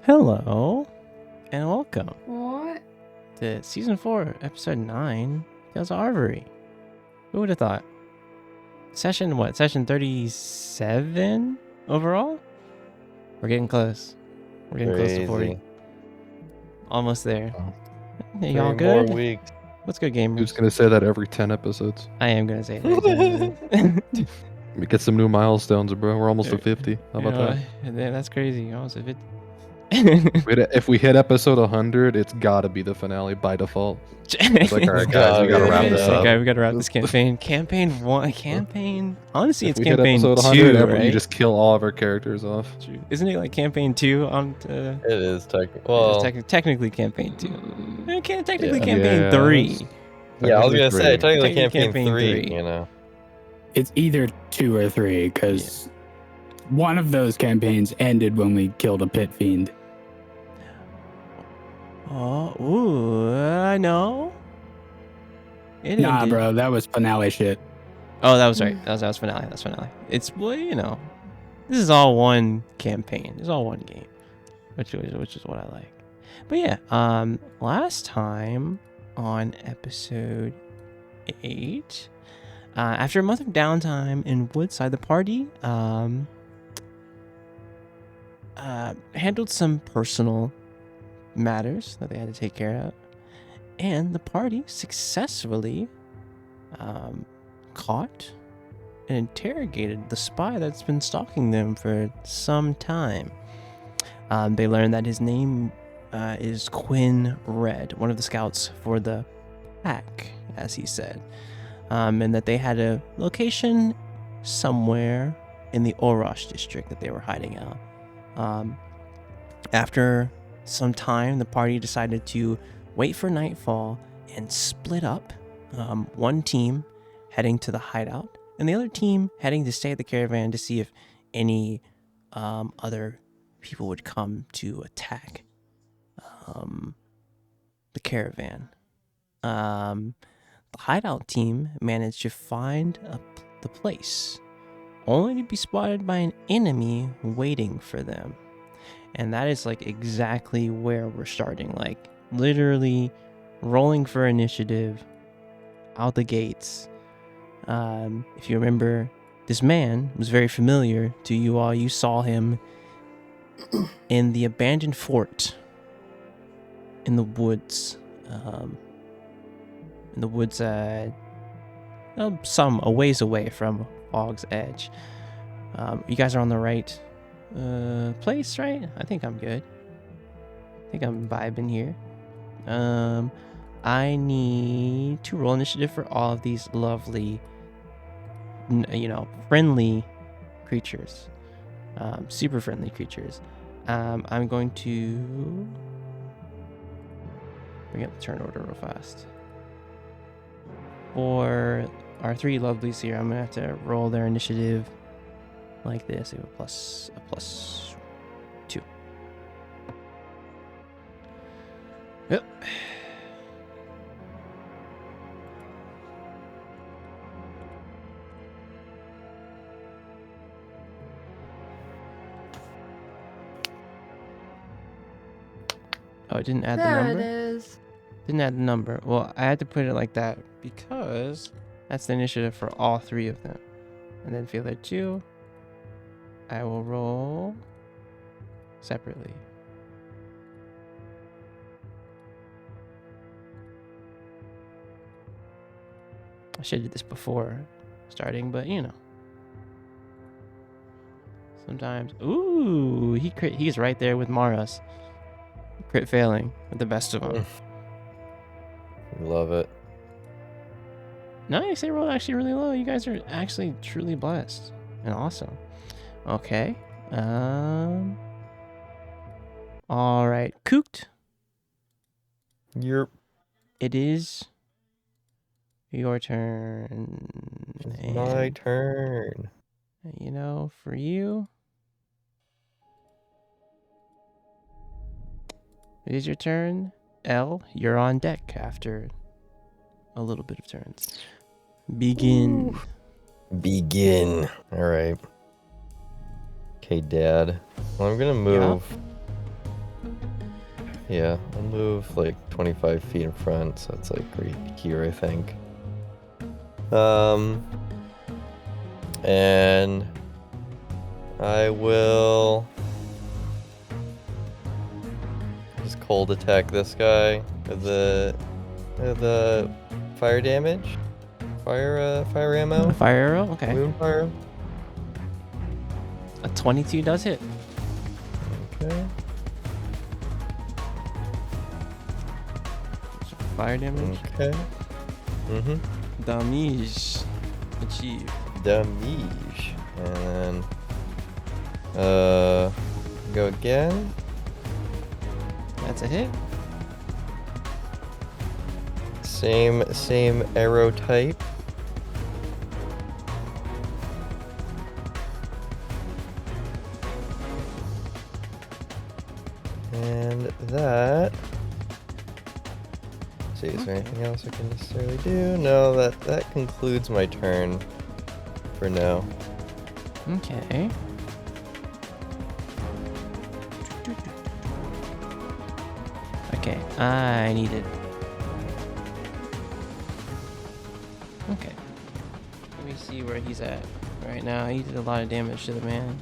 Hello, and welcome What? to Season 4, Episode 9, Tales of Arvyre. Who would have thought? Session 37 overall? We're getting close. We're getting close to 40. Almost there. Hey, y'all good? More weeks. What's good, gamers? Who's gonna say that every 10 episodes? I am going to say it every 10 episodes. We get some new milestones, bro. We're almost to 50. How about that? That's crazy. Almost at 50. If we hit episode 100, it's gotta be the finale by default. It's like, all right, guys, we gotta wrap this up. Okay, we gotta wrap this campaign. Campaign 1. Campaign. Honestly, it's If we hit campaign episode 2, 100, right? you just kill all of our characters off. Isn't it like campaign 2 on? It is technically. Well, Well, technically campaign 2. Technically Yeah. campaign Yeah, 3. yeah, I was gonna say Technically technically campaign campaign 3. three. You know. It's either 2 or 3 because one of those campaigns ended when we killed a pit fiend. Oh, ooh, I know. It Nah, ended. bro, that was finale shit. Oh, that was right. That was finale. That's finale. It's, well, you know, this is all one campaign. It's all one game, which is what I like. But yeah, last time on episode 8, after a month of downtime in Woodside, the party handled some personal matters that they had to take care of, and the party successfully caught and interrogated the spy that's been stalking them for some time. They learned that his name is Quinn Red, one of the scouts for the pack, as he said, and that they had a location somewhere in the Orosh district that they were hiding out. After some time, the party decided to wait for nightfall and split up. One team heading to the hideout, and the other team heading to stay at the caravan to see if any other people would come to attack the caravan. The hideout team managed to find the place, only to be spotted by an enemy waiting for them. And that is like exactly where we're starting, like literally rolling for initiative out the gates. If you remember, this man was very familiar to you all. You saw him in the abandoned fort in the woods. Some a ways away from Fog's Edge. You guys are on the right place, right? I think I'm good. I think I'm vibing here. I need to roll initiative for all of these lovely, friendly creatures. Super friendly creatures. I'm going to bring up the turn order real fast. For our 3 lovelies here, I'm gonna have to roll their initiative like this. A plus 2. Yep. Oh, it didn't add the There number? it is. Didn't add the number. Well, I had to put it like that because that's the initiative for all 3 of them. And then for the other 2, I will roll separately. I should have did this before starting, but sometimes. Ooh, he's right there with Maras. Crit failing with the best of them. Love it. Nice, they rolled actually really low. You guys are actually truly blessed and awesome. Okay. All right, Cooked. Yep. It is your turn. It's my turn. For you, it is your turn. Elle, you're on deck after a little bit of turns. Begin. Begin. All right. Okay, Dad. Well, I'm gonna move Yeah, I'll move like 25 feet in front, so it's like right here, I think. And I will just cold attack this guy with the fire damage, fire ammo, Fire arrow? Okay. moonfire. A 22 does hit. Okay. Fire damage. Okay. Damage. Achieve. Damage. And then go again. That's a hit. Same arrow type. And that. Let's see, is there anything else I can necessarily do? No, that concludes my turn for now. Okay. Okay, I need it. Okay. Let me see where he's at right now. He did a lot of damage to the man.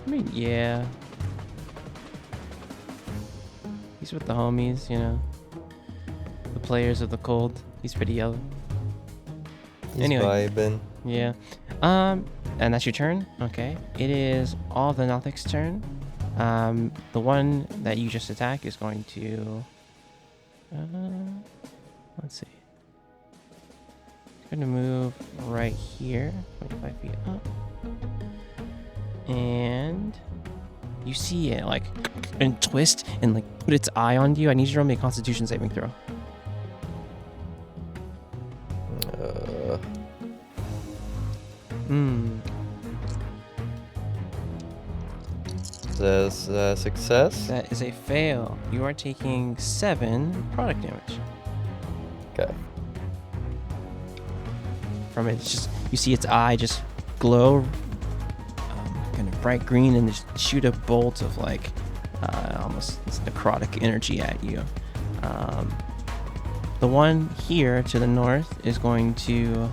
I mean, yeah. He's with the homies, you know. The players of the cold. He's pretty yellow. He's Anyway. vibing. Yeah. And that's your turn? Okay. It is all the Nothic's turn. The one that you just attacked is going to... let's see. It's going to move right here. 25 feet up. And... you see it, like, and twist and, like, put its eye on you. I need you to roll me a Constitution saving throw. Is that a success? That is a fail. You are taking 7 product damage. Okay. From it, it's just, you see its eye just glow kind of bright green and just shoot a bolt of like almost necrotic energy at you. The one here to the north is going to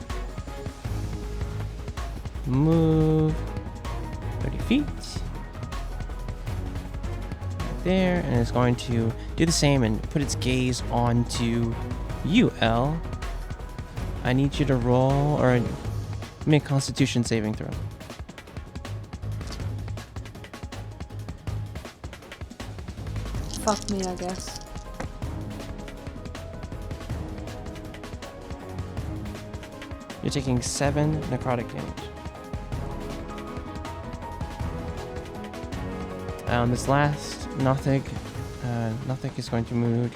move 30 feet right there, and it's going to do the same and put its gaze onto you, Elle. I need you to roll or make a Constitution saving throw. Fuck me, I guess. You're taking 7 necrotic damage. This last Nothic is going to move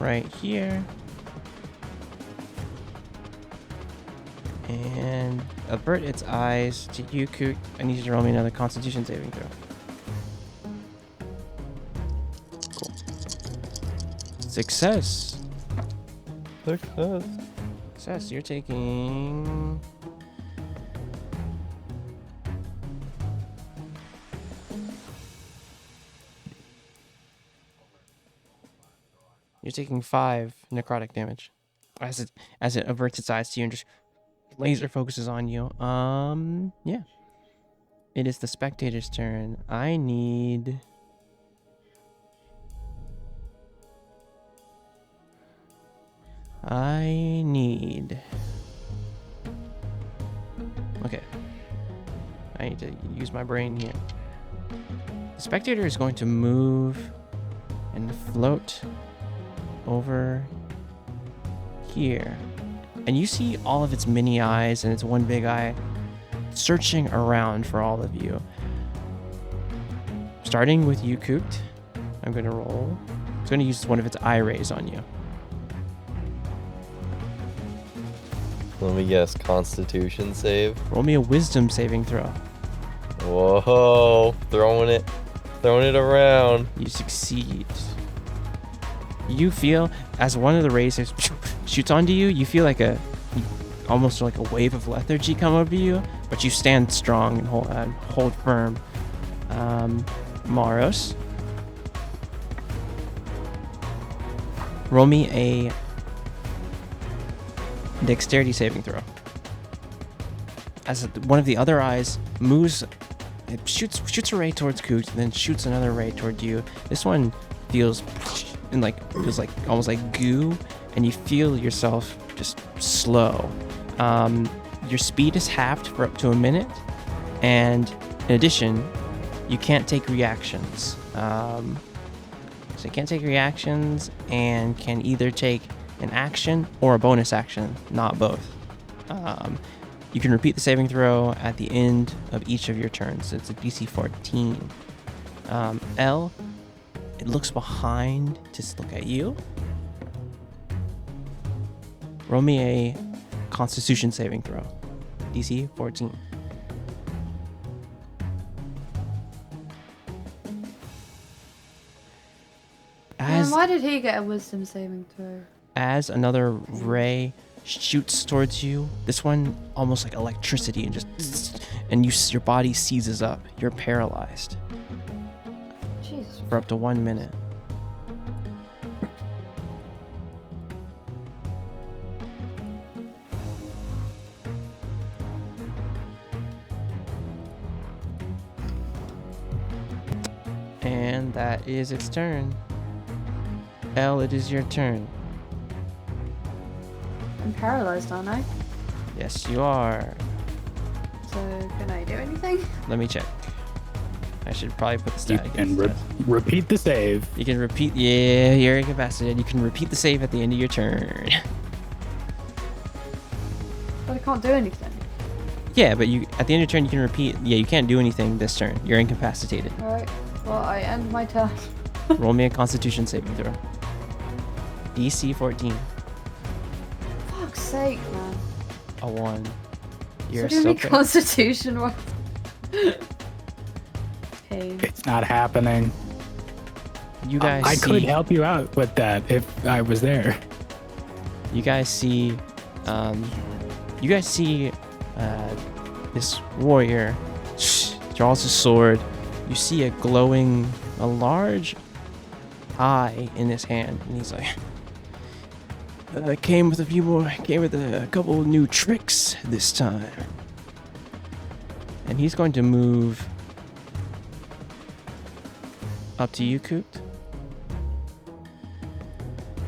right here and avert its eyes to you, Kook. I need you to roll me another Constitution saving throw. Cool. Success. Success. You're taking... You're taking 5 necrotic damage as it averts its eyes to you and just laser focuses on you. Yeah. It is the spectator's turn. I need... Okay. I need to use my brain here. The spectator is going to move and float over here. And you see all of its mini eyes and its one big eye searching around for all of you. Starting with you, Kooked. I'm going to roll. It's going to use one of its eye rays on you. Let me guess, Constitution save. Roll me a wisdom saving throw. Whoa, throwing it around. You succeed. You feel, as one of the rays shoots onto you, you feel like a almost like a wave of lethargy come over you, but you stand strong and hold firm. Maros, roll me a dexterity saving throw. As one of the other eyes moves, it shoots a ray towards Coot, then shoots another ray toward you. This one feels like almost like goo, and you feel yourself just slow. Your speed is halved for up to a minute, and in addition, you can't take reactions. So you can't take reactions and can either take an action or a bonus action, not both. You can repeat the saving throw at the end of each of your turns. It's a DC 14. L, it looks behind to look at you. Roll me a Constitution saving throw. DC 14. Man, why did he get a wisdom saving throw? As another ray shoots towards you, this one almost like electricity, and your body seizes up. You're paralyzed Jesus. for up to 1 minute. And that is its turn. Elle, it is your turn. I'm paralyzed, aren't I? Yes, you are. So can I do anything? Let me check. I should probably put the You stat can against repeat the save. You can repeat. Yeah, you're incapacitated. You can repeat the save at the end of your turn. But I can't do anything. Yeah, but you at the end of your turn you can repeat. Yeah, you can't do anything this turn. You're incapacitated. Alright. Well, I end my turn. Roll me a Constitution saving throw. DC 14. Fuck's sake, man. A 1. You're So do still me Constitution one. Pain. It's not happening. You guys I see. could help you out with that if I was there. You guys see. You guys see. This warrior draws his sword. You see a large eye in his hand, and he's like, came with a couple of new tricks this time. And he's going to move up to you, Coot.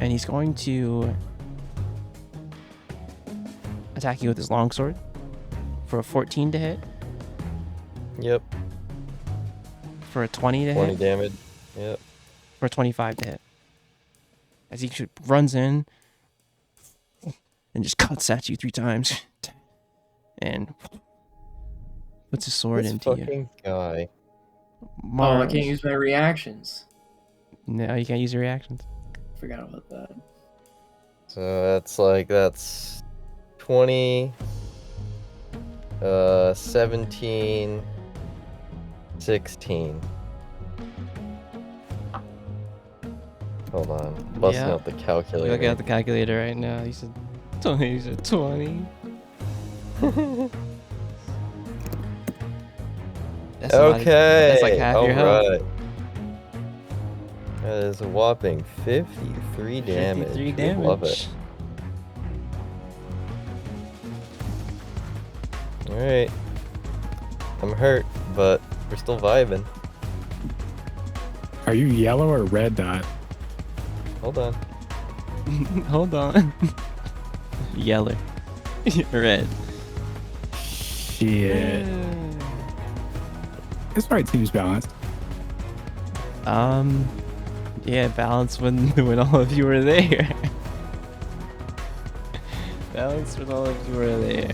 And he's going to attack you with his longsword for a 14 to hit, Yep. for a 20 to 20 hit, damage. Yep. for a 25 to hit. As he runs in and just cuts at you 3 times and puts his sword This into you. fucking guy. Oh, I Mars. can't use my reactions. No, you can't use your reactions. Forgot about that. So that's 20, 17, 16. Hold on. Busting Yeah. out the You're calculator. looking at the calculator right now. You said 20. You said 20. That's not- Okay. that's like half your health. Alright. That is a whopping 53 damage. 53 I damage. love it. Alright. I'm hurt, but we're still vibing. Are you yellow or red dot? Hold on. Hold on. Yellow. Red. Shit. This fight seems balanced. Yeah, balance when all of you were there. Balance when all of you were there.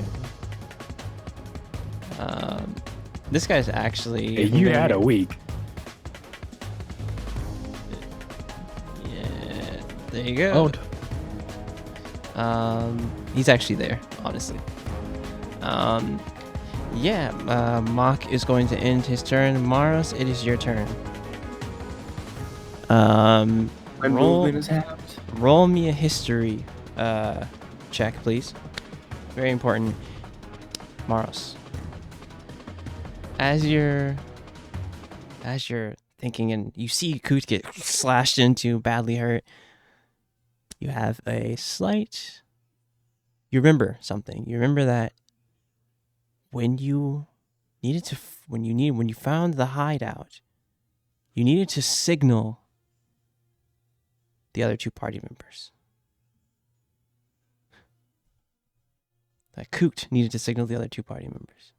This guy's actually. Hey, you had a week. Yeah, there you go. He's actually there, honestly. Yeah, Mock is going to end his turn. Maros, it is your turn. My Roll- movement is halved. Roll me a history check, please. very important. Maros, as you're thinking and you see Coot get slashed into, badly hurt, you have a slight. You remember something. You remember that when you found the hideout, you needed to signal the other two party members. That Coot needed to signal the other two party members.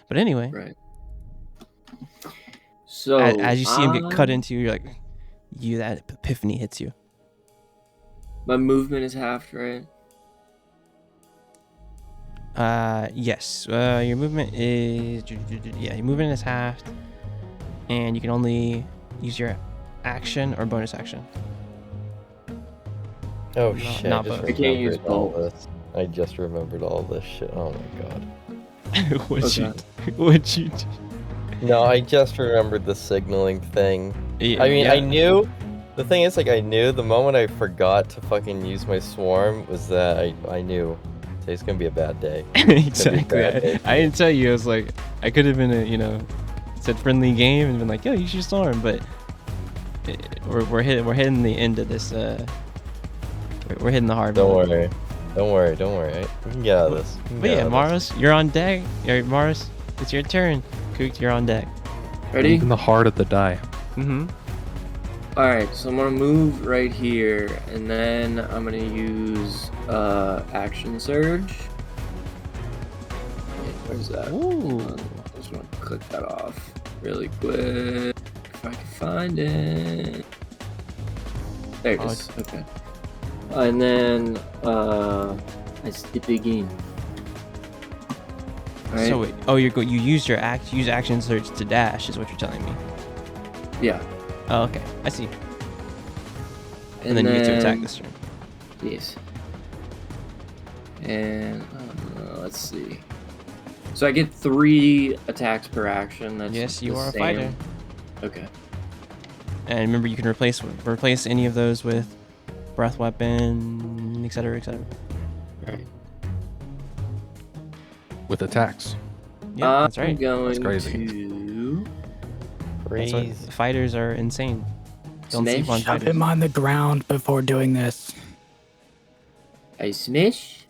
But anyway, Right. So as you see him get cut into, you're like, that epiphany hits you. my movement is halved, right? Yes. Your movement is your movement is halved, and you can only use your action or bonus action. Oh No, shit! not I just both. I can't use remembered all both. this. I just remembered all this shit. Oh my god. What'd Okay. you do? No, I just remembered the signaling thing. Yeah, I mean, yeah. I knew. The thing is, like, I knew the moment I forgot to fucking use my swarm was that I knew today's gonna be a bad day. Exactly. bad day. I didn't tell you. I was like, I could have been said friendly game and been like, yo, you should storm, but we're hitting the end of this. We're hitting the hard. Don't mode. worry. Don't worry. Don't worry. We can get out of this. We can But get yeah, out of Maros, you're on deck. Maros, it's your turn. Coot, you're on deck. Ready? In the heart of the die. Mm-hmm. Alright, so I'm gonna move right here, and then I'm gonna use action surge. Wait, where's that? Ooh. I just want to click that off really quick. If I can find it. There it is. Okay. And then I begin. Right? So wait, you used your use action surge to dash, is what you're telling me. Yeah. Oh, okay, I see. And then you get to attack this turn. Yes. And let's see. So I get 3 attacks per action. That's Yes, you the are a same. fighter. Okay. And remember, you can replace any of those with breath weapon, etc., etc. Right. With attacks. Yeah, that's I'm right. going crazy. to That's what, Crazy. fighters are insane. Don't sleep on Smash. Shove fighters. him on the ground before doing this. I smash.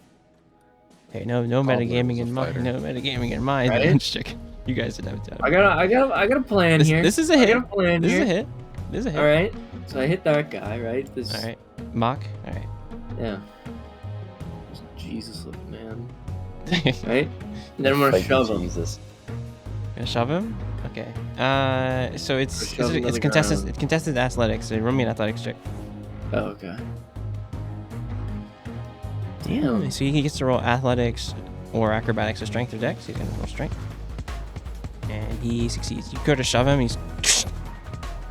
Hey, no Gobbler metagaming was a in mind. fighter. No metagaming in mind. Right? Check. You guys didn't have time. I got a plan here. This is a I hit. got a plan This here. is a hit. This is a hit. All right. So I hit that guy, right? This. All right. Mock. All right. Yeah. Jesus, looking man. Right. And then I'm gonna Fight shove him. Jesus. Gonna shove him. Okay. So it's Shove him to the contested. ground. It's contested athletics. So roll me an athletics check. Oh, okay. Damn. So he gets to roll athletics or acrobatics or strength or dex. He's gonna roll strength, and he succeeds. You go to shove him.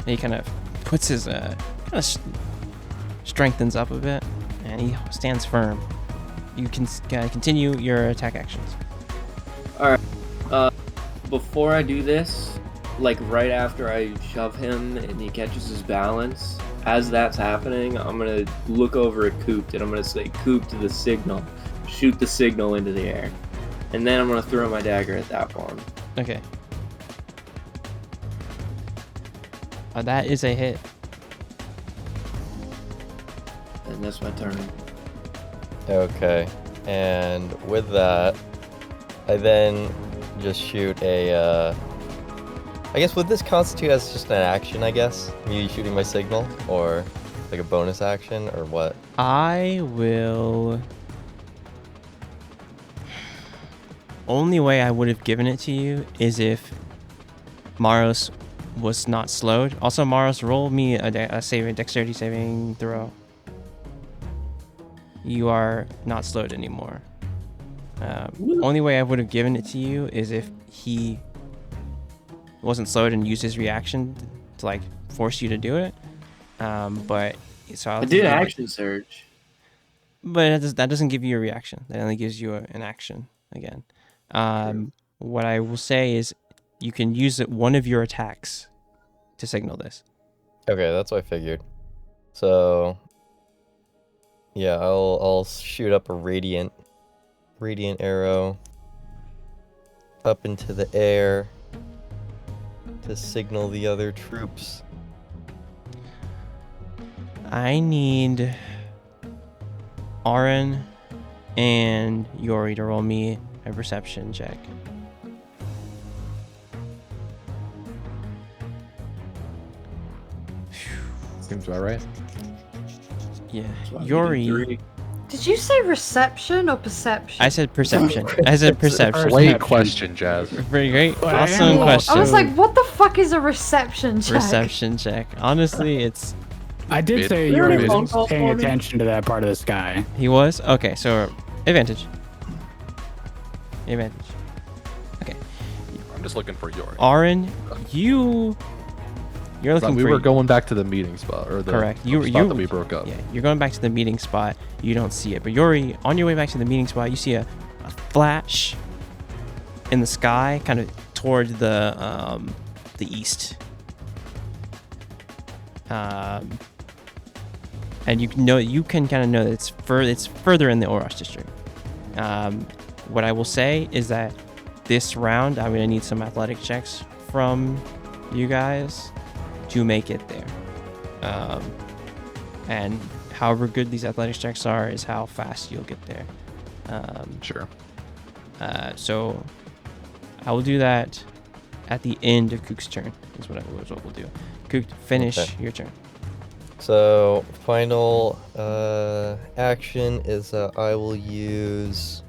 He kind of puts his strengthens up a bit, and he stands firm. You can continue your attack actions. Before I do this, like right after I shove him and he catches his balance, as that's happening, I'm gonna look over at Coop and I'm gonna say, Coop to the signal. Shoot the signal into the air. And then I'm gonna throw my dagger at that one. Okay. That is a hit. And that's my turn. Okay. And with that, I then just shoot a. I guess would this constitute as just an action? I guess me shooting my signal, or like a bonus action, or what? I will. Only way I would have given it to you is if Maros was not slowed. Also, Maros, roll me a dexterity saving throw. You are not slowed anymore. Only way I would have given it to you is if he wasn't slowed and used his reaction to like force you to do it. But so I did action surge. But that doesn't give you a reaction. That only gives you an action again. What I will say is you can use one of your attacks to signal this. Okay, that's what I figured. So yeah, I'll shoot up a radiant arrow up into the air to signal the other troops. I need Aaron and Yori to roll me a perception check. Seems about right. Yeah, So I need Yori. 3. Did you say reception or perception? I said perception. I said perception. Great question, Jazz. Very great. But I Awesome am- question. I was like, what the fuck is a reception check? Perception check. Honestly, it's I did Bit- say You you already were phone called paying for me? attention to that part of the sky. he was okay. So advantage. Advantage. I'm just looking for Yori. Aaron, you're looking We for. were going back to the meeting spot, or the Correct. the You- spot you- that we broke up. Yeah, you're going back to the meeting spot. You don't see it, but Yori, on your way back to the meeting spot, you see a flash in the sky, kind of toward the east. And you can kind of know that it's further in the Orosh district. What I will say is that this round, I'm gonna need some athletic checks from you guys to make it there. And however good these athletics checks are is how fast you'll get there. Sure. So I will do that at the end of Kook's turn. Is what we'll do. Kook, finish Okay. your turn. So final action is I will use.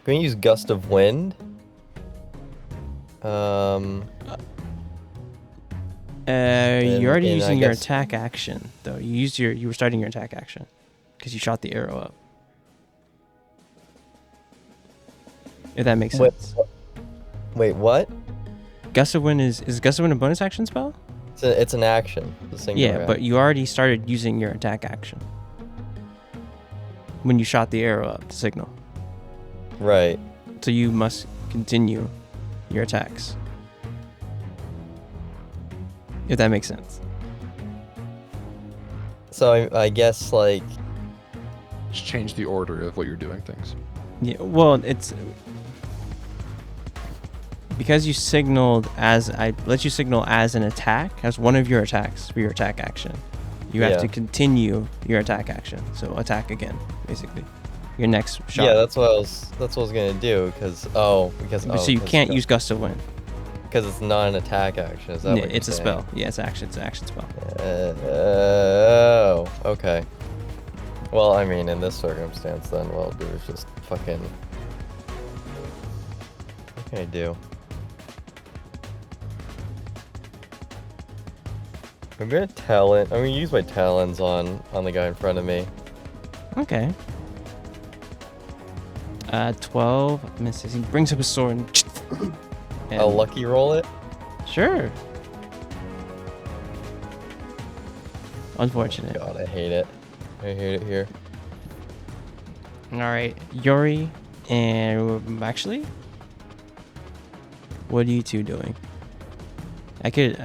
I'm gonna use Gust of Wind. You're already and I using your guess- attack action, though. You were starting your attack action because you shot the arrow up. If that makes Wait, sense. wait, what? Gust of Wind is Gust of Wind a bonus action spell? It's an action. The singular Yeah, but action. you already started using your attack action when you shot the arrow up to signal. Right. So you must continue your attacks. If that makes sense. So I guess like Just change the order of what you're doing things. Yeah, well, it's because you signaled as I let you signal as an attack, as one of your attacks for your attack action. You have Yeah. to continue your attack action. So attack again, basically. Your next shot. yeah, that's what I was gonna do because so you can't use Gust of Wind. because it's not an attack action. Is that Yeah, what it's a you're spell. Yeah, it's action. It's an action spell. saying? Oh, okay. Well, I mean, in this circumstance, then what I'll do is just fucking. What can I do? I'm gonna talon. I'm gonna use my talons on the guy in front of me. Okay. 12 misses. He brings up his sword and I'll lucky roll it. Sure. Unfortunate. God, I hate it. I hate it here. All right, Yori, and actually, what are you two doing? I could,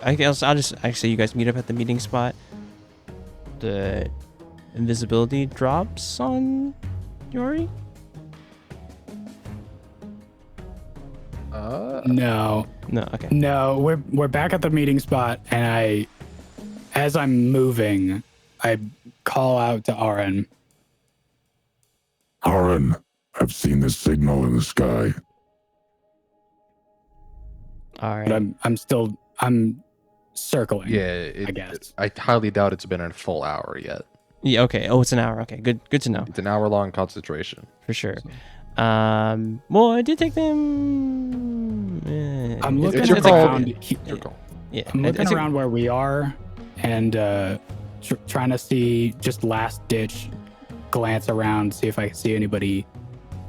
I guess I'll just actually you guys meet up at the meeting spot. The invisibility drops on Yori. No, No, okay. no, we're back at the meeting spot, and as I'm moving, I call out to Aaron. Aaron, I've seen this signal in the sky. All right. But I'm circling. Yeah, I guess. I highly doubt it's been a full hour yet. Yeah. Okay. Oh, it's an hour. Okay. Good to know It's an hour-long concentration. for sure. Well, it did take them. I'm it's- looking it's your it's like- call. around. Your call. Yeah. I'm looking it's a- around where we are, and trying to see, just last ditch glance around, see if I can see anybody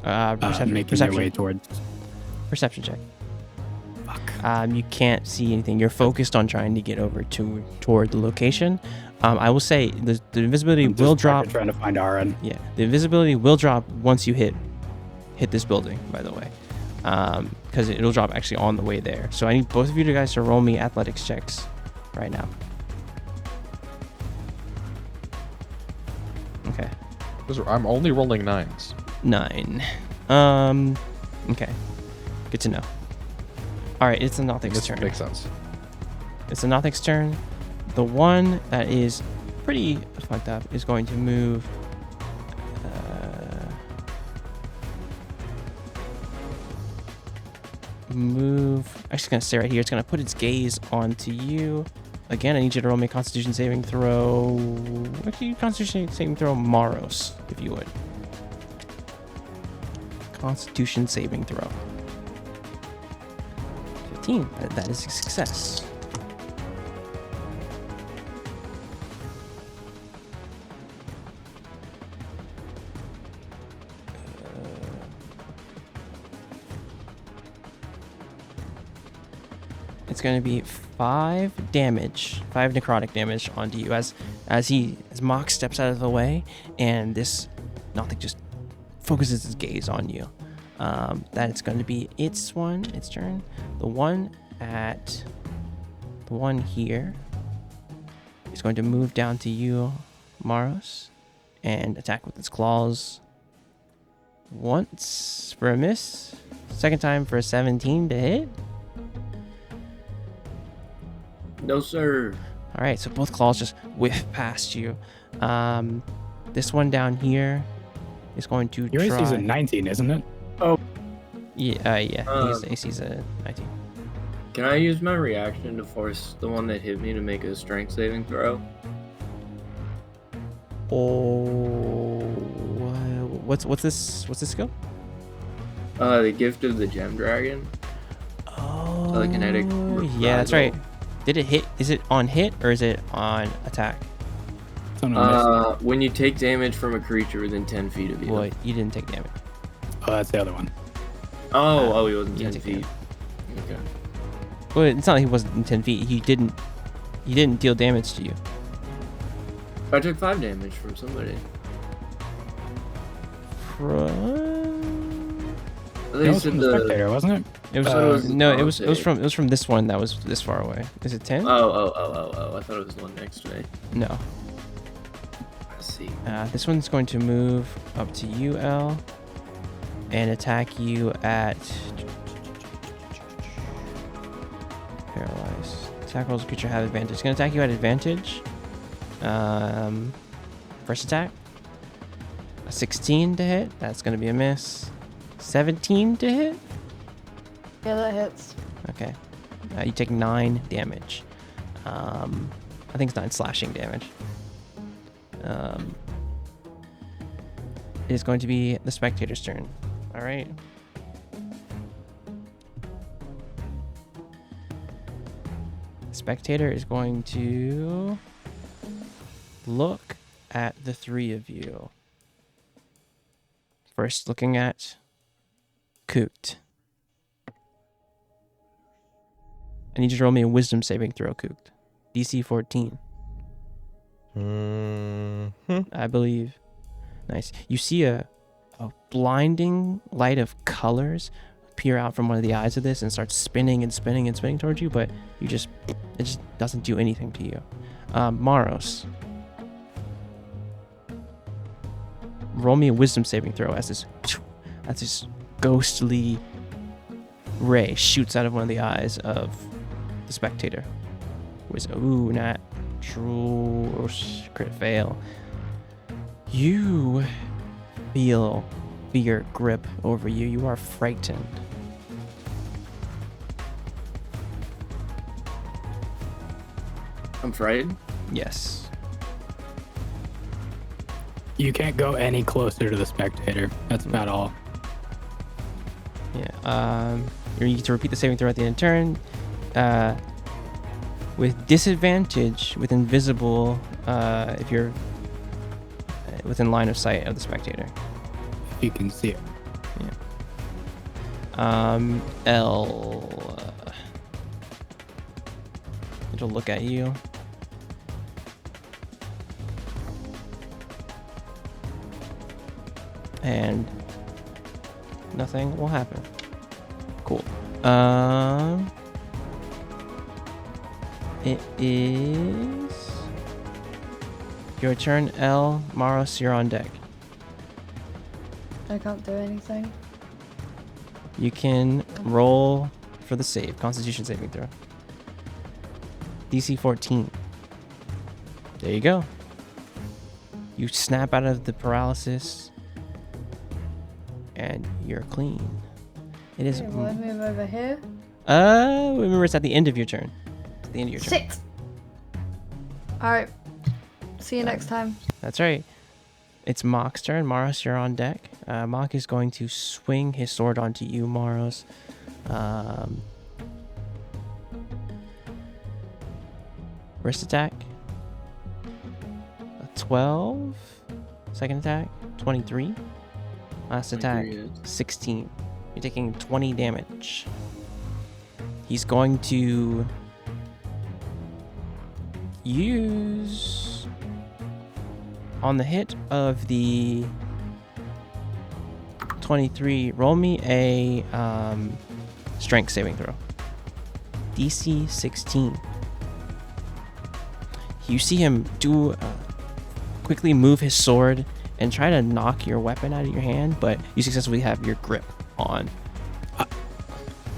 making their way towards. Perception check. Fuck. You can't see anything. You're focused on trying to get over toward the location. I will say the invisibility I'm will just drop. trying to find Aaron. Yeah, the invisibility will drop once you hit this building. By the way, because it'll drop actually on the way there. So I need both of you guys to roll me athletics checks right now. Okay. I'm only rolling 9s. 9. Okay. Good to know. All right, it's a Nothing's This turn. makes sense. It's a Nothing's turn. The one that is pretty fucked up is going to move. I'm just gonna stay right here. It's gonna put its gaze onto you. Again, I need you to roll me a Constitution saving throw. Actually, Constitution saving throw, Maros, if you would. Constitution saving throw. 15. That is a success. It's going to be 5 damage, 5 necrotic damage onto you as Mock steps out of the way, and this Nothing just focuses its gaze on you. That it's going to be its turn. The one here is going to move down to you, Maros, and attack with its claws. Once for a miss, second time for a 17 to hit. No, sir. All right, so both claws just whiff past you. This one down here is going to Your try. AC's a 19, isn't it? Yeah. His AC's a 19. Can I use my reaction to force the one that hit me to make a strength saving throw? Oh, what's this skill? The Gift of the Gem Dragon. Oh, Telekinetic yeah, that's right. reprisal. Did it hit? Is it on hit or is it on attack? When you take damage from a creature within 10 feet of you. Well, you didn't take damage. Oh, that's the other one. Oh, he wasn't you 10 take feet. Okay. Well, it's not like he wasn't in 10 feet. He didn't deal damage to you. I took 5 damage from somebody. That was from the spectator, wasn't it? It was it was from this one that was this far away. Is it 10? Oh! I thought it was the one next to me. No. Let's see. This one's going to move up to you, L, and attack you at paralyzed. Attack rolls creature have advantage. It's gonna attack you at advantage. First attack. A 16 to hit. That's gonna be a miss. 17 to hit. Yeah, that hits. Okay. You take 9 damage. I think it's 9 slashing damage. It is going to be the spectator's turn. All right. The spectator is going to look at the 3 of you. First, looking at Cooked. I need you to roll me a wisdom saving throw, Cooked. DC 14. I believe. Nice. You see a blinding light of colors peer out from one of the eyes of this and starts spinning and spinning and spinning towards you, but it just doesn't do anything to you. Maros. Roll me a wisdom saving throw as this ghostly ray shoots out of one of the eyes of the spectator. Ooh, not true. Crit fail. You feel fear grip over you. You are frightened. I'm frightened? Yes. You can't go any closer to the spectator. That's about all. Yeah. You need to repeat the saving throw at the end of the turn. With disadvantage, with invisible, if you're within line of sight of the spectator. You can see it. Yeah. L. It'll look at you. And nothing will happen. Cool. It is your turn, L. Maros, you're on deck. I can't do anything. You can roll for the save. Constitution saving throw. DC 14. There you go. You snap out of the paralysis. And you're clean. It is... Okay, will I move over here? Remember it's at the end of your turn. It's at the end of your turn. Shit! Alright. See you next time. That's right. It's Mock's turn. Maros, you're on deck. Mock is going to swing his sword onto you, Maros. First attack. 12. Second attack. 23. Last attack. 16. You're taking 20 damage. He's going to use... On the hit of the 23, roll me a strength saving throw. DC 16. You see him quickly move his sword and try to knock your weapon out of your hand, but you successfully have your grip on.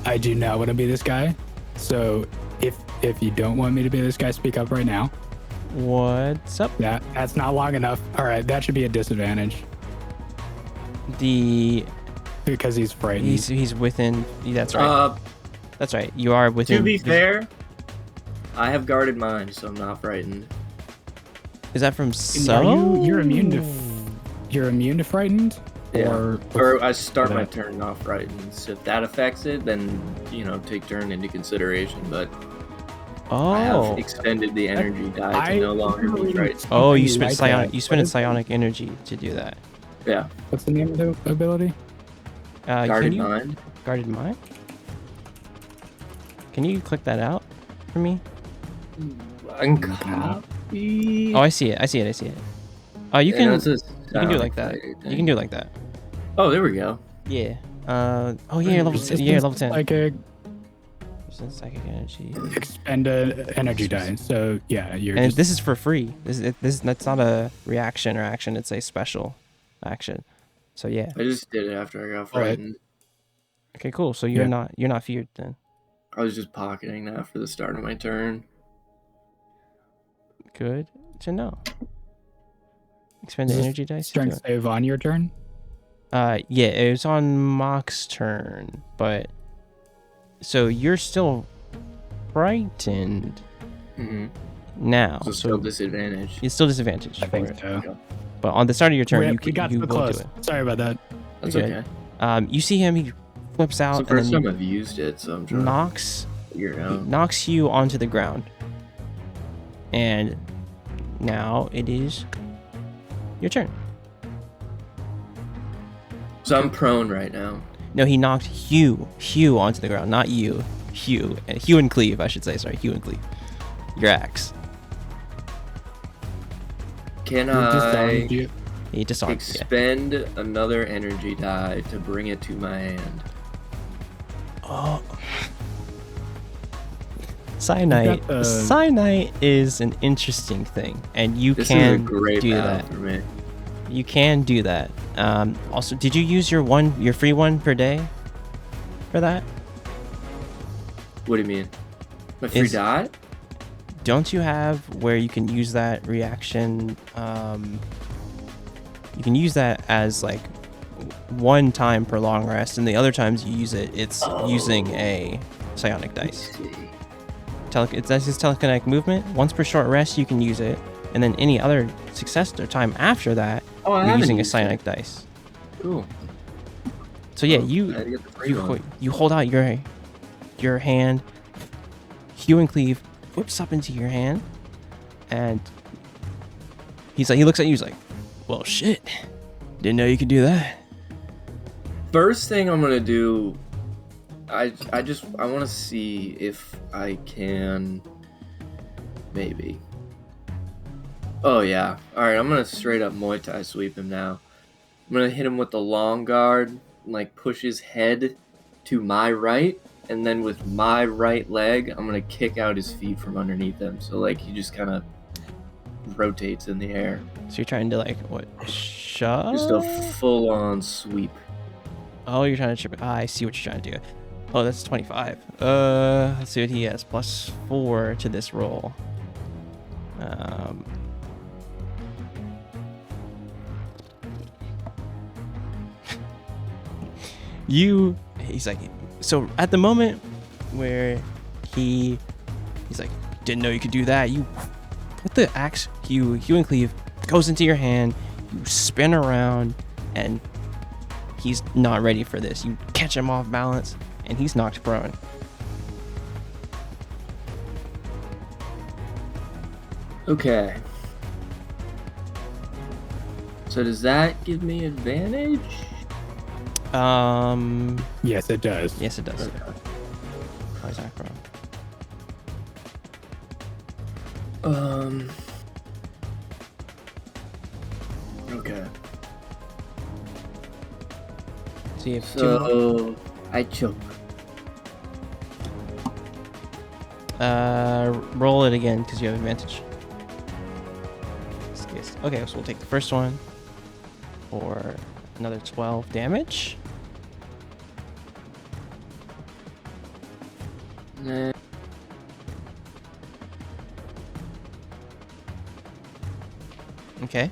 I do not want to be this guy. So if you don't want me to be this guy, speak up right now. What's up? That's not long enough. All right, that should be a disadvantage. Because he's frightened. He's within. That's right. That's right. You are within. To be fair, I have guarded mine, so I'm not frightened. Is that from so? You're immune to frightened? Yeah. Or I start my turn not frightened. So if that affects it, then take turn into consideration. But I have extended the energy die to no longer be frightened. Oh, you spent psionic energy to do that. Yeah. What's the name of the ability? Guarded Mind. Guarded Mind? Can you click that out for me? Uncopy. Oh, I see it. Oh, you can do it like that. You can do it like that. Oh, there we go. Yeah. You're level 10. Yeah, level 10. Psychic energy. Expend an energy die. So yeah, this is for free. That's not a reaction or action. It's a special action. So yeah. I just did it after I got frightened. Okay, cool. So you're not feared then. I was just pocketing that for the start of my turn. Good to know. Expend the energy dice. Strength save on your turn? Yeah, it was on Mock's turn, but so you're still frightened now. So still disadvantage. It's still disadvantage. I think so. But on the start of your turn, you will do it. Sorry about that. That's okay. You see him. He flips out. It's the first time I've used it, so I'm trying to figure it out. Knocks you onto the ground, and now it is your turn. So I'm prone right now. No, he knocked Hugh onto the ground, not you. Hugh and Cleve, I should say. Sorry, Hugh and Cleve. Your axe. Can I expend another energy die to bring it to my hand? Oh. Cyanite is an interesting thing, and this is a great do that. For me. You can do that. Also, did you use your free one per day for that? What do you mean? My free die? Don't you have where you can use that reaction? You can use that as like one time per long rest, and the other times you use it, it's using a psionic dice. That's his telekinetic movement. Once per short rest, you can use it, and then any other success or time after that, you're using a psionic dice. Cool. So yeah, you hold out your hand. Hugh and Cleve whips up into your hand, and he looks at you. He's like, "Well, shit, didn't know you could do that." First thing I'm gonna do, I want to see if I can, maybe. Oh yeah. All right, I'm gonna straight up Muay Thai sweep him now. I'm gonna hit him with the long guard, like push his head to my right, and then with my right leg, I'm gonna kick out his feet from underneath him. So like he just kind of rotates in the air. So you're trying to like what? Shove? Just a full-on sweep. Oh, you're trying to trip. I see what you're trying to do. Oh, that's 25. Let's see what he has. +4 to this roll. He's like, so at the moment where he's like, didn't know you could do that. You put the axe, Hugh and Cleave goes into your hand. You spin around, and he's not ready for this. You catch him off balance, and he's knocked prone. Okay. So does that give me advantage? Yes, it does. Yes, it does. Okay. Oh, he's knocked prone. Okay. So you have two more. So I choke. Roll it again because you have advantage. Okay, so we'll take the first one for another 12 damage. Nah. Okay.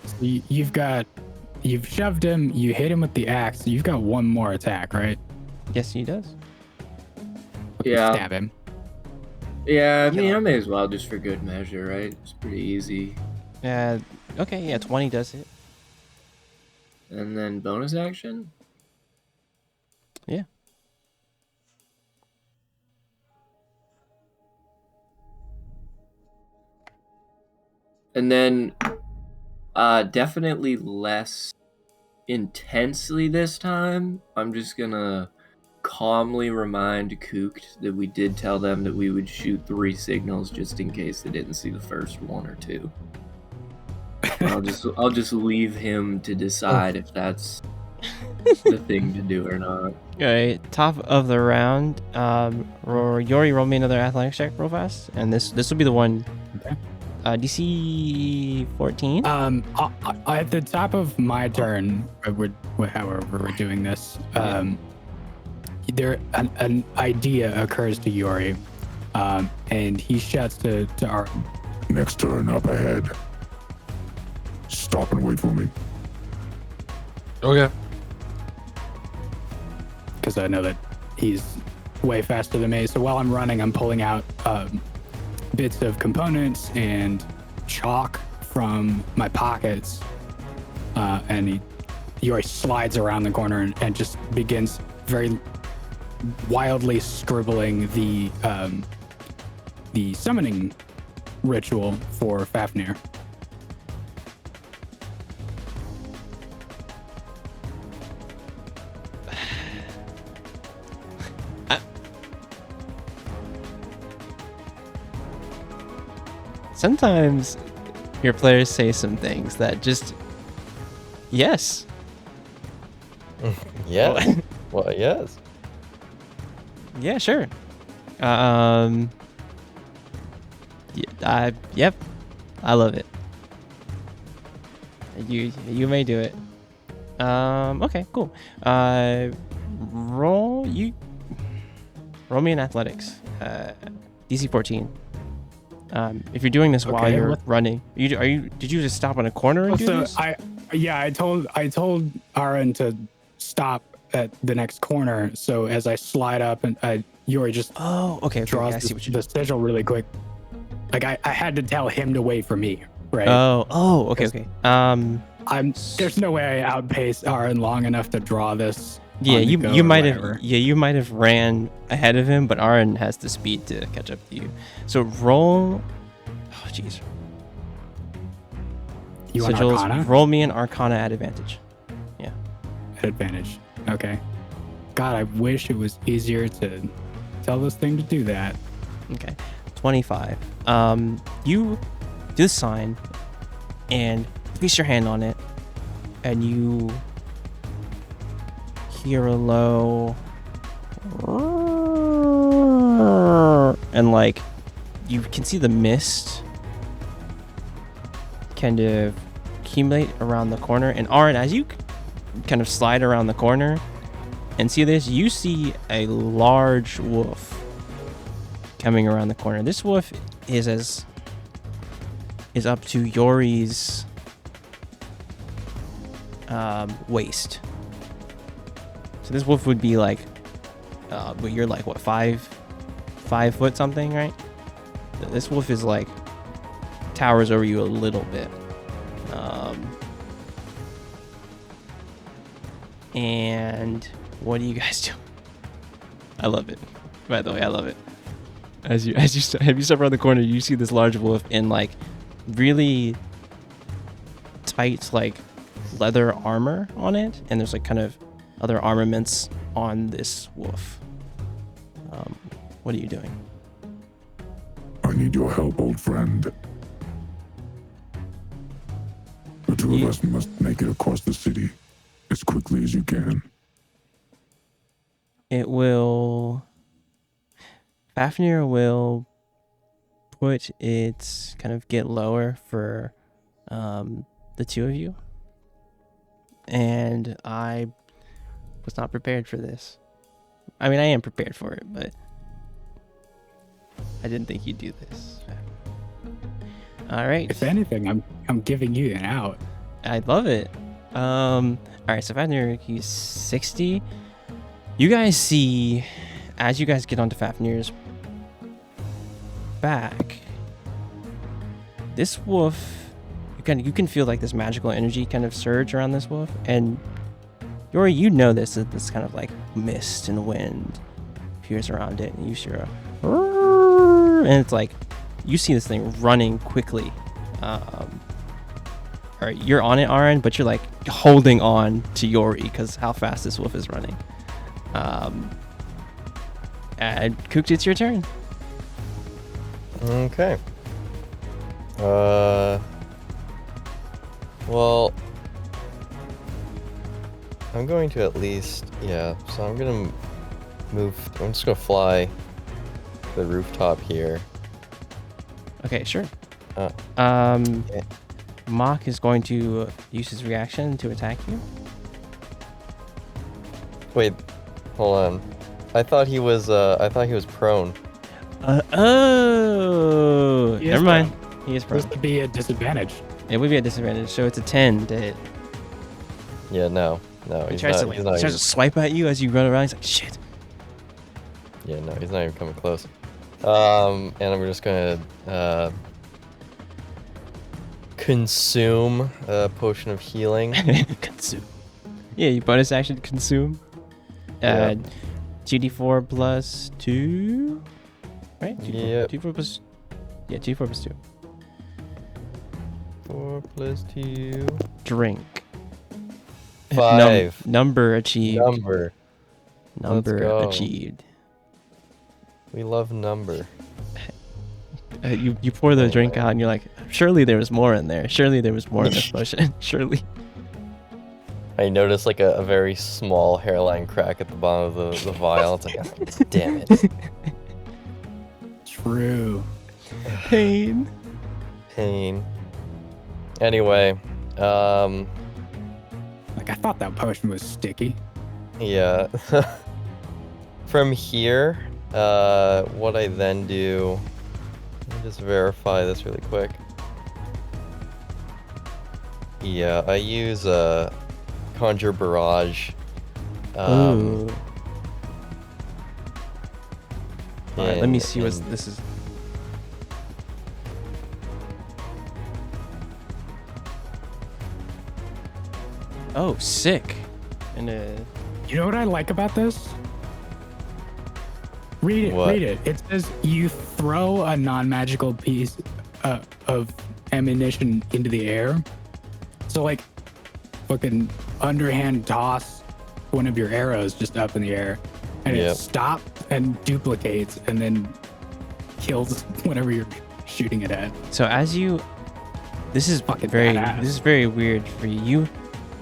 So you've shoved him, you hit him with the axe. You've got one more attack, right? Yes, he does. Yeah. Stab him. Yeah, I mean, I may as well just for good measure, right? It's pretty easy. Okay, yeah, 20 does it. And then bonus action? Yeah. And then definitely less intensely this time. I'm just gonna calmly remind Kooked that we did tell them that we would shoot 3 signals just in case they didn't see the first 1 or 2. I'll just leave him to decide if that's the thing to do or not. Alright, top of the round. Yori, roll me another athletics check real fast. And this will be the one. Okay. DC 14? At the top of my turn, however we're doing this, an idea occurs to Yori, and he shouts to our Next turn up ahead. Stop and wait for me. Okay. because I know that he's way faster than me. So while I'm running, I'm pulling out bits of components and chalk from my pockets, and he always slides around the corner and just begins very wildly scribbling the summoning ritual for Fafnir. Sometimes your players say some things that just, yes. Yes. Well, yes. Yeah, sure. Yep. I love it. You may do it. Okay, cool. Roll me in athletics. DC 14. If you're doing this while you're running, did you just stop on a corner and do this? I told Aaron to stop at the next corner. So as I slide up and Yori just draws I see what you the sigil really quick. Like I had to tell him to wait for me, right? Okay. There's no way I outpace Aaron long enough to draw this. Yeah, you might have ran ahead of him, but Aaron has the speed to catch up to you. So roll. Oh jeez. You want Arcana? Roll me an Arcana at advantage. Yeah. At advantage. Okay. God, I wish it was easier to tell this thing to do that. Okay. 25. You do the sign and place your hand on it, and you hear a low. and like you can see the mist kind of accumulate around the corner. And Aaron, as you kind of slide around the corner and see this, you see a large wolf coming around the corner. This wolf is up to Yori's waist. So this wolf would be like, but you're like what, 5 foot something, right? This wolf is like towers over you a little bit. And what do you guys do? I love it. By the way, I love it. As you step around the corner, you see this large wolf in like really tight like leather armor on it, and there's like kind of other armaments on this wolf. What are you doing? I need your help, old friend. The two of us must make it across the city as quickly as you can. Fafnir will put its kind of get lower for the two of you. And I was not prepared for this. I mean, I am prepared for it, but I didn't think you'd do this. All right. If anything, I'm giving you an out. I love it. All right, so Fafnir, he's 60. You guys see, as you guys get onto Fafnir's back, this wolf, you can feel like this magical energy kind of surge around this wolf, and Yori, you know this kind of like mist and wind appears around it, and you hear and it's like you see this thing running quickly. All right, you're on it, Aaron, but you're like holding on to Yori because how fast this wolf is running. And Kook, it's your turn. Okay. Well, I'm going to at least, so I'm gonna I'm just gonna fly the rooftop here. Okay, sure. Yeah. Mock is going to use his reaction to attack you. Wait, hold on. I thought he was prone. Never mind. He is prone. This would be a disadvantage. It would be a disadvantage, so it's a 10 to hit. Yeah, no, He tries to swipe at you as you run around. He's like, shit. Yeah, no, he's not even coming close. And I'm just gonna consume a potion of healing. Consume. Yeah, you bonus action consume. Yeah. 2d4 plus 2, right? Yeah. 2d4 plus 2. 4 plus 2. Drink. 5. Number achieved. Number go. Achieved. We love number. You pour the drink out and you're like, surely there was more in there. Surely there was more in this potion. Surely. I noticed like a very small hairline crack at the bottom of the vial. It's like, oh, damn it. True. Pain. Anyway, Like, I thought that potion was sticky. yeah. From here, what I then do, let me just verify this really quick. Yeah, I use Conjure Barrage. Ooh. Alright, let me and- see what and- this is. Oh, sick. And You know what I like about this? Read What? it. It says you throw a non-magical piece of ammunition into the air. So like, fucking underhand toss one of your arrows just up in the air, and Yep. it stops and duplicates, and then kills whatever you're shooting it at. so as you, this is Fucking very, badass. this is very weird for you. You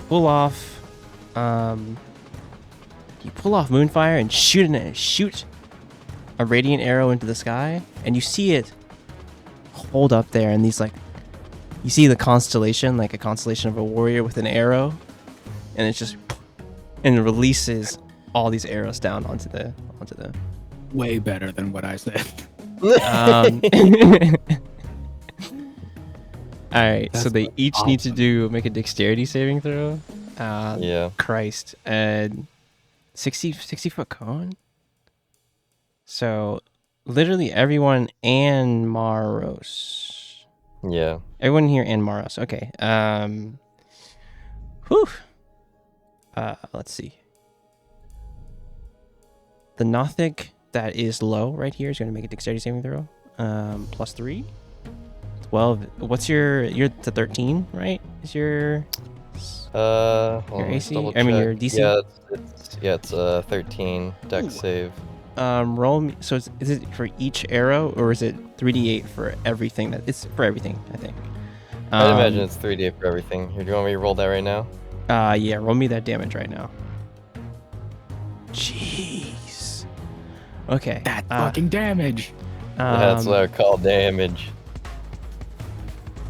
pull off, Moonfire and shoot a radiant arrow into the sky, and you see it hold up there, and these like, you see the constellation, like a constellation of a warrior with an arrow, and it's just, and it releases all these arrows down onto the. Way better than what I said. All right, so That's they each need to awesome. make a dexterity saving throw. Yeah. Christ, 60 foot cone. So, literally everyone and Maros. Yeah. Everyone here and Maros. Okay. Whew. Let's see. The Nothic that is low right here is going to make a dexterity saving throw. +3. 12. What's you're to 13, right? Is your Hold your on, let's AC? double I mean check. your DC? Yeah, it's 13 dex save. Roll me. So is it for each arrow, or is it 3d8 for everything? It's for everything, I think. I'd imagine it's 3D for everything. Here, do you want me to roll that right now? Yeah, roll me that damage right now. Jeez. Okay. That's fucking damage. That's what I call damage.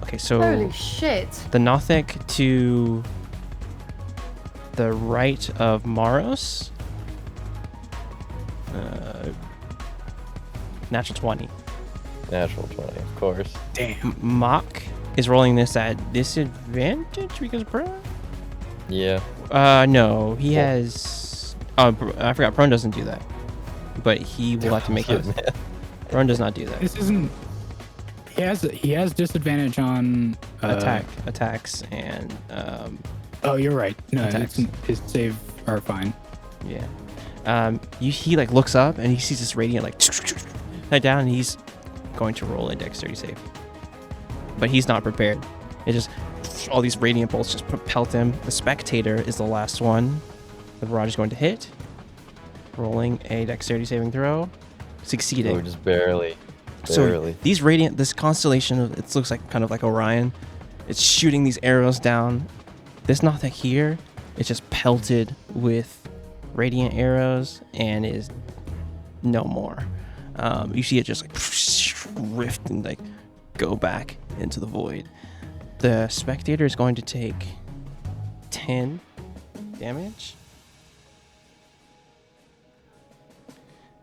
Okay, so Holy shit. the Nothic to the right of Maros. Natural 20. Natural 20, of course. Damn. Mock is rolling this at disadvantage because of prone? Yeah. No, he Cool. has. Oh, I forgot. Prone doesn't do that, but he will have to make it. Man. Prone does not do that. This isn't. He has disadvantage on Attacks, and Oh, you're right. No, attacks. his save are fine. yeah. He like looks up and he sees this radiant like down, and he's going to roll a dexterity save, but he's not prepared. It just all these radiant bolts just pelt him. The spectator is the last one. The barrage is going to hit. Rolling a dexterity saving throw, succeeding. Oh, just barely. So these this constellation of, it looks like kind of like Orion. It's shooting these arrows down. This Nothic here, it's just pelted with radiant arrows and is no more. You see it just like rift and like go back into the void. The spectator is going to take 10 damage.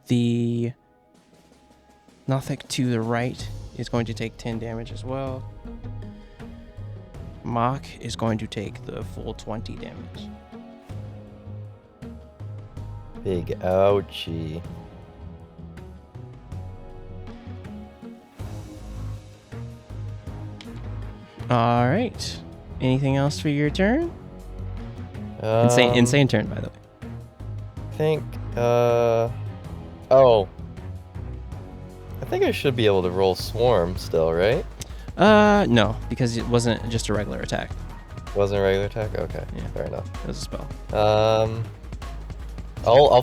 The Nothic to the right is going to take 10 damage as well. Mock is going to take the full 20 damage. Big ouchie. All right. Anything else for your turn? Insane turn, by the way. I think, I think I should be able to roll Swarm still, right? No, because it wasn't just a regular attack. Wasn't a regular attack? Okay, Yeah. fair enough. It was a spell. I'll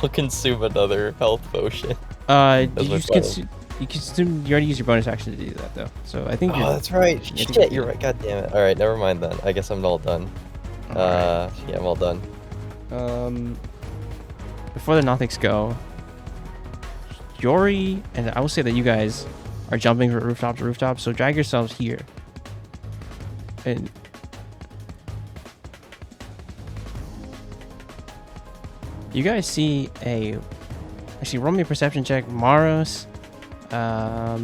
consume another health potion. Did That's you my just plan. you already used your bonus action to do that though. So I think Oh, you're, that's right. I think Shit, you're right. God damn it. All right, never mind then. I guess I'm all done. Alright. Yeah, I'm all done. Before the Nothics go, Yori, and I will say that you guys are jumping from rooftop to rooftop, so drag yourselves here. And you guys see actually roll me a perception check. Maros, L,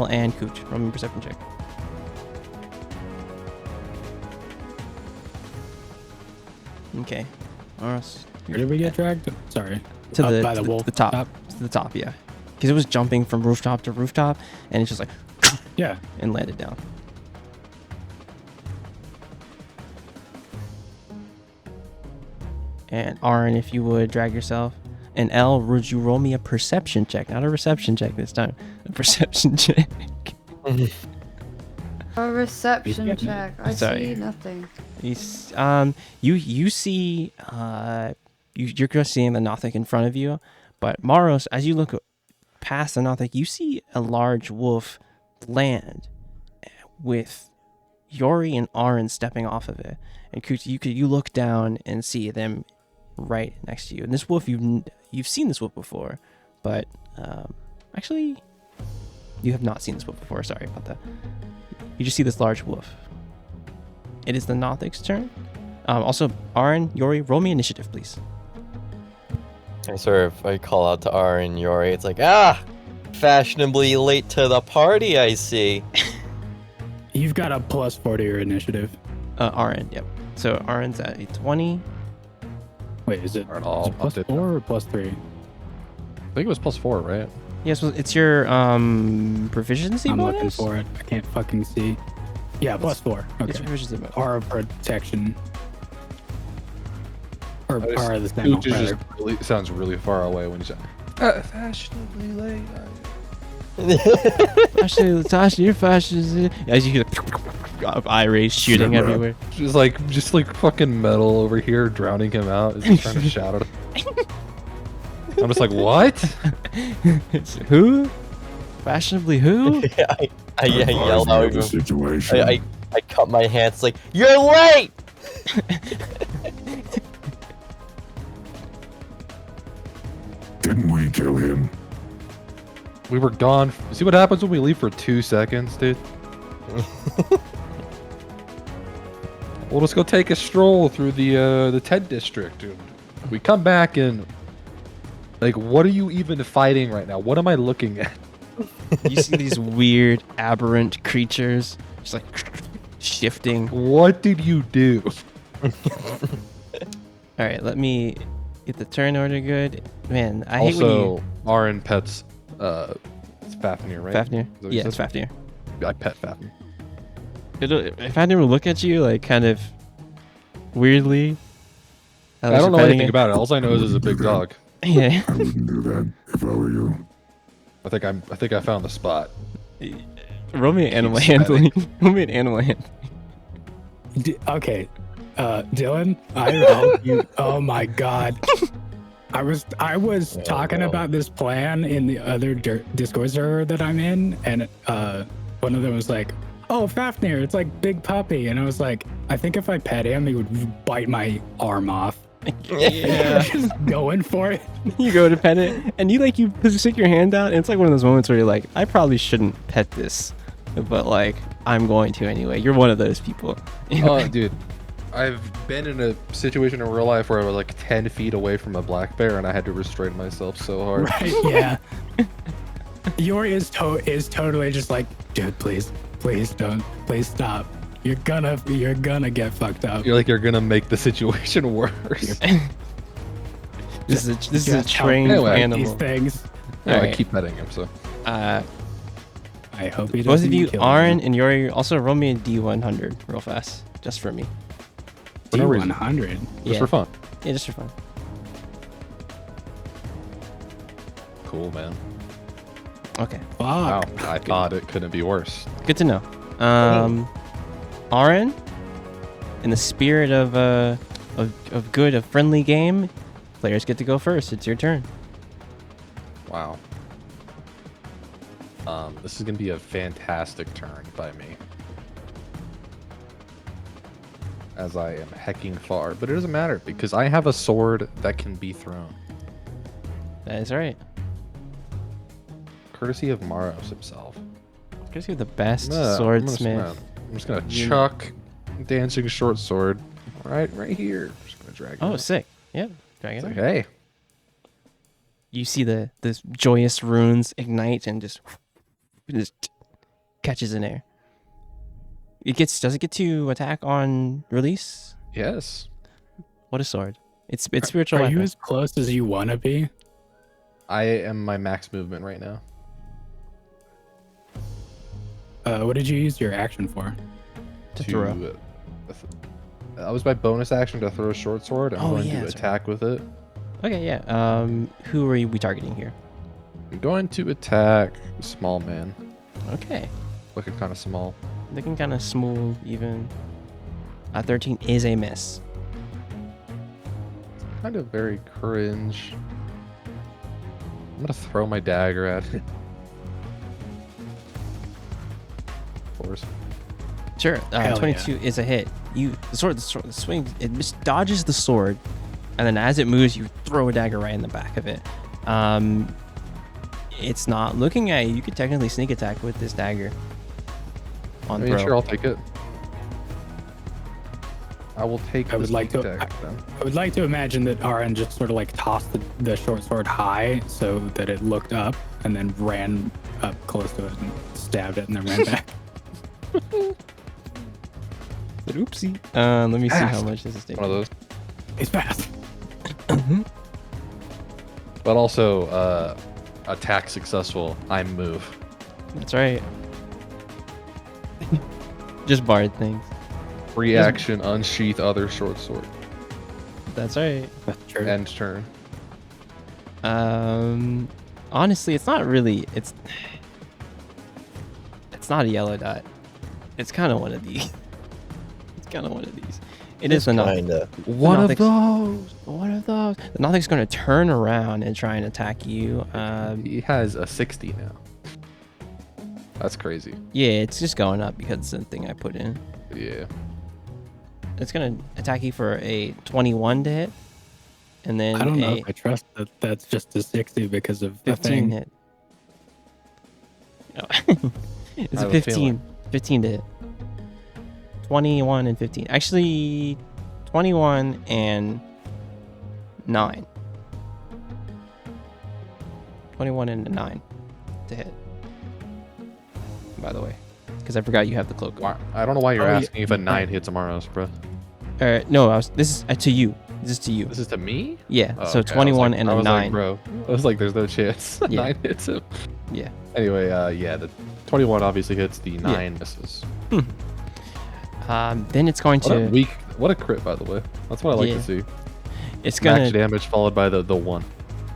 and Cooch. Roll me a perception check. Okay. Maros. Where did we get dragged? Sorry. To Up the by the wolf the top. top? To the top, yeah. Because it was jumping from rooftop to rooftop, and it's just like Yeah. and landed down. And Aaron, if you would drag yourself. And L, would you roll me a perception check? Not a reception check this time. A perception check. A reception check. I Sorry. see nothing. You see you're just seeing the Nothic in front of you, but Maros, as you look past the Nothic, you see a large wolf land with Yori and Aaron stepping off of it. And Kuch, you look down and see them right next to you. And this wolf, you've seen this wolf before, but actually, you have not seen this wolf before. Sorry about that. You just see this large wolf. It is the Nothic's turn. Also, Aaron, Yori, roll me initiative, please. And sort of, I call out to R and Yori. It's like, fashionably late to the party, I see. You've got a +4 to your initiative. Aaron, yep. So Aaron's at a 20. Wait, is it I'll +4 or +3? I think it was +4, right? Yes, well, it's your proficiency I'm bonus? looking for it. I can't fucking see. Yeah, +4. It's your Okay. proficiency bonus. Aura protection. Or I just- aura the Dude, sentinel. just really, sounds really far away when you say fashionably late. Actually, Latasha, you're fascist. As you hear the eye rays shooting Shut up. everywhere. Just like fucking metal over here drowning him out. Is he trying to shout at him? I'm just like, what? Who? Fashionably who? I yell Advise me out. of the situation. I cut my hands like, you're late! Didn't we kill him? We were gone. See what happens when we leave for 2 seconds, dude? We'll just go take a stroll through the tent district, dude. We come back and like, what are you even fighting right now? What am I looking at? You see these weird, aberrant creatures just like shifting. What did you do? All right, let me get the turn order good. Man, I hate when you... Also, Aaron pets it's Fafnir, right? Fafnir? Is that what you Yeah, it's said? Fafnir. I pet Fafnir. If Fafnir would look at you, like, kind of weirdly... I don't know anything about it. All I know is it's a big dog. Yeah. I wouldn't do that if I were you. I think I found the spot. Roll me an animal Keep handling. Roll me an animal handling. Okay, Dylan, I help you. Oh my god. I was talking no. about this plan in the other Discord server that I'm in, and one of them was like, "Oh, Fafnir, it's like big puppy," and I was like, "I think if I pet him, he would bite my arm off." Yeah. Just going for it. You go to pet it, and you stick your hand out, and it's like one of those moments where you're like, I probably shouldn't pet this, but like, I'm going to anyway. You're one of those people. Oh, dude. I've been in a situation in real life where I was like 10 feet away from a black bear and I had to restrain myself so hard. Right? Yeah. Yori is totally just like, dude, please don't, please stop. You're gonna get fucked up. You're like, you're gonna make the situation worse. This is a Just trained help Anyway. animal. these things. Yeah, I Alright. keep petting him, so. I hope he doesn't. Both of you, kill Aaron me. and Yori, also roll me a D100 real fast, just for me. For no reason. D100. Just Yeah. for fun. Yeah, just for fun. Cool, man. Okay, Fuck. Wow. I thought it couldn't be worse. good to know. Aaron, in the spirit of good, a friendly game, players get to go first. It's your turn. Wow. This is gonna be a fantastic turn by me. As I am hecking far, but it doesn't matter because I have a sword that can be thrown. That is right. Courtesy of Maros himself. Because you're the best I'm swordsmith. just gonna chuck dancing short sword right here. Just gonna drag it. Oh, out. sick. Yep. Drag it It's like, out. hey, You see the joyous runes ignite and just catches in air. Does it get to attack on release? yes, What a sword. It's spiritual Are weapon. you as close as you want to be? I am my max movement right now. What did you use your action for? To throw. That was my bonus action to throw a short sword. I'm Oh, going yeah, to that's attack with it. Okay, yeah. Who are we targeting here? I'm going to attack the small man. Okay. Looking kind of small. Looking kind of smooth, even. 13 is a miss. Kind of very cringe. I'm gonna throw my dagger at it. Of course. Sure. Hell 22 is a hit. The swing, it dodges the sword, and then as it moves, you throw a dagger right in the back of it. It's not looking at you. You could technically sneak attack with this dagger. On throw. Sure, I'll take it. I will take. I would like to. Attack, then. I would like to imagine that Aran just sort of like tossed the short sword high so that it looked up and then ran up close to it and stabbed it and then ran back. Oopsie. Let me see Fast. how much this is taking. One of those. He's fast. But also, attack successful. I move. That's right. Just bard things. Reaction, unsheath other short sword. That's right. That's true. End turn. Honestly, it's not really. It's not a yellow dot. It's kind of one of these. It's kind of one of these. It is a Kinda. One of Nothing's- those. One of those. The Nothing's going to turn around and try and attack you. He has a 60 now. That's crazy. Yeah, it's just going up because it's the thing I put in. Yeah. It's going to attack you for a 21 to hit. And then I don't know a if I trust that that's just a 60 because of the 15 thing. hit. No. It's I a have a 15. 15 to hit. 21 and 15. Actually, 21 and 9. 21 and 9 to hit. By the way, because I forgot you have the cloak. Why? I don't know why you're Oh, yeah. asking if a 9 hits Amaros, bro. No, this is to you. This is to you. This is to me? Yeah. Oh, So okay. 21 I and a was 9. Like, bro, I was like, there's no chance. Yeah. 9 hits him. Yeah. Anyway, yeah, the 21 obviously hits. The 9 misses. Then it's going What a to. weak, what a crit, by the way. That's what I like Yeah. to see. It's Max gonna. damage followed by the 1.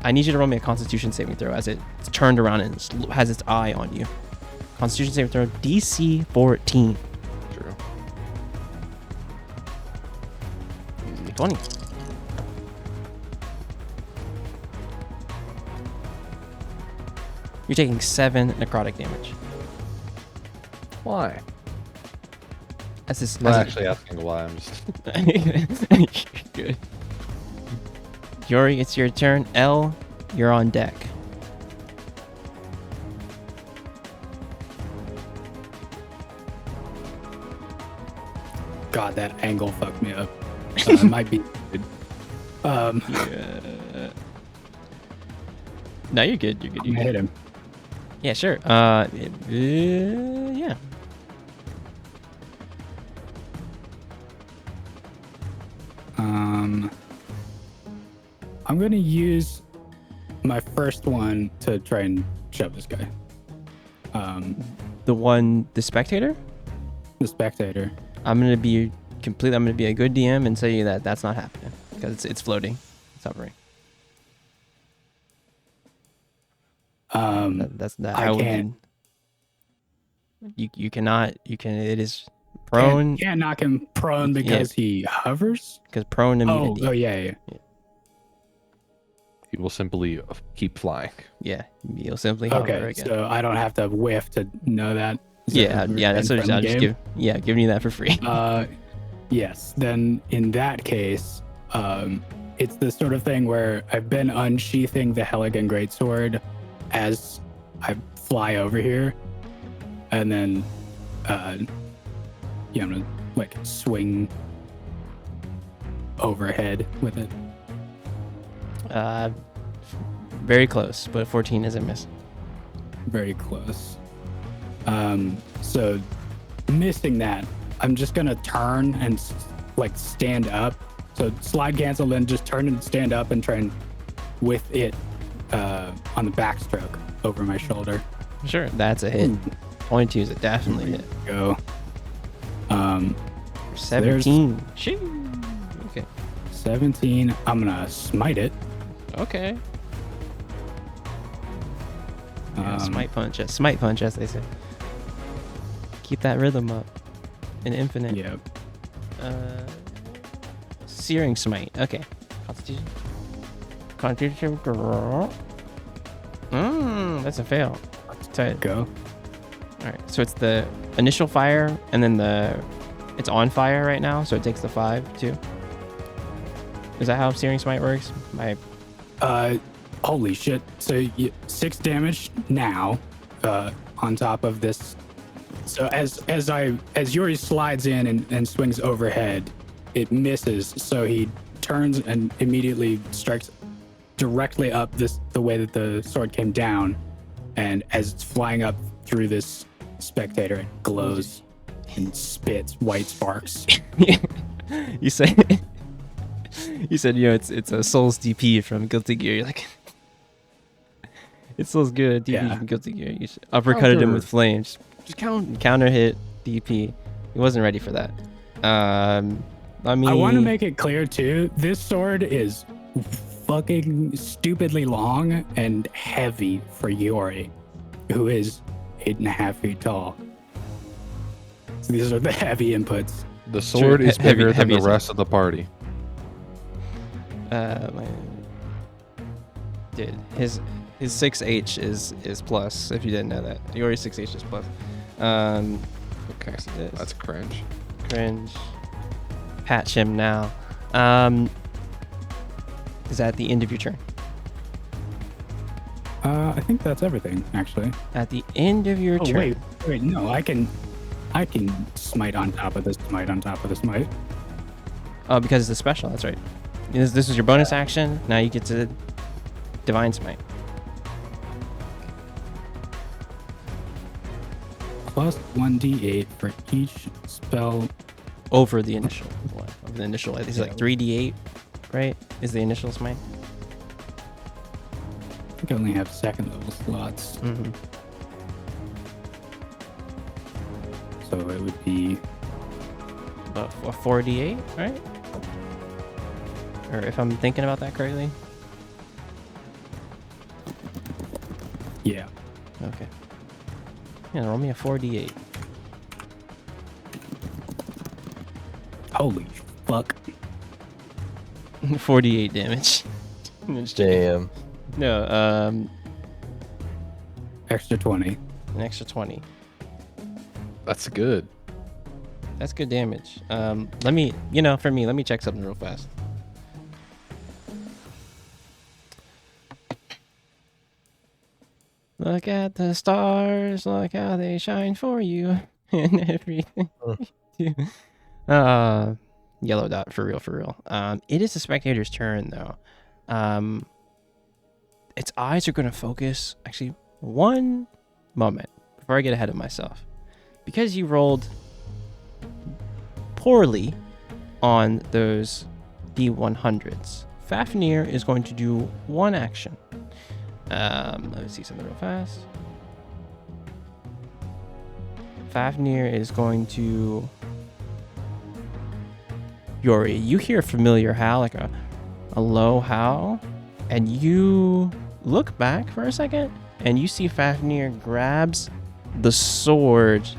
I need you to roll me a Constitution saving throw as it's turned around and has its eye on you. Constitution saving throw DC 14. True. Easy. 20. You're taking 7 necrotic damage. Why? That's this. I'm not actually asking why. I'm just. Good. Yuri, it's your turn. L, you're on deck. God, that angle fucked me up. It might be. No, you're good. You're good. I'm You're gonna hit good. him. Yeah, sure. Yeah. I'm gonna use my first one to try and shove this guy. The spectator. The spectator. I'm gonna be a good DM and tell you that that's not happening because it's floating, it's hovering. That's that. I can't. You cannot. You can. It is prone Can't knock him prone because he hovers. because prone immunity. Oh yeah. He will simply keep flying. Yeah, you'll simply hover Okay, again. so I don't have to whiff to know that. Is that Yeah. That's what in I'll the just game? giving you that for free. Yes. Then in that case, it's the sort of thing where I've been unsheathing the Helligan Greatsword as I fly over here, and then, I'm gonna like swing overhead with it. Very close, but 14 is a miss. Very close. So missing that, I'm just gonna turn and like stand up. So slide cancel, then just turn and stand up and try and with it on the backstroke over my shoulder. Sure, that's a hit. Ooh. 22 is a definitely hit. Go. 17. Shoo. Okay. 17. I'm gonna smite it. Okay. Yeah, Um, smite punch, as they say. Keep that rhythm up. In infinite. Yeah. Searing smite. Okay. Constitution. That's a fail. Tight. Go. All right. So it's the initial fire, and then it's on fire right now, so it takes the 5 too. Is that how Searing Smite works? Holy shit. So 6 damage now, on top of this. So as Yuri slides in and swings overhead, it misses. So he turns and immediately strikes directly up the way that the sword came down. And as it's flying up through this spectator, it glows and spits white sparks. You say you said, it's a Souls DP from Guilty Gear. You're like, it's Souls good DP from Guilty Gear. You should uppercutted him with flames. Just counter hit DP. He wasn't ready for that. I want to make it clear too. This sword is fucking stupidly long and heavy for Yori, who is 8.5 feet tall. So these are the heavy inputs. The sword is bigger than the heavy rest of the party. Dude, his 6H is plus. If you didn't know that, Yori's 6H is plus. Okay, that's cringe. Cringe. Patch him now. Is that the end of your turn? I think that's everything, actually. At the end of your turn. Wait, no, I can smite on top of the smite on top of the smite. Oh, because it's a special. That's right. This is your bonus action. Now you get to Divine Smite. Plus 1d8 for each spell. Over the initial one. Over the initial, it's like 3d8, right? Is the initial smite? I think I only have second level slots. Mm-hmm. So it would be About a 4d8, right? Or if I'm thinking about that correctly. yeah. Okay. Yeah, roll me a 4d8. Holy fuck. 48 damage. Damn. No, Extra 20. an extra 20. That's good. That's good damage. Let me check something real fast. Look at the stars, look how they shine for you, and everything. Yellow dot, for real. It is the spectator's turn, though. Its eyes are going to focus. Actually, one moment before I get ahead of myself. Because you rolled poorly on those D100s, Fafnir is going to do one action. Let me see something real fast. Fafnir is going to... Yori, you hear a familiar howl, like a low howl, and you look back for a second, and you see Fafnir grabs the sword,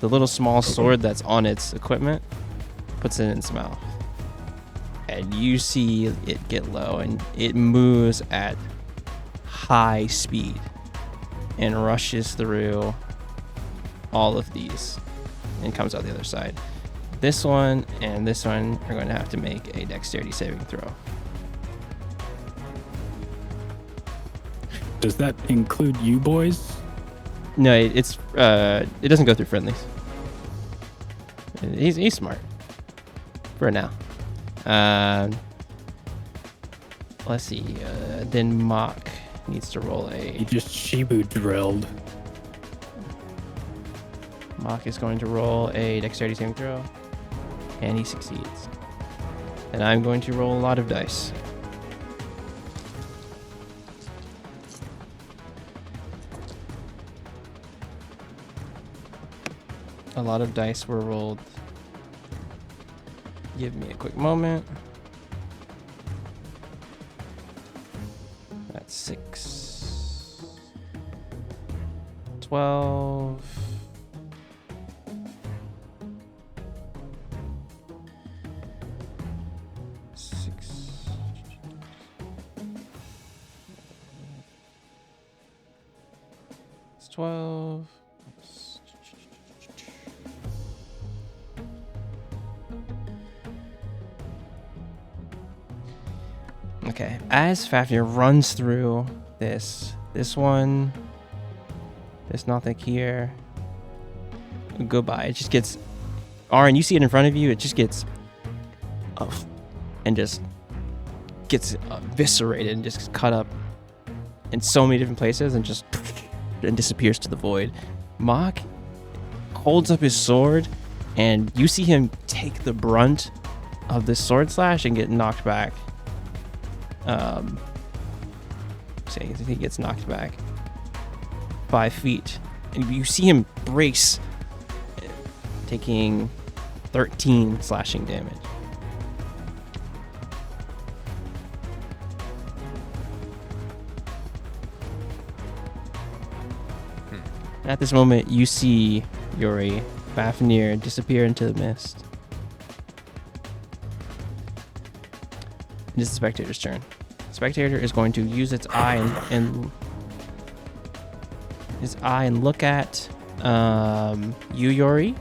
the little small sword that's on its equipment, puts it in its mouth. And you see it get low, and it moves at high speed and rushes through all of these and comes out the other side. This one and this one are going to have to make a dexterity saving throw. Does that include you boys? No, it doesn't go through friendlies. He's smart for now. Let's see. Then Mock needs to roll He a. just Shibu drilled. Mock is going to roll a dexterity saving throw, and he succeeds. And I'm going to roll a lot of dice. A lot of dice were rolled. Give me a quick moment. That's 6, 12. 6. It's 12. Okay, as Fafnir runs through this one, there's nothing here. Goodbye. It just gets, Aaron, you see it in front of you. It just gets, and just gets eviscerated and just cut up in so many different places and just and disappears to the void. Mock holds up his sword, and you see him take the brunt of this sword slash and get knocked back. Say he gets knocked back 5 feet, and you see him brace, taking 13 slashing damage. At this moment, you see Yuri Fafnir disappear into the mist. It is the spectator's turn. The spectator is going to use its eye and look at you, Yuri.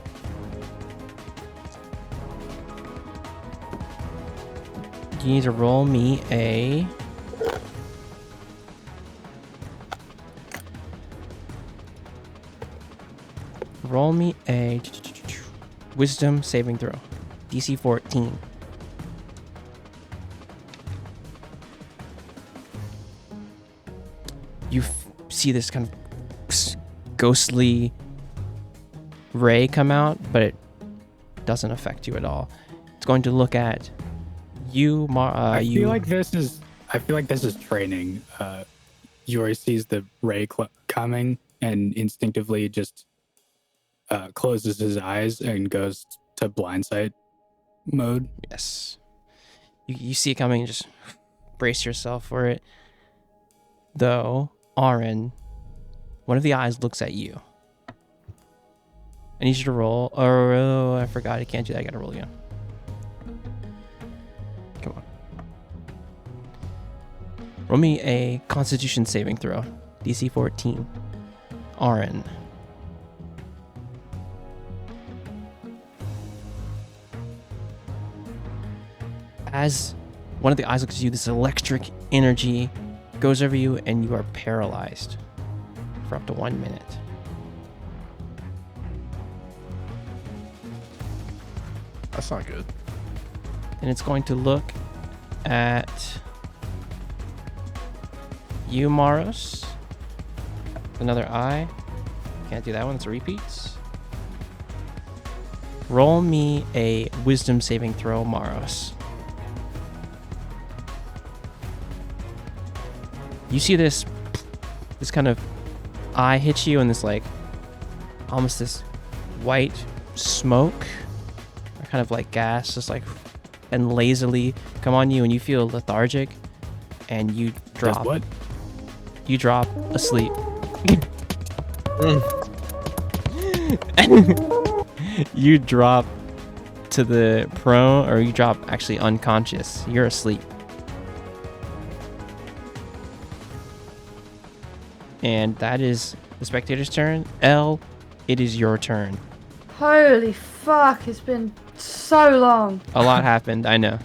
You need to roll me a wisdom saving throw. DC 14. You see this kind of ghostly ray come out, but it doesn't affect you at all. It's going to look at you, I feel like this is training. Yuri sees the ray coming and instinctively just closes his eyes and goes to blindsight mode. Yes. You see it coming and just brace yourself for it. Though, Aaron, one of the eyes looks at you. I need you to roll. Oh, I forgot. I can't do that. I gotta roll again. Come on. Roll me a Constitution saving throw. DC 14. Aaron. As one of the eyes looks at you, this electric energy goes over you and you are paralyzed for up to 1 minute. That's not good. And it's going to look at you, Maros. Another eye. Can't do that one. It's a repeat. Roll me a wisdom saving throw, Maros. You see this kind of eye hit you, and this like almost this white smoke, or kind of like gas, just like and lazily come on you, and you feel lethargic, and you drop. What? You drop asleep. You drop to the prone, or you drop actually unconscious. You're asleep. And that is the spectator's turn. Elle, it is your turn. Holy fuck, it's been so long. A lot happened, I know.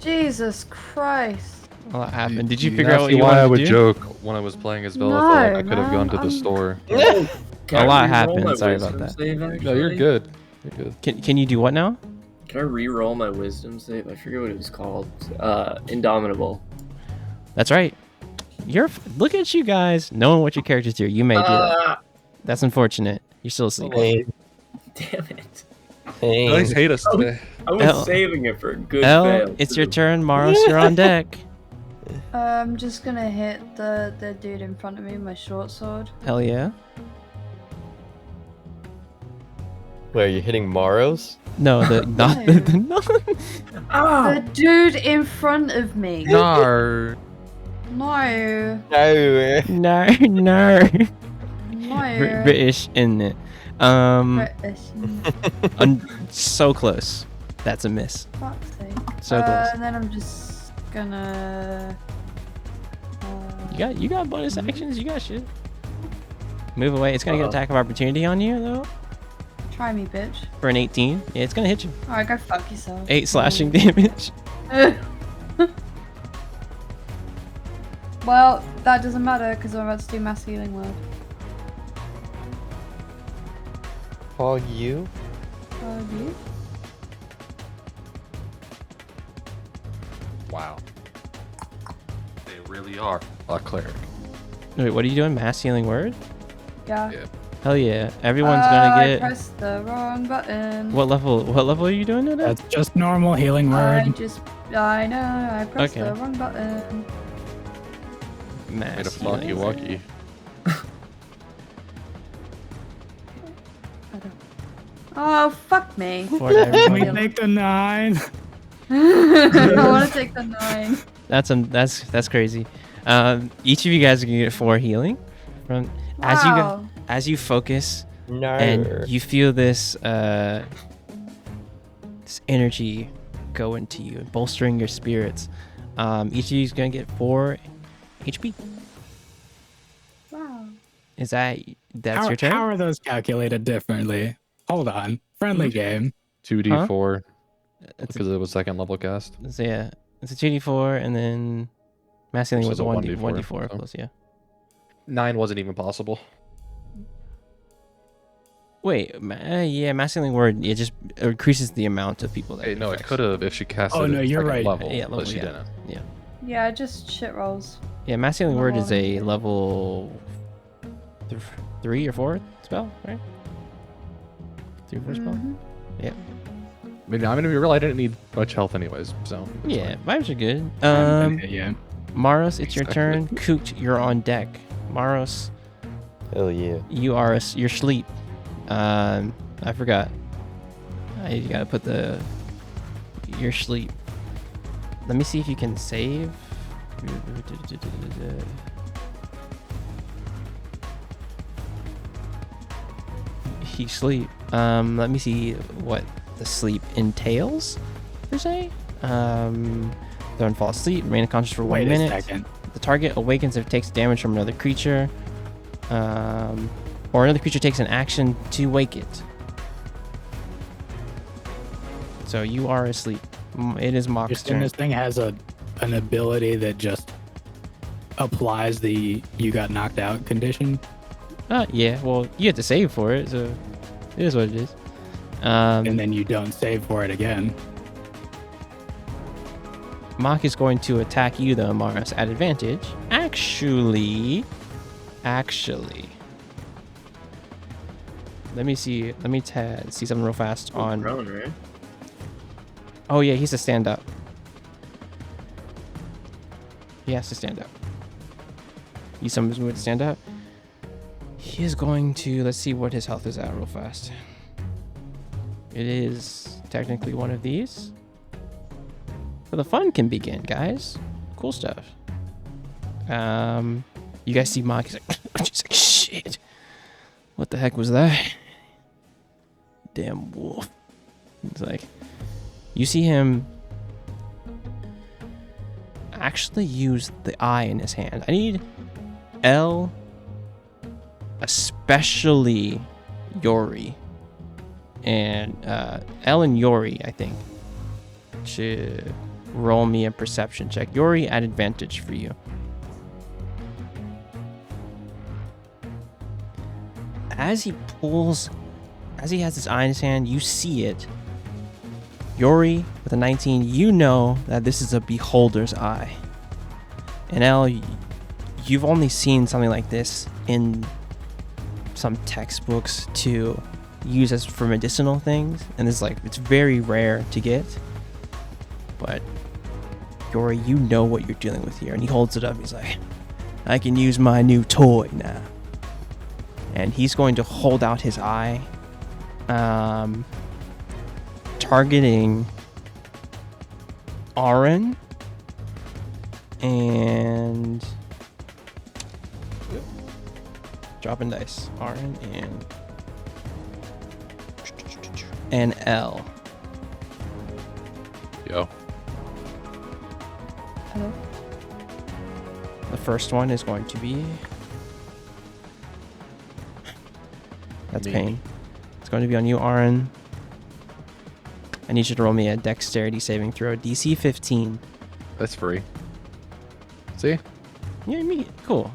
Jesus Christ. A lot happened. Did you You figure out asked what me you why wanted I to would do? joke when I was playing as Belitha. No, I could have gone to the man, store. Can A I lot re-roll happened, my sorry about wisdom that. save, No, you're actually? good. You're good. Can you do what now? Can I re-roll my wisdom save? I forget what it was called. Indomitable. That's right. Look at you guys knowing what your characters do. You may do that. That's unfortunate. You're still asleep. Hey, Damn it. hey. You guys hate us today. I was Elle- saving it for a good Elle, fail. it's your too. turn. Maros, you're on deck. I'm just gonna hit the dude in front of me with my short sword. Hell yeah. Wait, are you hitting Maros? No, not the no. The dude in front of me. No. No. No. No, no. No. British, isn't it? British. So close. That's a miss. Fuck's sake. So close. And then I'm just gonna. You got bonus actions. You got shit. Move away. It's gonna get attack of opportunity on you though. Try me, bitch. For an 18. Yeah, it's gonna hit you. Alright, go fuck yourself. 8 slashing damage. Well, that doesn't matter because I'm about to do mass healing word. Fog you? You? Wow. They really are a cleric. Wait, what are you doing? Mass healing word? Yeah. Yeah. Hell yeah! Everyone's gonna I get. pressed the wrong button. What level? What level are you doing it at? That's just normal healing word. I know, I pressed Okay. the wrong button. Mass Made a fucky healing. wucky. Oh, fuck me. For Can we everyone. take the 9? I want to take the 9. That's crazy. Each of you guys are gonna get 4 healing from Wow. as you focus No. and you feel this this energy go into you, bolstering your spirits. Each of you is gonna get 4 HP. Wow. Is that's your turn? How are those calculated differently? Hold on. Friendly game. 2d4 It's because it was second level cast. So yeah, it's a 2d4 and then mass healing Which was is a a 1d4 1d4, so. plus, yeah. 9 wasn't even possible. Wait, yeah, mass healing word, it just increases the amount of people that Hey, no, it affects. could have if she cast Oh, it no, at you're second right. level, Yeah, but level, she yeah. didn't. Yeah. Yeah, just shit rolls. Yeah, mass healing word is a Level. level 3 or 4 spell, right? 3 or 4 spell? Mhm. Yeah. I mean, I'm gonna be real. I didn't need much health anyways, so it's Yeah, fine. vibes are good. Yeah. Maros, it's your Exactly. turn. Koot, you're on deck. Maros, Hell yeah. you're asleep. I forgot. You gotta put your sleep. Let me see if you can save. He sleep. Let me see what the sleep entails, per se. Don't fall asleep. Remain unconscious for 1 Wait minute. a second. The target awakens if it takes damage from another creature, or another creature takes an action to wake it. So you are asleep. It is Mock's Just in turn. this thing has an ability that just applies the you got knocked out condition. Yeah. Well, you have to save for it, so it is what it is. And then you don't save for it again. Mock is going to attack you, though, Maris, at advantage. Actually. Let me see. Let me see something real fast on. Prone, right? Oh yeah, he's a stand up. He has to stand up. You summons him to stand up. He is going to. Let's see what his health is at real fast. It is technically one of these. So the fun can begin, guys. Cool stuff. You guys see Mock? He's like, shit. What the heck was that? Damn wolf. It's like, you see him actually use the eye in his hand. I need L, especially Yori, and L and Yori, I think, should roll me a perception check. Yori at advantage for you. As he has his eye in his hand, you see it. Yori with a 19, you know that this is a beholder's eye. And L, you've only seen something like this in some textbooks to use as for medicinal things, and it's very rare to get. But Yori, you know what you're dealing with here, and he holds it up. He's like, I can use my new toy now. And he's going to hold out his eye, targeting Aaron and dropping dice. Aaron and L. Yo. Hello? The first one is going to be. That's Me. pain. It's going to be on you, Aaron. I need you to roll me a dexterity saving throw, DC 15. That's free. See? Yeah, immediate. Cool.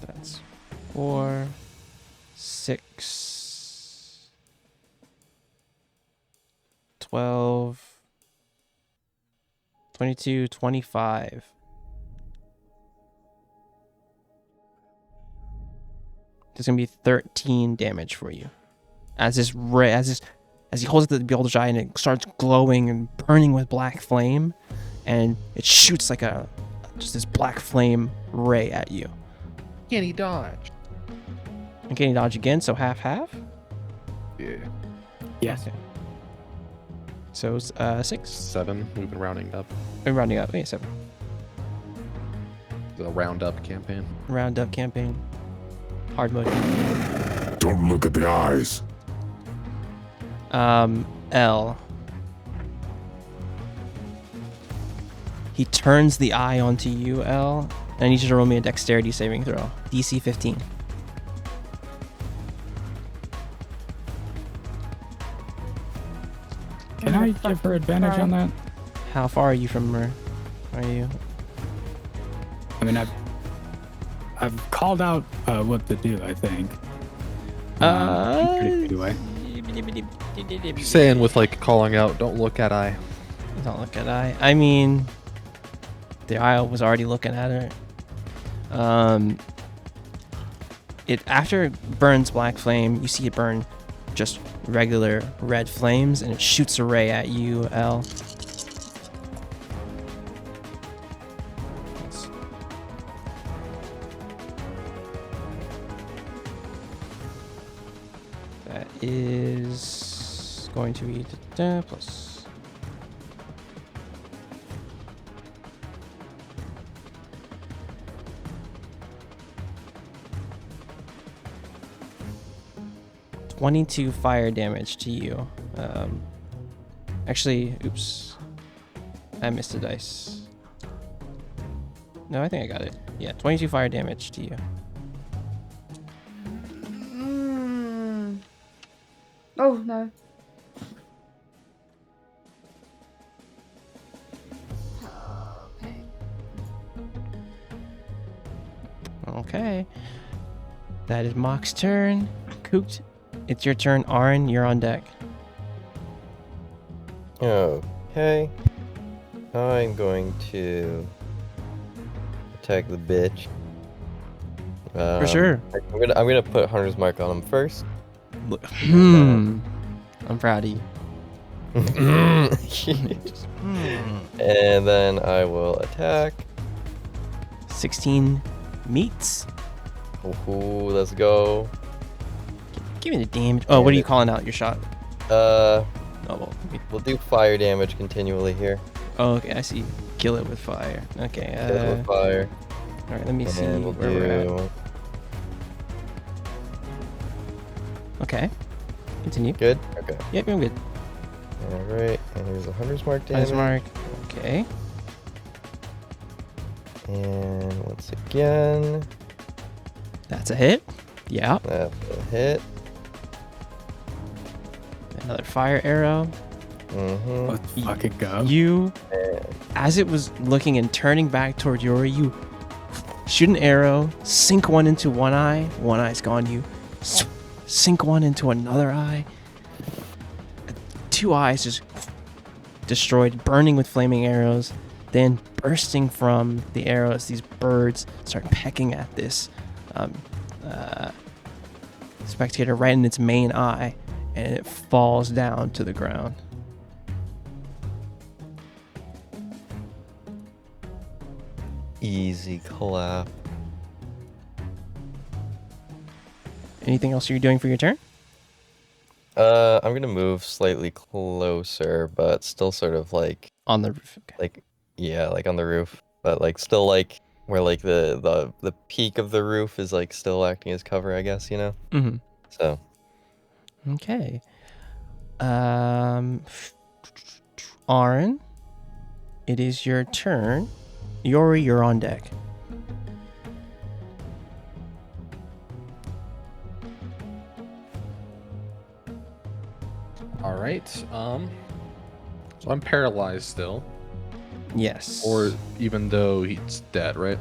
That's 4, 6, 12, 22, 25. There's gonna be 13 damage for you. As he holds it to the beholder's eye and it starts glowing and burning with black flame, and it shoots like just this black flame ray at you. Can he dodge? And can you dodge again? So half. Yeah. Yes. Okay. So 6. 7. We've been rounding up. I'm rounding up. Yeah, 7. The round up campaign. Round up campaign. Hard mode. Don't look at the eyes. L. He turns the eye onto you, L. And I need you to roll me a dexterity saving throw. DC 15. Can I give her advantage on that? How far are you from her? Are you? I mean, I've called out what to do, I think. Anyway. She's saying with like calling out, don't look at eye. Don't look at eye. I mean, the eye was already looking at her. It after it burns black flame, you see it burn just regular red flames, and it shoots a ray at you, L. That is going to be plus. $22 fire damage to you. Actually, oops. I missed a dice. No, I think I got it. Yeah, 22 fire damage to you. Oh, no. Okay. That is Mock's turn. Cooked. It's your turn, Arn. You're on deck. Okay. I'm going to attack the bitch. For sure. I'm gonna put Hunter's Mark on him first. I'm proud of you. And then I will attack. 16 meets. Ooh, let's go. Give me the damage. Oh, what are you calling out? Your shot? Uh, Oh, well. we'll do fire damage continually here. Oh, okay. I see. Kill it with fire. Okay. Hit it with fire. All right. Let me see And we'll where we're at. do Okay. Continue. good. Okay. Yep, I'm good. All right. And here's a Hunter's Mark damage. Hunter's mark. Okay. And once again, That's a hit. Yeah. that's a hit. Another fire arrow. Mm-hmm. Let's fucking go. You, And as it was looking and turning back toward Yori, you shoot an arrow, sink one into one eye. One eye's gone. You sink one into another eye. 2 eyes just destroyed, burning with flaming arrows. Then bursting from the arrows, these birds start pecking at this spectator right in its main eye, and it falls down to the ground. easy clap. Anything else you're doing for your turn? I'm gonna move slightly closer, but still sort of like On the roof. Okay. like on the roof, but like still like where like the peak of the roof is like still acting as cover, I guess, you know. Mm-hmm. So Okay. Aaron, it is your turn. Yori, you're on deck. right. So I'm paralyzed still, Yes. or even though he's dead, right?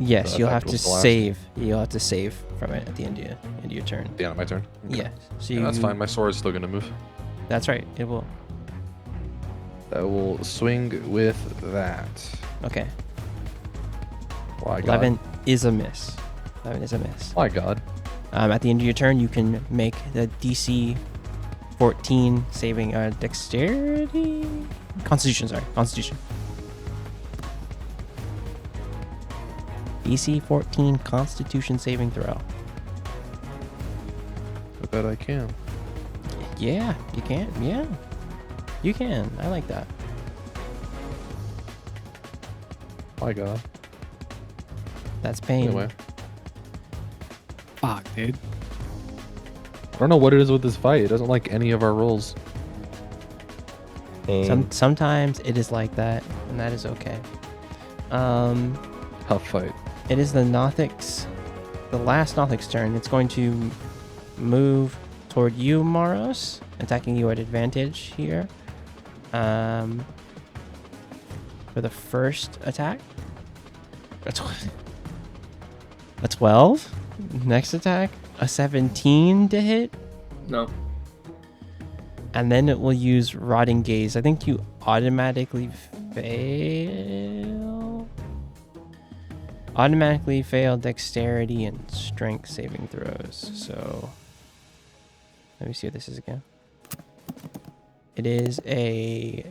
yes, the you'll effect have to will still last. save. You'll have to save from it at the end of your turn. Yeah, my turn. Okay. Yeah. So Yeah, you, that's fine. My sword's still gonna move. That's right. It will. I will swing with that. Okay. My God. 11 is a miss. 11 is a miss. My God. At the end of your turn, you can make the DC 14 saving dexterity, Constitution. Sorry, Constitution. DC 14 Constitution saving throw. I bet I can. Yeah, you can. Yeah, you can. I like that. My God. That's pain. Anyway, Fuck, dude. I don't know what it is with this fight. It doesn't like any of our rolls. Pain. Sometimes it is like that, and that is okay. Tough fight. It is the Nothic's, the last Nothic's turn. It's going to move toward you, Maros, attacking you at advantage here. For the first attack. A 12. Next attack, a 17 to hit. No. And then it will use Rotting Gaze. I think you automatically fail. Automatically fail dexterity and strength saving throws. So let me see what this is again. It's a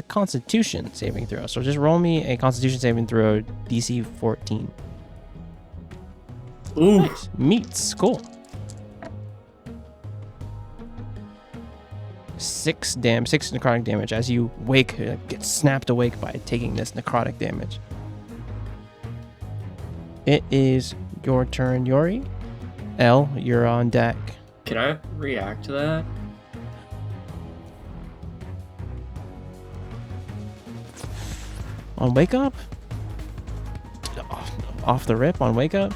Constitution saving throw. So just roll me a Constitution saving throw, DC 14. Ooh. Nice. Meets. Cool. 6 necrotic damage as you get snapped awake by taking this necrotic damage. It is your turn, Yori. L, you're on deck. Can I react to that? On wake up? Off the rip on wake up?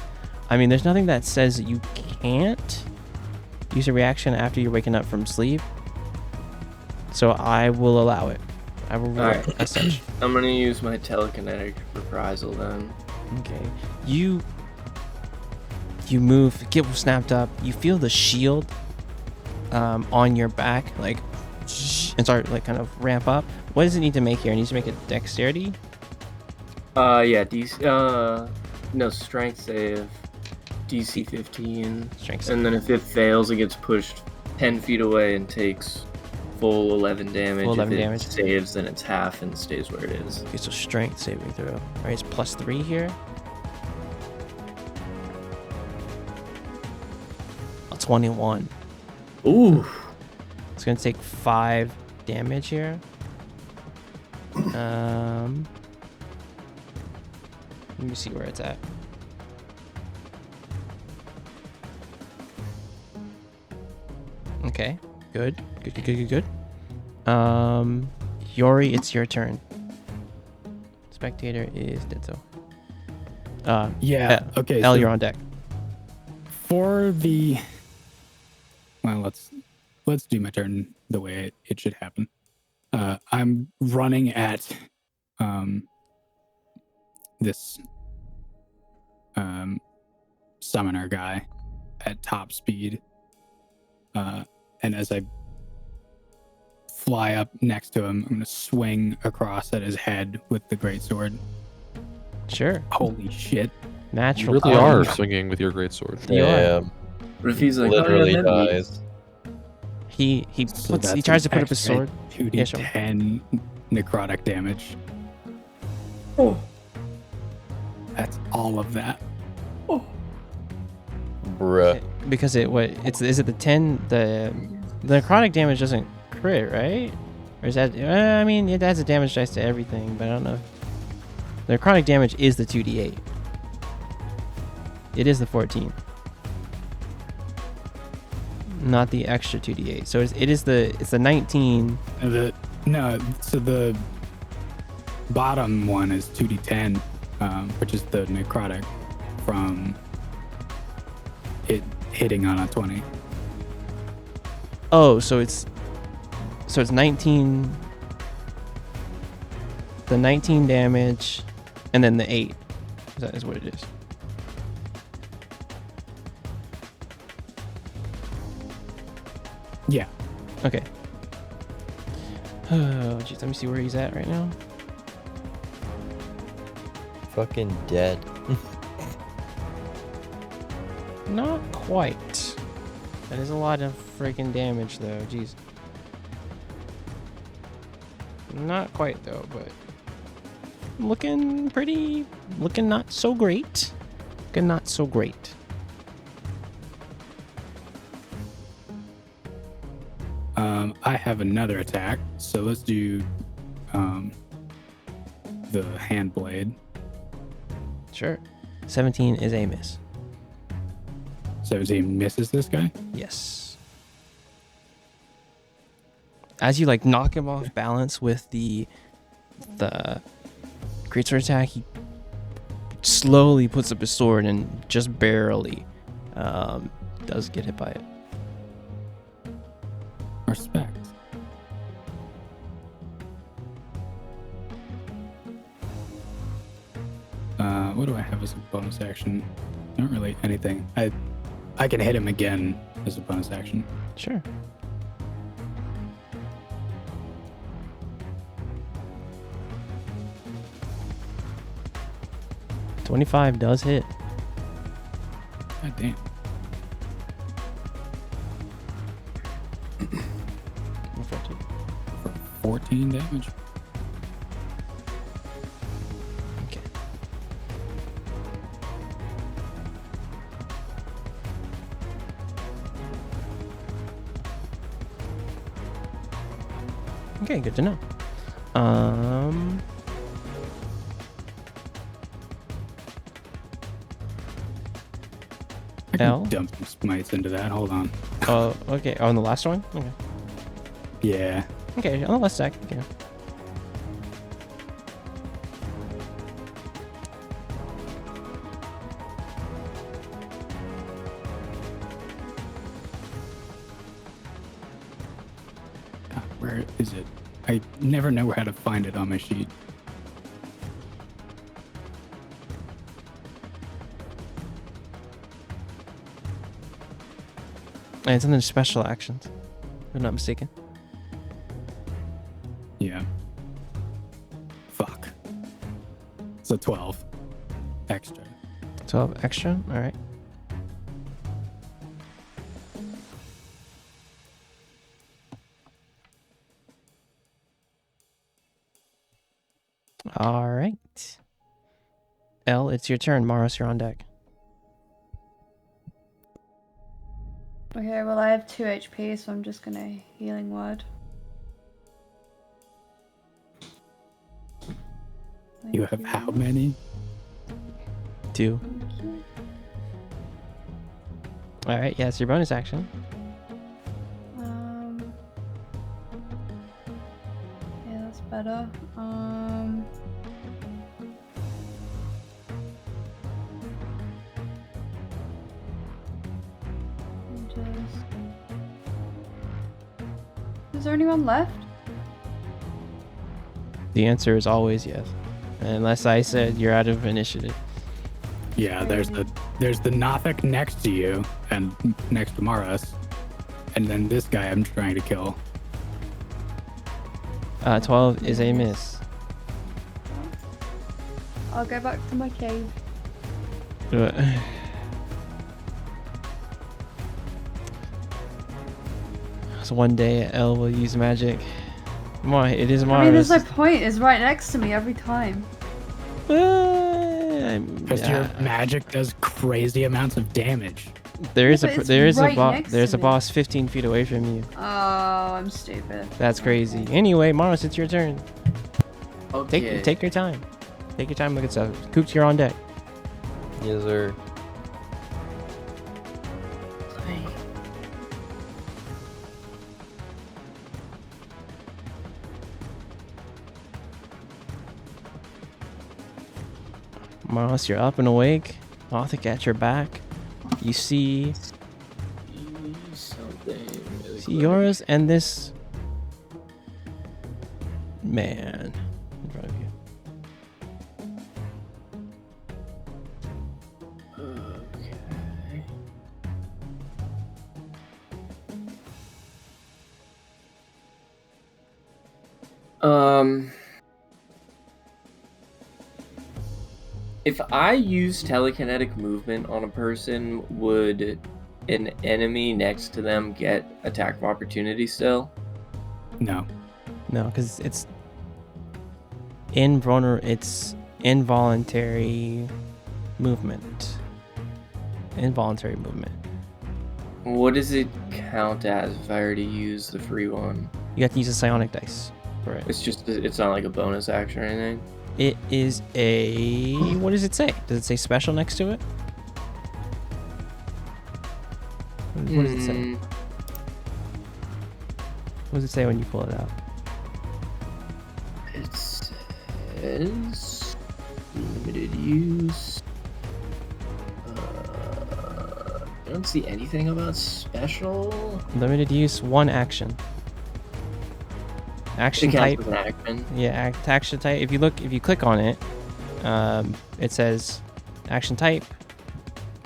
I mean, there's nothing that says that you can't use a reaction after you're waking up from sleep. So I will allow it. I will roll Alright. as such. I'm gonna use my telekinetic reprisal then. Okay. You move, get snapped up. You feel the shield on your back, like, and start like kind of ramp up. What does it need to make here? It needs to make a dexterity. Yeah, DC. No, strength save. DC 15. Strength. And then if it fails, it gets pushed 10 feet away and takes full 11 damage. Full 11 if it damage. saves, then it's half and stays where it is. Okay, so strength saving throw. All right, it's +3 here. A 21. Ooh. It's gonna take 5 damage here. Let me see where it's at. Okay, good. Yori, it's your turn. Spectator is dead, so. Yeah. Okay. L, so you're on deck. for the, well, let's do my turn the way it should happen. I'm running at this summoner guy at top speed, and as I fly up next to him, I'm gonna swing across at his head with the greatsword. Sure. Holy shit! You Natural. really 20. are swinging with your greatsword. You are. Damn. What if he's like, Literally oh, yeah, dies. He So that's he tries to an put up his extra sword. 2d10 necrotic damage. Oh. That's all of that. Bruh. Because is it the 10, the necrotic damage doesn't crit, right? Or is that, I mean, it adds a damage dice to everything, but I don't know. The necrotic damage is the 2d8. It is the 14. Not the extra 2d8. So it's the 19. So the bottom one is 2d10, which is the necrotic from it hitting on a 20. Oh, so it's 19. The 19 damage, and then the 8. That is what it is. Yeah. Okay. Oh, geez, let me see where he's at right now. Fucking dead. Not quite. That is a lot of freaking damage, though. Jeez. Not quite, though, but looking not so great. Looking not so great. I have another attack, so let's do the hand blade. Sure. 17 is a miss. 17 misses this guy. Yes. As you like knock him off balance with the creature attack, he slowly puts up his sword and just barely does get hit by it. Respect. What do I have as a bonus action? Not really anything. I can hit him again as a bonus action. Sure. $25 does hit. God damn. For 14 damage. Okay. Okay, good to know. I can L? dump some smites into that. Hold on. Oh, okay. On the last one? Okay. Yeah. Okay, on the last stack. Okay. God, where is it? I never know how to find it on my sheet. And it's under special actions, if I'm not mistaken. Yeah. Fuck. It's a 12 extra. 12 extra? Alright. Alright. L, it's your turn. Maros, you're on deck. Okay, well I have 2 HP, so I'm just gonna healing word. You have how many? 2. Alright, yeah, it's your bonus action. Yeah, that's better. Is there anyone left? The answer is always yes. Unless I said you're out of initiative. Yeah, there's the Nothic next to you and next to Maras. And then this guy I'm trying to kill. 12 is a miss. I'll go back to my cave. So one day L will use magic. It is I Maros. mean, there's no point. It's right next to me every time. Because your magic does crazy amounts of damage. There is Yeah, a but it's there is right a boss. next There's to a me. boss 15 feet away from you. Oh, I'm stupid. That's crazy. Anyway, Maros, it's your turn. Okay. Take your time. Take your time. Look at stuff. Coops, you're on deck. Yes, sir. Maros, you're up and awake. Othic at your back. You see yours and this man in front of you. Okay. If I use telekinetic movement on a person, would an enemy next to them get attack of opportunity still? No. No, because it's involuntary movement. Involuntary movement. What does it count as if I were to use the free one? You have to use a psionic dice for it. It's not like a bonus action or anything? It is a... What does it say? Does it say special next to it? What does it say? Mm, What does it say when you pull it out? It says limited use. I don't see anything about special. Limited use, 1 action. Action It counts type. as an action. Yeah, action type. If you click on it, it says action type.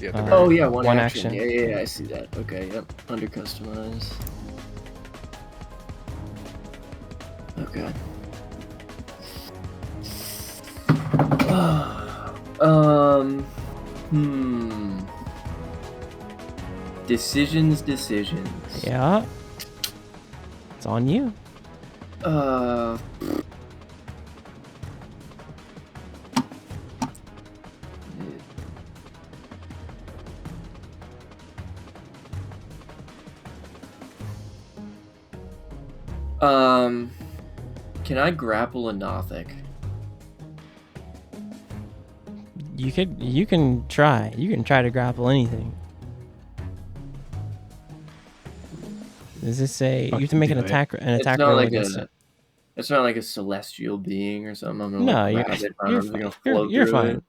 Yeah, Oh yeah, one One action. action. Yeah, I see that. Okay, yep. Under customize. Okay. Hmm. Decisions. Yeah. It's on you. Uh. Can I grapple a Nothic? You can try. You can try to grapple anything. Does this say you have to make an attack It's not roll like against it? It's not like a celestial being or something. I'm gonna No, like, you're grab it. I'm you're just gonna fine. float You're through fine. it.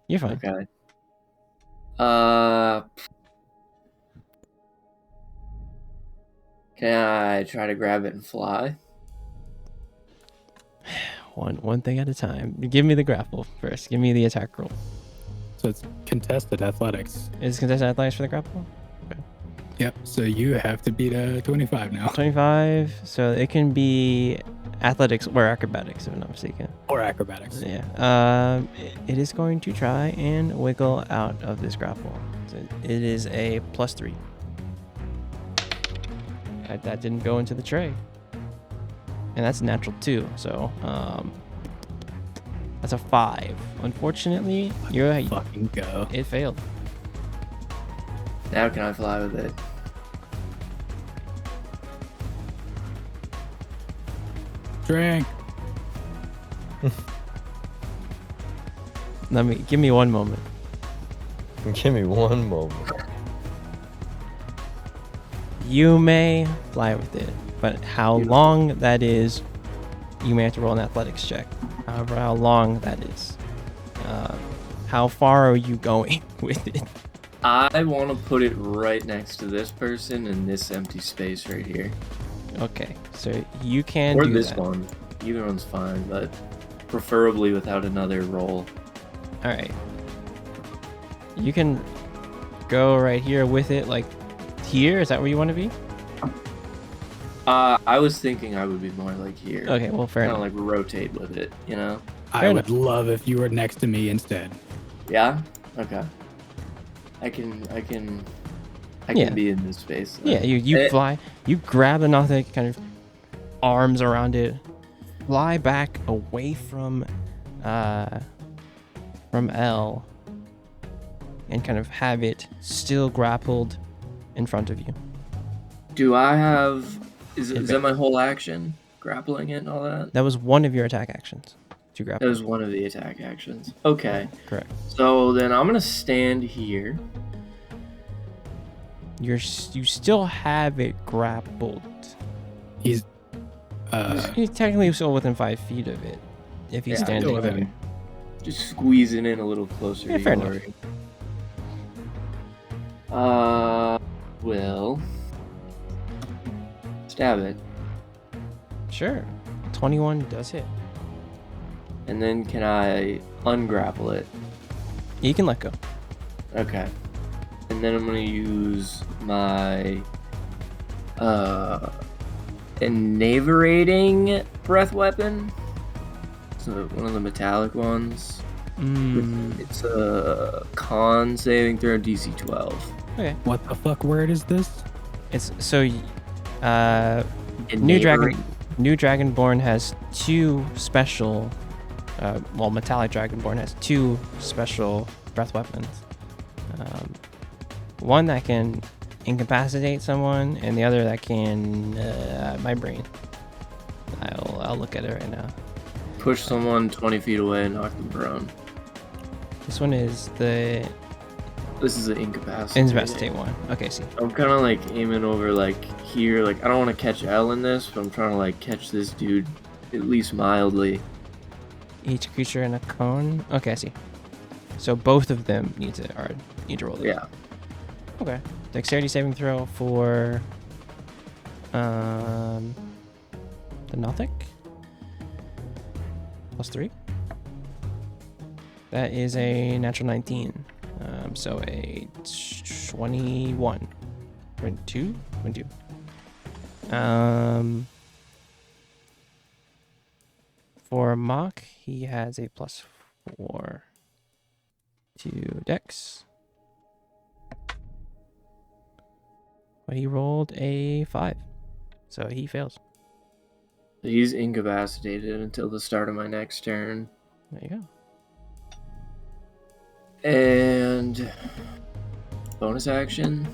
You're fine. Okay. Can I try to grab it and fly? One thing at a time. Give me the grapple first. Give me the attack roll. So it's contested athletics. Is contested athletics for the grapple? Yep. So you have to beat a 25 now. 25. So it can be athletics or acrobatics, if I'm not mistaken. Or acrobatics. Yeah. It is going to try and wiggle out of this grapple. So it is a +3. That didn't go into the tray. And that's natural 2. So that's a 5. Unfortunately, Fucking go. it failed. Now can I fly with it? Drink. Give me one moment. Give me one moment. You may fly with it, but how long that is, you may have to roll an athletics check. However, how long that is. How far are you going with it? I want to put it right next to this person in this empty space right here. Okay, so you can Or do this that. one. Either one's fine, but preferably without another roll. All right. You can go right here with it, like here. Is that where you want to be? I was thinking I would be more like here. Okay, well, fair Kind of enough. like rotate with it, you know? I Fair would love if you were next to me instead. Yeah? Okay. I can Yeah. be in this space. then. Yeah, you Eh, fly. You grab the nothing, kind of arms around it, fly back away from L, and kind of have it still grappled in front of you. Do I have... Is that my whole action? Grappling it and all that? That was one of your attack actions to grapple. That was one of the attack actions. Okay. Correct. So then I'm going to stand here. You still have it grappled. He's He's technically still within 5 feet of it if he's Yeah, standing still within. there. Just squeezing in a little closer Yeah, to fair Yori. Well... stab it. Sure. 21 does hit. And then can I ungrapple it? You can let go. Okay. And then I'm gonna use my Enervating breath weapon. So one of the metallic ones. It's a con saving throw DC 12. Okay. What the fuck word is this? It's so New Enabling. Dragonborn has two special Metallic Dragonborn has two special breath weapons. One that can incapacitate someone, and the other that can my brain. I'll look at it right now. Push someone 20 feet away and knock them prone. This one is the This is an incapacitate. incapacitate one. Okay, see. I'm kind of like aiming over like here. Like I don't want to catch L in this, but I'm trying to like catch this dude at least mildly. Each creature in a cone. Okay, I see. So both of them need to roll this. Yeah. Okay. Dexterity saving throw for the Nothic. +3. That is a natural 19. So a 21. 22? 22. For Mock, he has a +4 to Dex. But he rolled a 5. So he fails. He's incapacitated until the start of my next turn. There you go. And bonus action.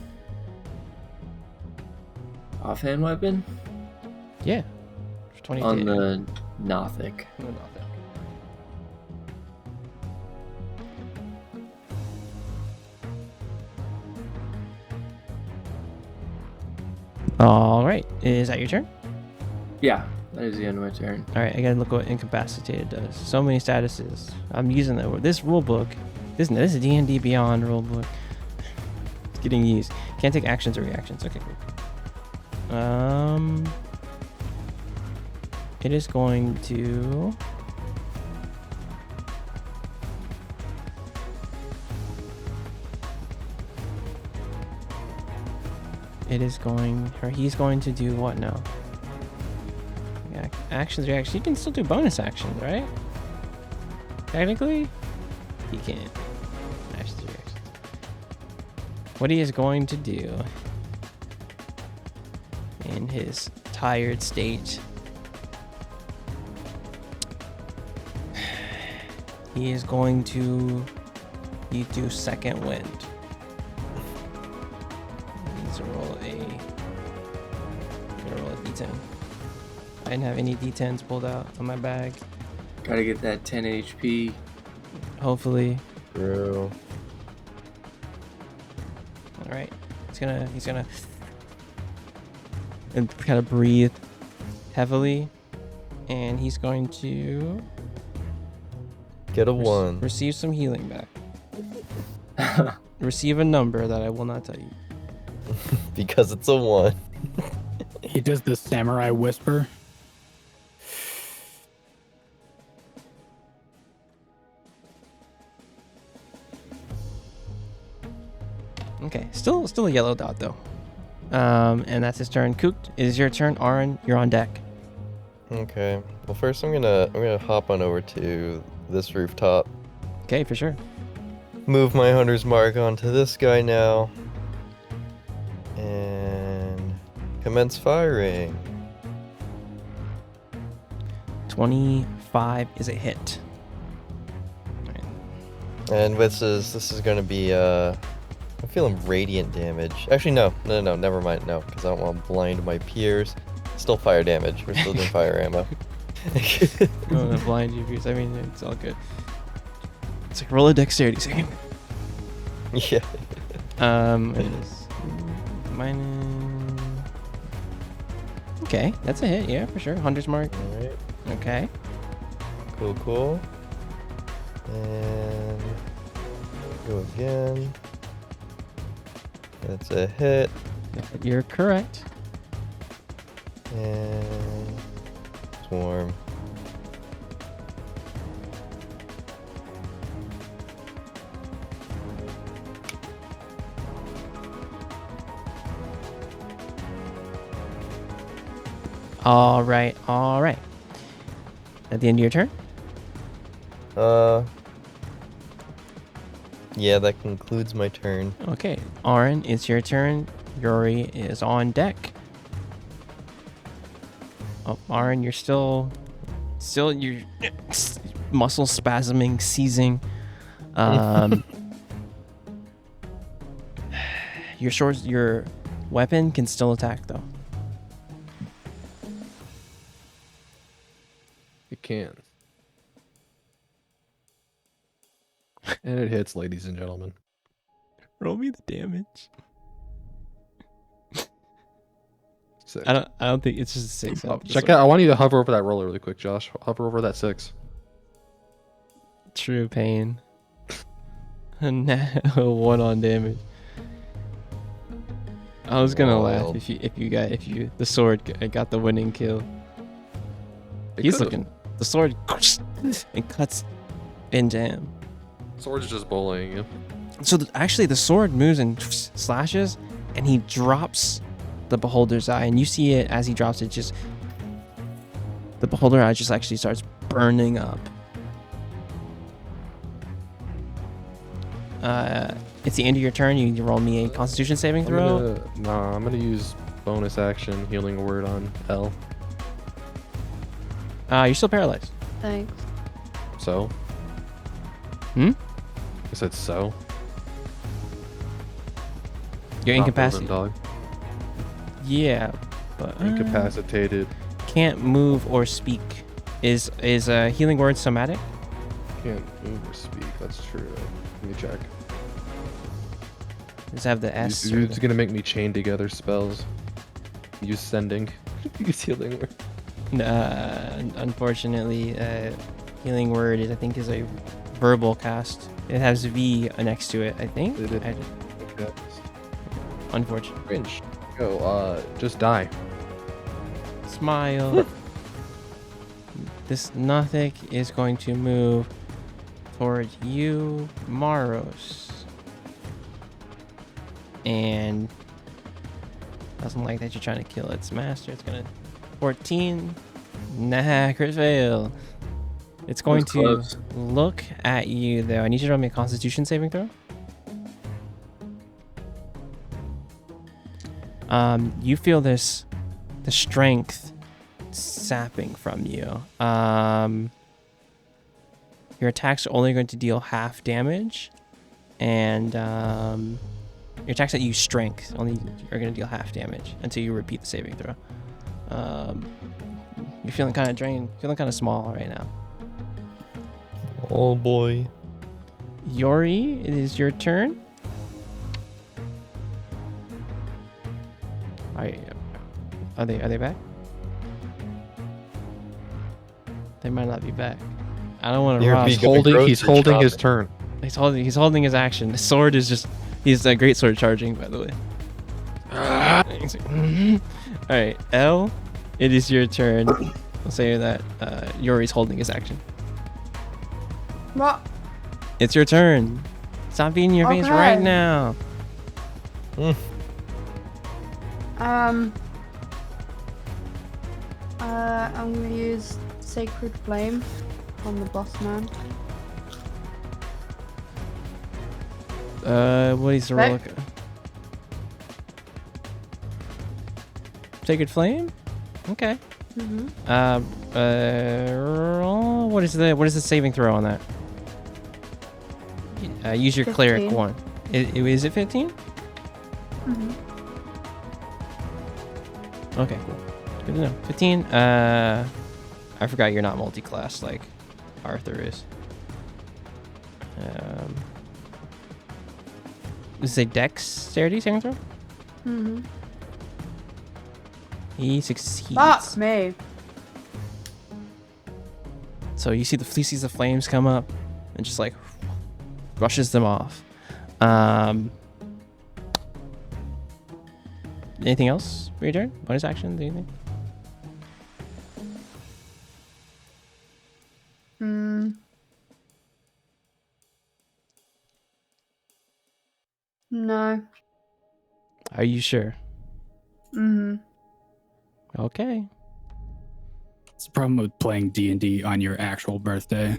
Offhand weapon Yeah. 20 on to- the Nothic. on the Nothic. All right. Is that your turn? Yeah, that is the end of my turn. All right. I gotta look what incapacitated does. So many statuses. I'm using this rule book. This is DnD Beyond rule book. It's getting used. Can't take actions or reactions. Okay, cool. It is going to. It is going, or he's going to do what now? Yeah, actions, reactions. He can still do bonus actions, right? Technically, he can't. Actions, reactions. What he is going to do in his tired state, he is going to do second wind. To roll I'm gonna roll a d10. I didn't have any d10s pulled out on my bag. Gotta get that 10 HP. Hopefully. True. All right. He's gonna and kind of breathe heavily, and he's going to Get a 1. receive some healing back. Receive a number that I will not tell you. Because it's a 1. He does the samurai whisper. Okay, still a yellow dot though. And that's his turn. Kooked, it is your turn. Aaron, you're on deck. Okay. Well, first I'm gonna hop on over to this rooftop. Okay, for sure. Move my hunter's mark onto this guy now. And commence firing. 25 is a hit. Alright. And this is gonna be I'm feeling radiant damage. Actually no, never mind, no, because I don't want to blind my peers. Still fire damage. We're still doing fire ammo. I'm gonna blind you because I mean it's all good. It's like roll a dexterity second. Yeah. It is minus. Okay, that's a hit, yeah, for sure. Hunter's mark. Alright. Okay. Cool. And go again. That's a hit. You're correct. And swarm. All right, all right. At the end of your turn? Yeah, that concludes my turn. Okay, Aaron, it's your turn. Yuri is on deck. Oh, Aaron, you're still you're muscle spasming, seizing. Your weapon can still attack though. It can. And it hits, ladies and gentlemen. Roll me the damage. 6. I don't think it's just a 6. Oh, check out. I want you to hover over that roller really quick, Josh. Hover over that 6. True pain. 1 on damage. I was gonna laugh Wild. if the sword got the winning kill. He's looking. The sword and cuts into him. Sword's just bullying you. So actually, the sword moves and slashes, and he drops the beholder's eye, and you see it as he drops it. Just the beholder eye just actually starts burning up. It's the end of your turn. You roll me a Constitution saving throw. I'm gonna use bonus action healing word on L. You're still paralyzed. Thanks. So. Hmm? I said so. You're Not incapacitated. dog. Yeah, but Incapacitated. can't move or speak. Is a healing word somatic? Can't move or speak. That's true. Let me check. Does it have the S? or It's the- gonna make me chain together spells. Use sending. Use healing word. Unfortunately, healing word I think is a verbal cast. It has V next to it. I think. It is. Okay. Unfortunate. Cringe. Go. Just die. Smile. This Nothic is going to move towards you, Maros. And doesn't like that you're trying to kill its master. It's gonna 14. Nah, crit fail. It's going That to was close. look at you though. I need you to roll me a Constitution saving throw. You feel the strength sapping from you. Your attacks are only going to deal half damage, and your attacks that use strength only are going to deal half damage until you repeat the saving throw. You're feeling kind of drained, feeling kind of small right now. Oh boy. Yori, it is your turn. Are they back? They might not be back. I don't want to You're rush. big- grocery He's holding his shopping. turn. He's holding his action. The sword is just he's a great sword charging, by the way. All right, L, it is your turn. I'll say that Yori's holding his action. What? It's your turn. Stop being in your face right Okay. now. I'm gonna use Sacred Flame on the boss man. What is the roll? Back. Sacred Flame? Okay. Mm-hmm. What is the saving throw on that? Use your cleric 15. one. Is it 15? Mm-hmm. Okay, cool. Good to know. 15. I forgot you're not multi-class like Arthur is. This is a dexterity saving throw. Mm-hmm. He succeeds. Fuck me. So you see the flames come up and just like brushes them off. Anything else for your turn? Bonus action? Anything? No. Are you sure? Mm-hmm. Okay. It's the problem with playing D&D on your actual birthday.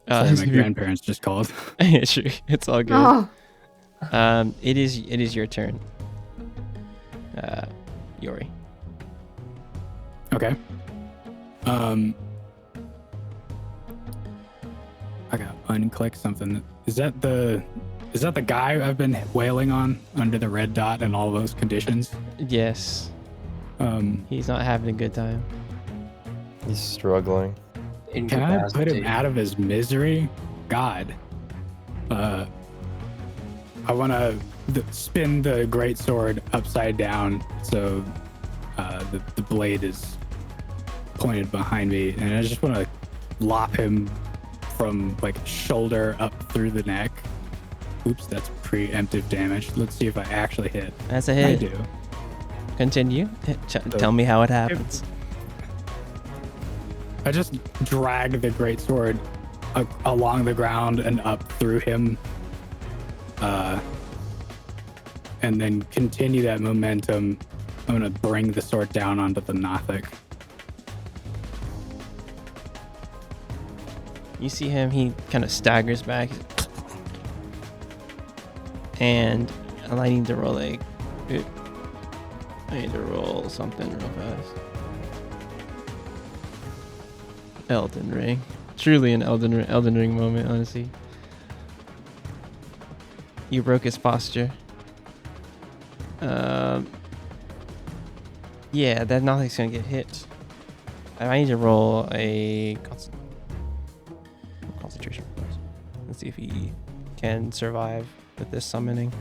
Uh, Sorry, my grandparents just called. yeah, sure. It's all good. Oh. It is your turn. Yori. Okay. I gotta unclick something. Is that the guy I've been wailing on under the red dot and all those conditions? Yes. He's not having a good time. He's struggling. Can I put him out of his misery? God. I want to spin the greatsword upside down so the blade is pointed behind me, and I just want to lop him from like shoulder up through the neck. Oops, that's preemptive damage. Let's see if I actually hit. That's a I hit. do. Continue. Tell me how it happens. I just drag the greatsword along the ground and up through him, and then continue that momentum. I'm gonna bring the sword down onto the Nothic. You see him, he kind of staggers back. And I need to roll I need to roll something real fast. Elden Ring. Truly an Elden Ring moment, honestly. You broke his posture. Yeah, that nothing's gonna get hit. I need to roll a concentration. Let's see if he can survive with this summoning.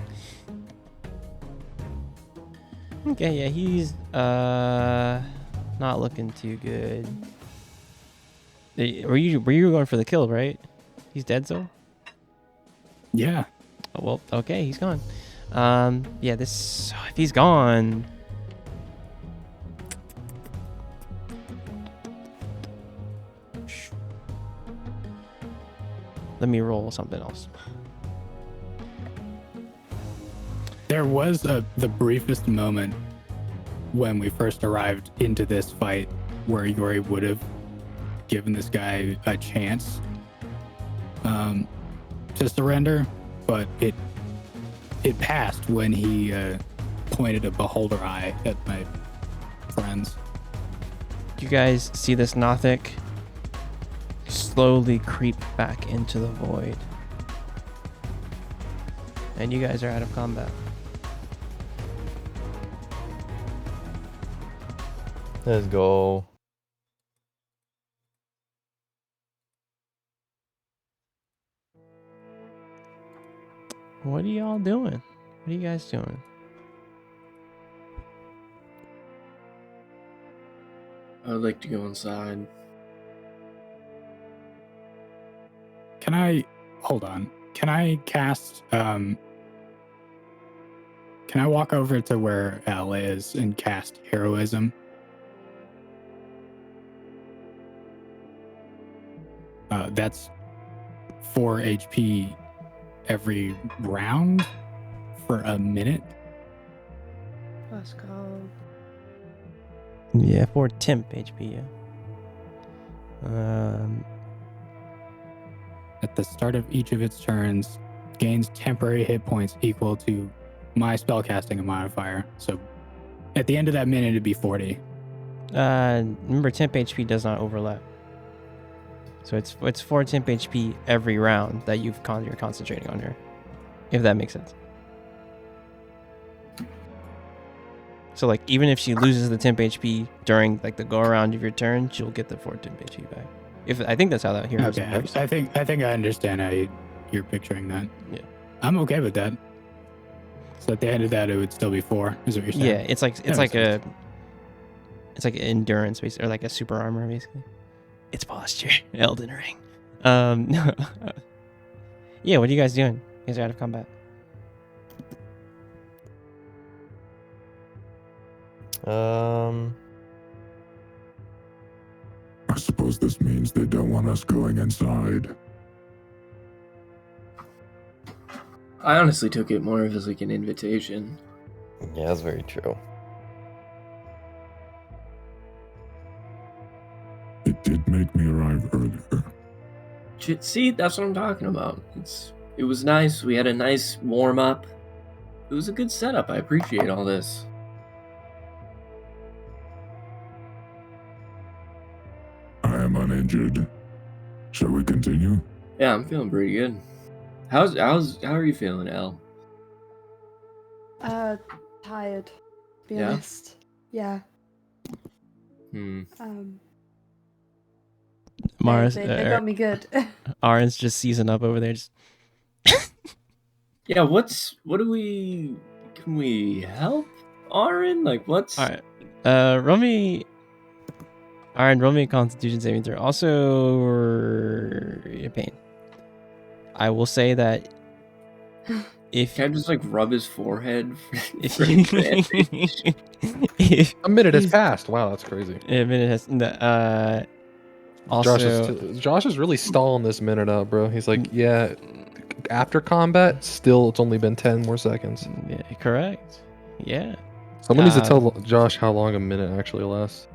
Okay, yeah, he's not looking too good. Were you going for the kill, right? He's dead, so? Yeah. Oh, well, okay, he's gone. Yeah, if he's gone. Let me roll something else. There was the briefest moment when we first arrived into this fight where Yori would have given this guy a chance to surrender, but it passed when he pointed a beholder eye at my friends. You guys see this Nothic slowly creep back into the void. And you guys are out of combat. Let's go. What are y'all doing? What are you guys doing? I would like to go inside. Can I hold on? Can I cast can I walk over to where Al is and cast heroism? That's 4 HP every round for a minute. Let's go. Yeah, 4 temp HP, yeah. At the start of each of its turns, gains temporary hit points equal to my spellcasting modifier. So at the end of that minute, it'd be 40. Remember, temp HP does not overlap. So it's 4 temp HP every round that you're concentrating on her, if that makes sense. So like even if she loses the temp HP during like the go around of your turn, she'll get the 4 temp HP back. I think that's how that heroes Okay, works. I think I understand how you're picturing that. Yeah. I'm okay with that. So at the end of that, it would still be 4. Is what you're saying? Yeah, it's like sense. it's like an endurance basically, or like a super armor basically. It's posture, Elden Ring. Yeah, what are you guys doing? You guys are out of combat. I suppose this means they don't want us going inside. I honestly took it more of as like an invitation. Yeah, that's very true. It did make me arrive earlier. See, that's what I'm talking about. It was nice. We had a nice warm up. It was a good setup. I appreciate all this. I am uninjured. Shall we continue? Yeah, I'm feeling pretty good. How are you feeling, Elle? Tired. To be Yeah? honest. Yeah. Hmm. Mars, They got me good. Arin's just season up over there. Just Yeah, can we help Arin? Like, what's... all right. Roll me a Constitution saving throw. Also, your pain. I will say that if Can I just, like, rub his forehead? if for you advantage? if A minute has passed. Wow, that's crazy. a minute has also Josh is really stalling this minute out, bro. He's like, yeah, after combat, still it's only been 10 more seconds. yeah, correct. Yeah. Someone needs to tell Josh how long a minute actually lasts.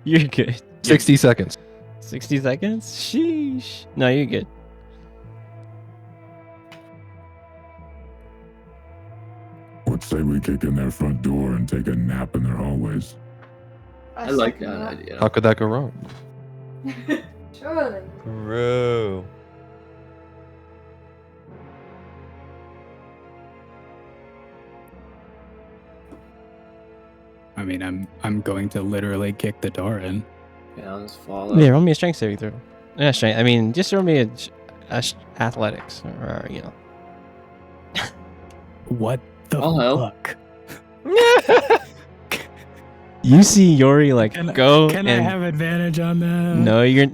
You're good. 60 seconds. 60 seconds? Sheesh. No, you're good. What say we kick in their front door and take a nap in their hallways? I like second that idea. How could that go wrong? Surely. Bro. I mean, I'm going to literally kick the door in. Yeah, let's follow. Yeah, roll me a strength saving throw. Yeah, strength. I mean, just roll me a athletics, or you know. What the I'll help. fuck? You see Yori like go Can and I have advantage on that? no, you're.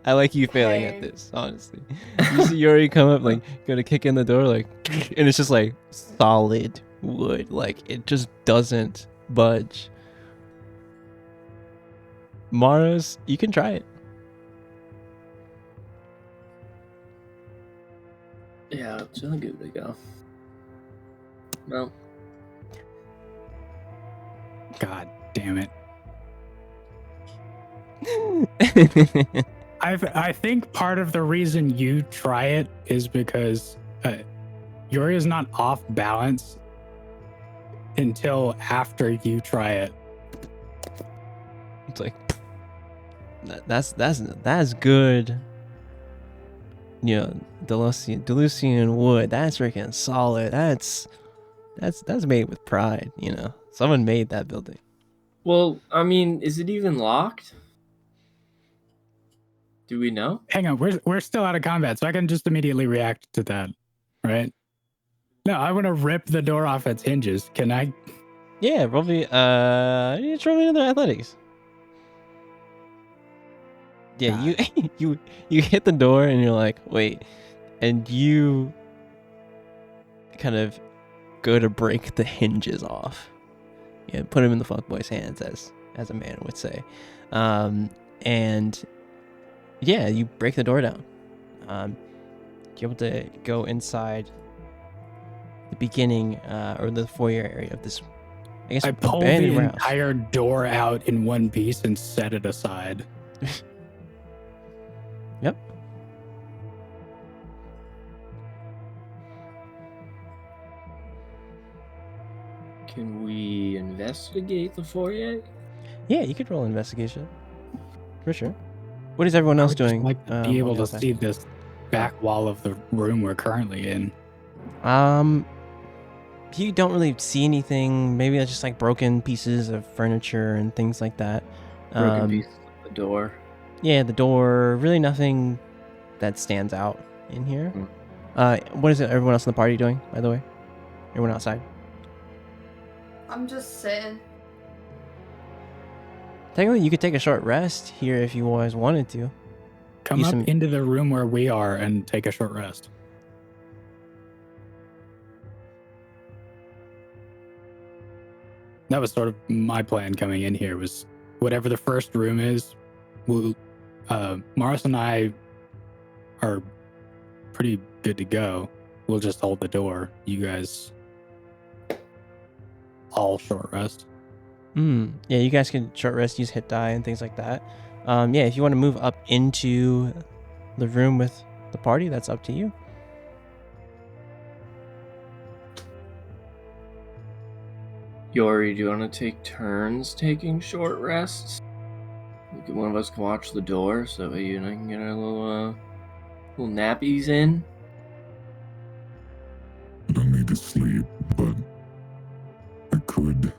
I like you failing at this, honestly. You see Yori come up, like, go to kick in the door, like, and it's just like solid wood, like it just doesn't budge. Maros, you can try it. Yeah, it's really good to go. Well, God damn it. I think part of the reason you try it is because Yuri is not off balance until after you try it. It's like that's good. You know, Delusian wood. That's freaking solid. That's made with pride. You know, someone made that building. well, I mean, is it even locked? Do we know? Hang on, we're still out of combat, so I can just immediately react to that, right? No, I want to rip the door off its hinges. Can I? Yeah, probably. You throw me into athletics. Yeah, you hit the door and you're like, wait, and you kind of go to break the hinges off. Yeah, put him in the fuckboy's hands, as a man would say, and yeah, you break the door down. You're able to go inside the beginning or the foyer area of this. I guess I pull the abandoned warehouse. entire door out in one piece and set it aside. Yep. Can we investigate the foyer? Yeah, you could roll investigation for sure. What is everyone I else would just doing? like to be able to see this back wall of the room we're currently in. You don't really see anything. Maybe that's just like broken pieces of furniture and things like that. Broken piece of the door. Yeah, the door. Really nothing that stands out in here. What is it? Everyone else in the party doing? By the way, everyone outside. I'm just sitting. Technically, you could take a short rest here if you always wanted to. Come Use up some- into the room where we are and take a short rest. That was sort of my plan coming in here, was whatever the first room is, we'll, Morris and I are pretty good to go. We'll just hold the door. You guys all short rest. Yeah, you guys can short rest, use hit die and things like that. Yeah, if you want to move up into the room with the party, that's up to you. Yori, do you want to take turns taking short rests? One of us can watch the door so you and I can get our little nappies in. I don't need to sleep, but I could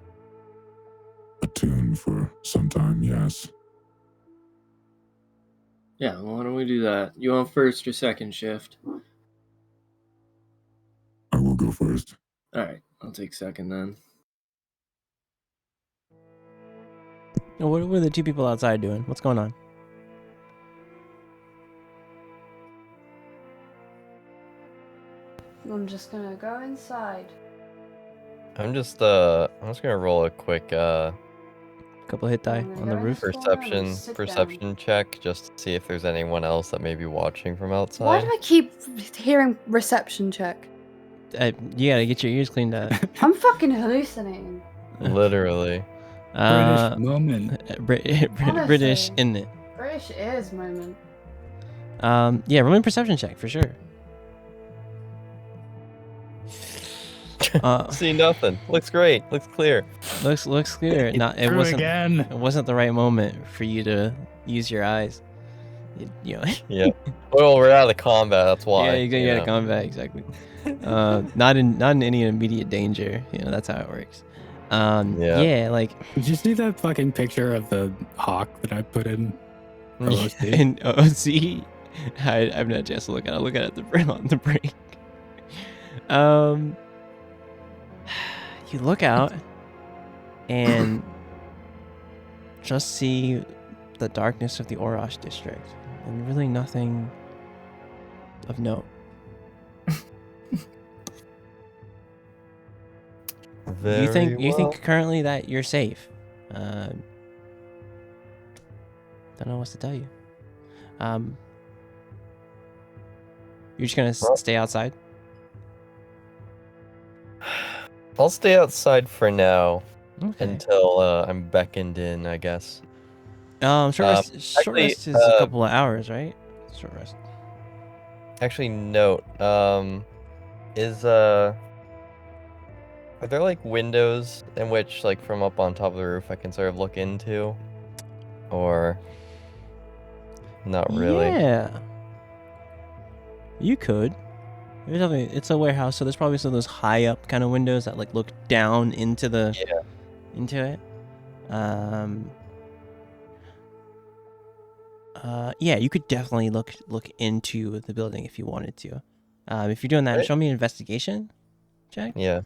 attune for some time, yes. Yeah, well, why don't we do that? You want first or second shift? I will go first. Alright, I'll take second then. What are the two people outside doing? What's going on? I'm just gonna go inside. I'm just gonna roll a quick Couple hit die I'm gonna on the go in roof. this corner and sit perception check just to see if there's anyone else that may be watching from Why outside. do I keep hearing reception check? You gotta get your ears cleaned out. I'm fucking hallucinating. Literally. British moment. British, Honestly. isn't it? British ears moment. Yeah, roll a perception check for sure. See nothing. Looks great. Looks clear. Looks clear. Not it True wasn't. again. It wasn't the right moment for you to use your eyes. You know. Yeah. Well, we're out of the combat. That's why. Yeah, you got to combat exactly. Not in any immediate danger. You know, that's how it works. Yeah, like Did you see that fucking picture of the hawk that I put in OST? in OC. I've not just look at it. Look at it on the break. You look out and just see the darkness of the Orosh district, and really nothing of note. You think currently that you're safe. Don't know what to tell you. You're just gonna stay outside. I'll stay outside for now Okay. until I'm beckoned in, I guess. Short rest actually, is a couple of hours, right? Short rest. Actually, note. Are there like windows in which, like, from up on top of the roof, I can sort of look into, or not really? Yeah. You could. There's nothing. It's a warehouse, so there's probably some of those high up kind of windows that like look down into the into it. Yeah, you could definitely look into the building if you wanted to. If you're doing that, Right. show me an investigation check. Yeah.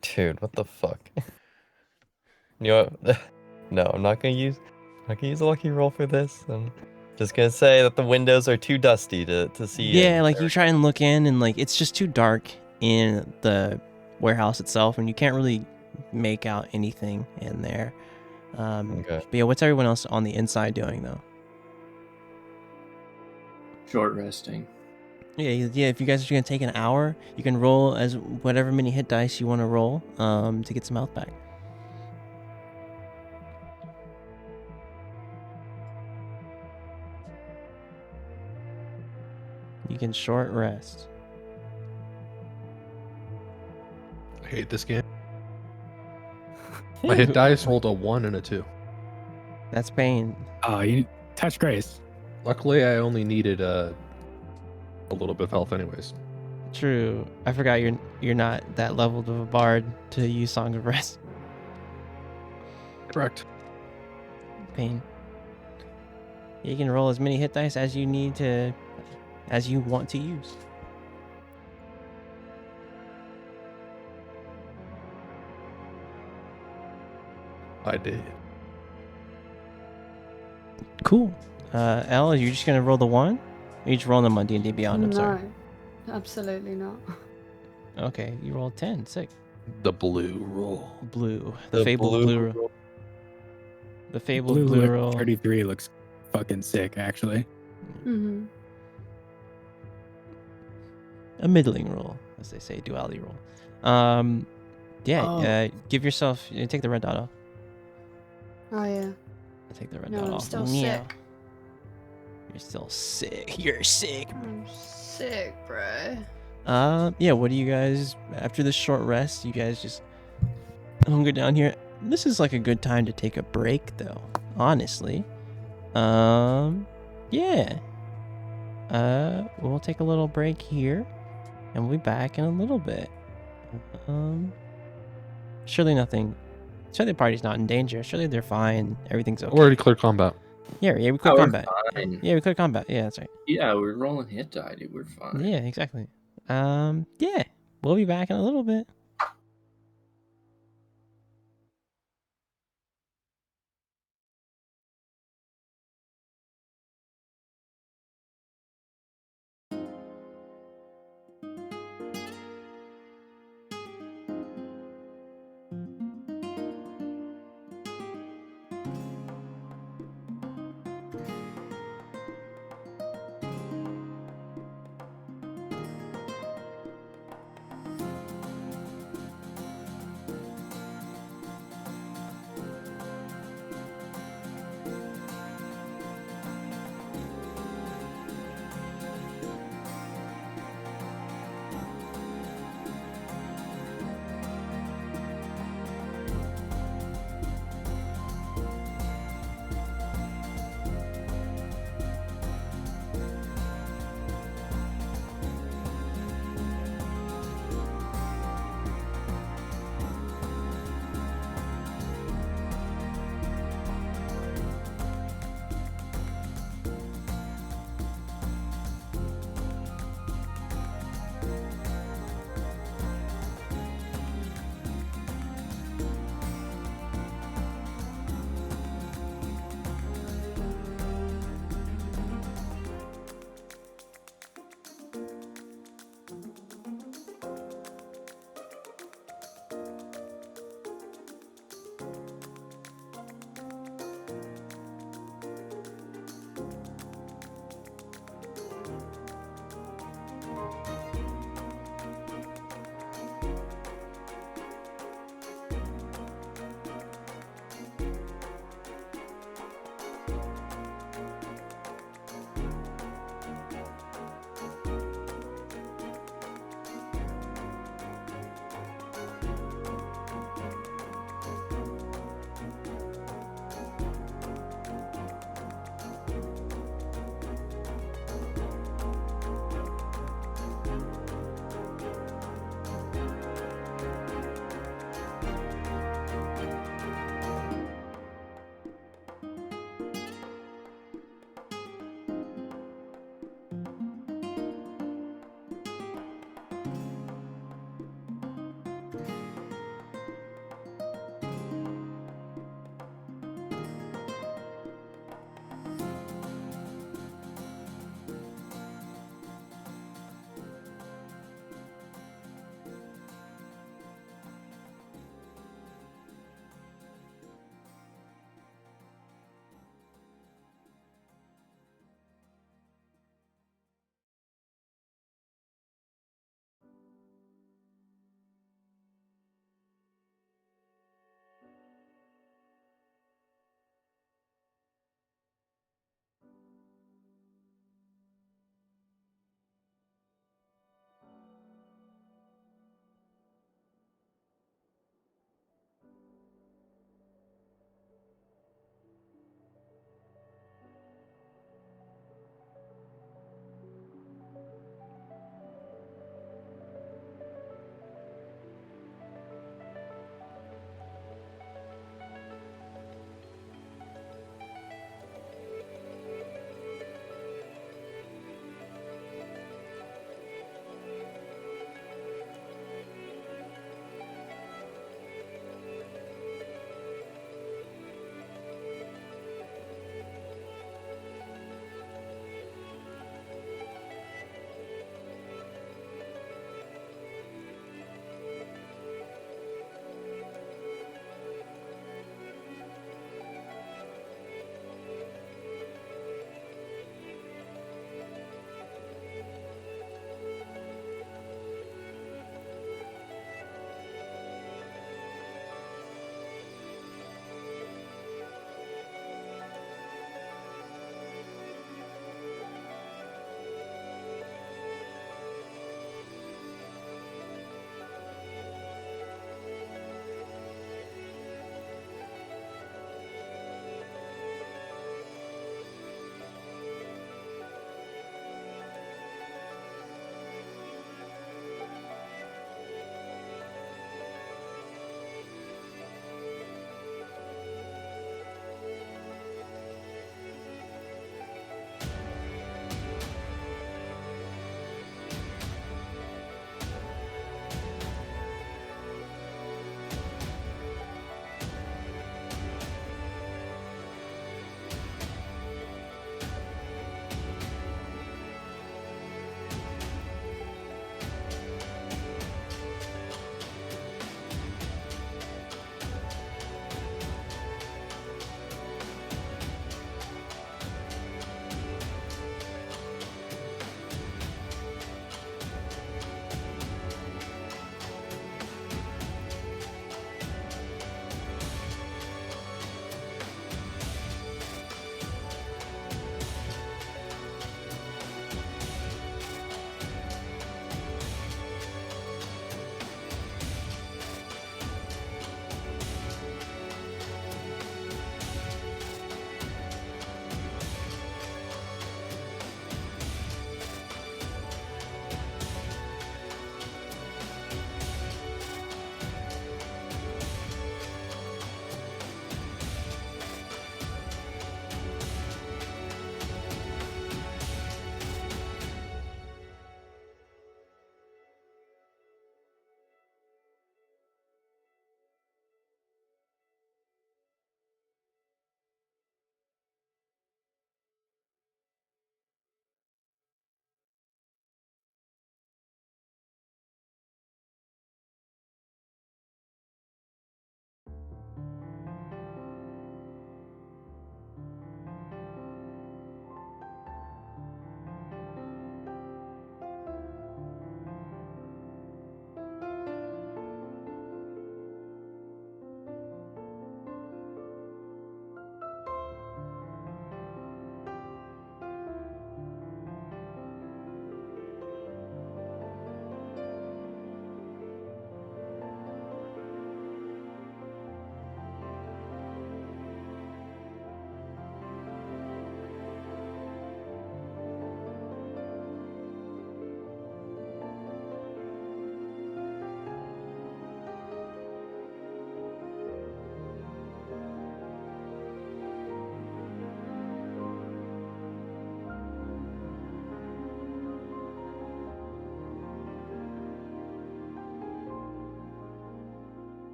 Dude, what the fuck? You know what? No, I'm not gonna use a lucky roll for this. I'm just gonna say that the windows are too dusty to see. Yeah, in like there. you try and look in, and like it's just too dark in the warehouse itself, and you can't really make out anything in there. Okay. But yeah, what's everyone else on the inside doing though? Short resting. Yeah. If you guys are gonna take an hour, you can roll as whatever many hit dice you want to roll to get some health back. You can short rest. I hate this game. My hit dice rolled a 1 and a 2. That's pain. You touch grace. Luckily, I only needed a little bit of health anyways. True. I forgot you're not that leveled of a bard to use Song of Rest. Correct. Pain. You can roll as many hit dice as you need to, as you want to use. I did. Cool. Elle, you're just gonna roll the 1? Or you just roll them on D&D Beyond? I'm sorry. No, absolutely not. Okay, you rolled 10. Sick. The blue roll. Blue. The fabled blue roll. The fabled blue look roll. 33 looks fucking sick, actually. Mm-hmm. A middling roll, as they say, duality roll. Yeah. Oh. Give yourself. Take the red dot off. Oh yeah. Take the red No, dot I'm off. still Meow. sick. You're still sick. You're sick. I'm sick, bro. Yeah. What do you guys after this short rest? You guys just hunker down here. This is like a good time to take a break, though. Honestly. Yeah. We'll take a little break here, and we'll be back in a little bit. Surely nothing. Surely the party's not in danger. Surely they're fine. Everything's okay. Already cleared combat. Yeah, we Oh, clear we're combat. fine. Yeah, we clear combat. Yeah, that's right. Yeah, we're rolling hit die, dude. We're fine. Yeah, exactly. Yeah, we'll be back in a little bit.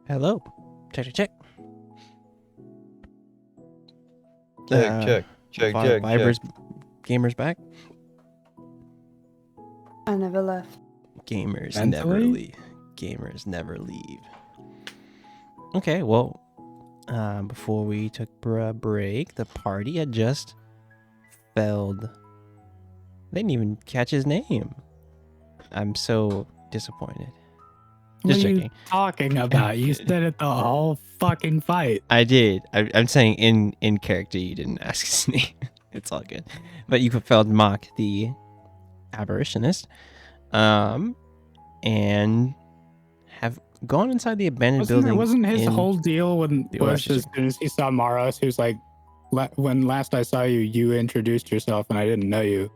Hello. Check. Check. Vibers gamers back. I never left. Gamers never Mentally? leave. Gamers never leave. Okay, well, before we took a break, the party had just failed. They didn't even catch his name. I'm so disappointed. What Just are you checking. talking about? You said it the whole fucking fight. I did. I'm saying in character, you didn't ask his name. It's all good. But you failed Mock, the aberrationist, and have gone inside the abandoned building. Wasn't his in whole deal when the was Oasis. as soon as he saw Maros, he was like, when last I saw you, you introduced yourself and I didn't know you.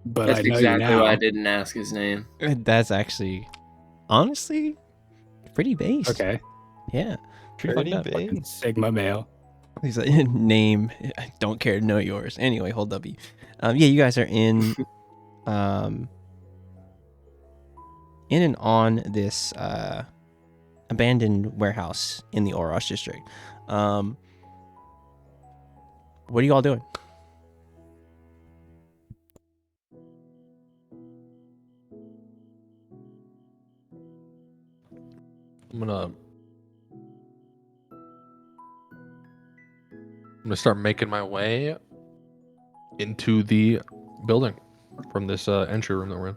But That's I know exactly you now. why I didn't ask his name. That's actually, honestly, pretty based. Okay. Yeah. Pretty fucked up. big. Sigma male. He's like, name. I don't care to know yours. Anyway, hold up. Yeah, you guys are in and on this abandoned warehouse in the Orosh district. What are you all doing? I'm gonna start making my way into the building from this entry room that we're in.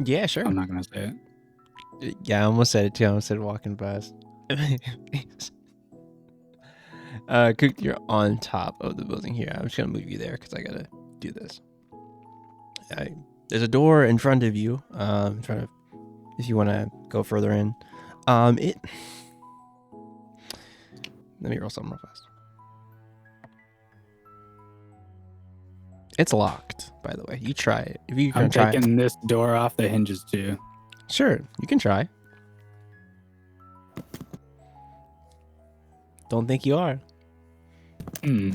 Yeah, sure. I'm not gonna say it. Yeah, I almost said it too. I almost said walking past. Cook, you're on top of the building here. I'm just gonna move you there because I gotta do this. There's a door in front of you. If you want to go further in. Let me roll something real fast. It's locked, by the way. You try it. If you I'm can try it. taking this door off the hinges too. Sure, you can try. Don't think you are. Hmm.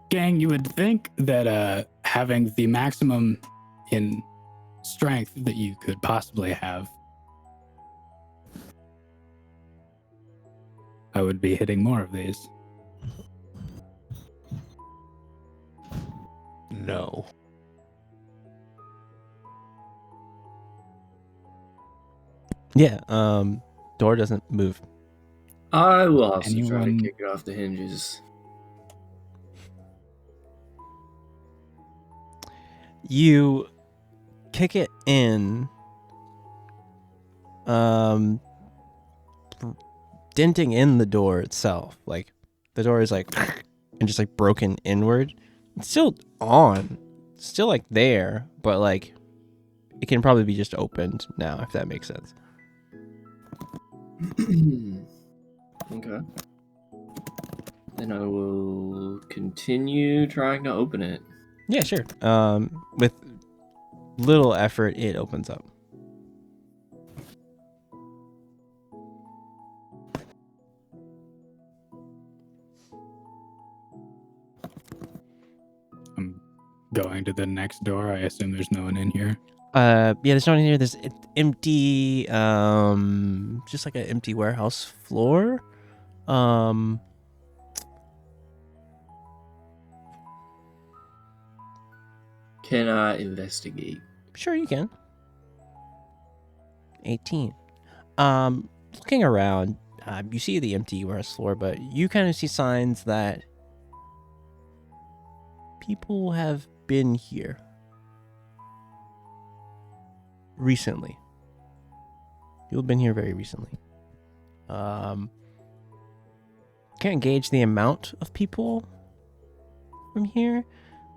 Gang, you would think that having the maximum in strength that you could possibly have, I would be hitting more of these. No. Yeah, door doesn't move. I will also try to Anyone- kick it off the hinges. You kick it in, denting in the door itself. Like the door is like and just like broken inward. It's still on, still like there, but like it can probably be just opened now, if that makes sense. Okay. Then I will continue trying to open it. Yeah, sure. With little effort, it opens up. I'm going to the next door. I assume there's no one in here. Yeah, there's no one in here. There's empty, just like an empty warehouse floor. Can I investigate? Sure, you can. 18. Looking around, you see the empty warehouse floor, but you kind of see signs that people have been here recently. People have been here very recently. Can't gauge the amount of people from here,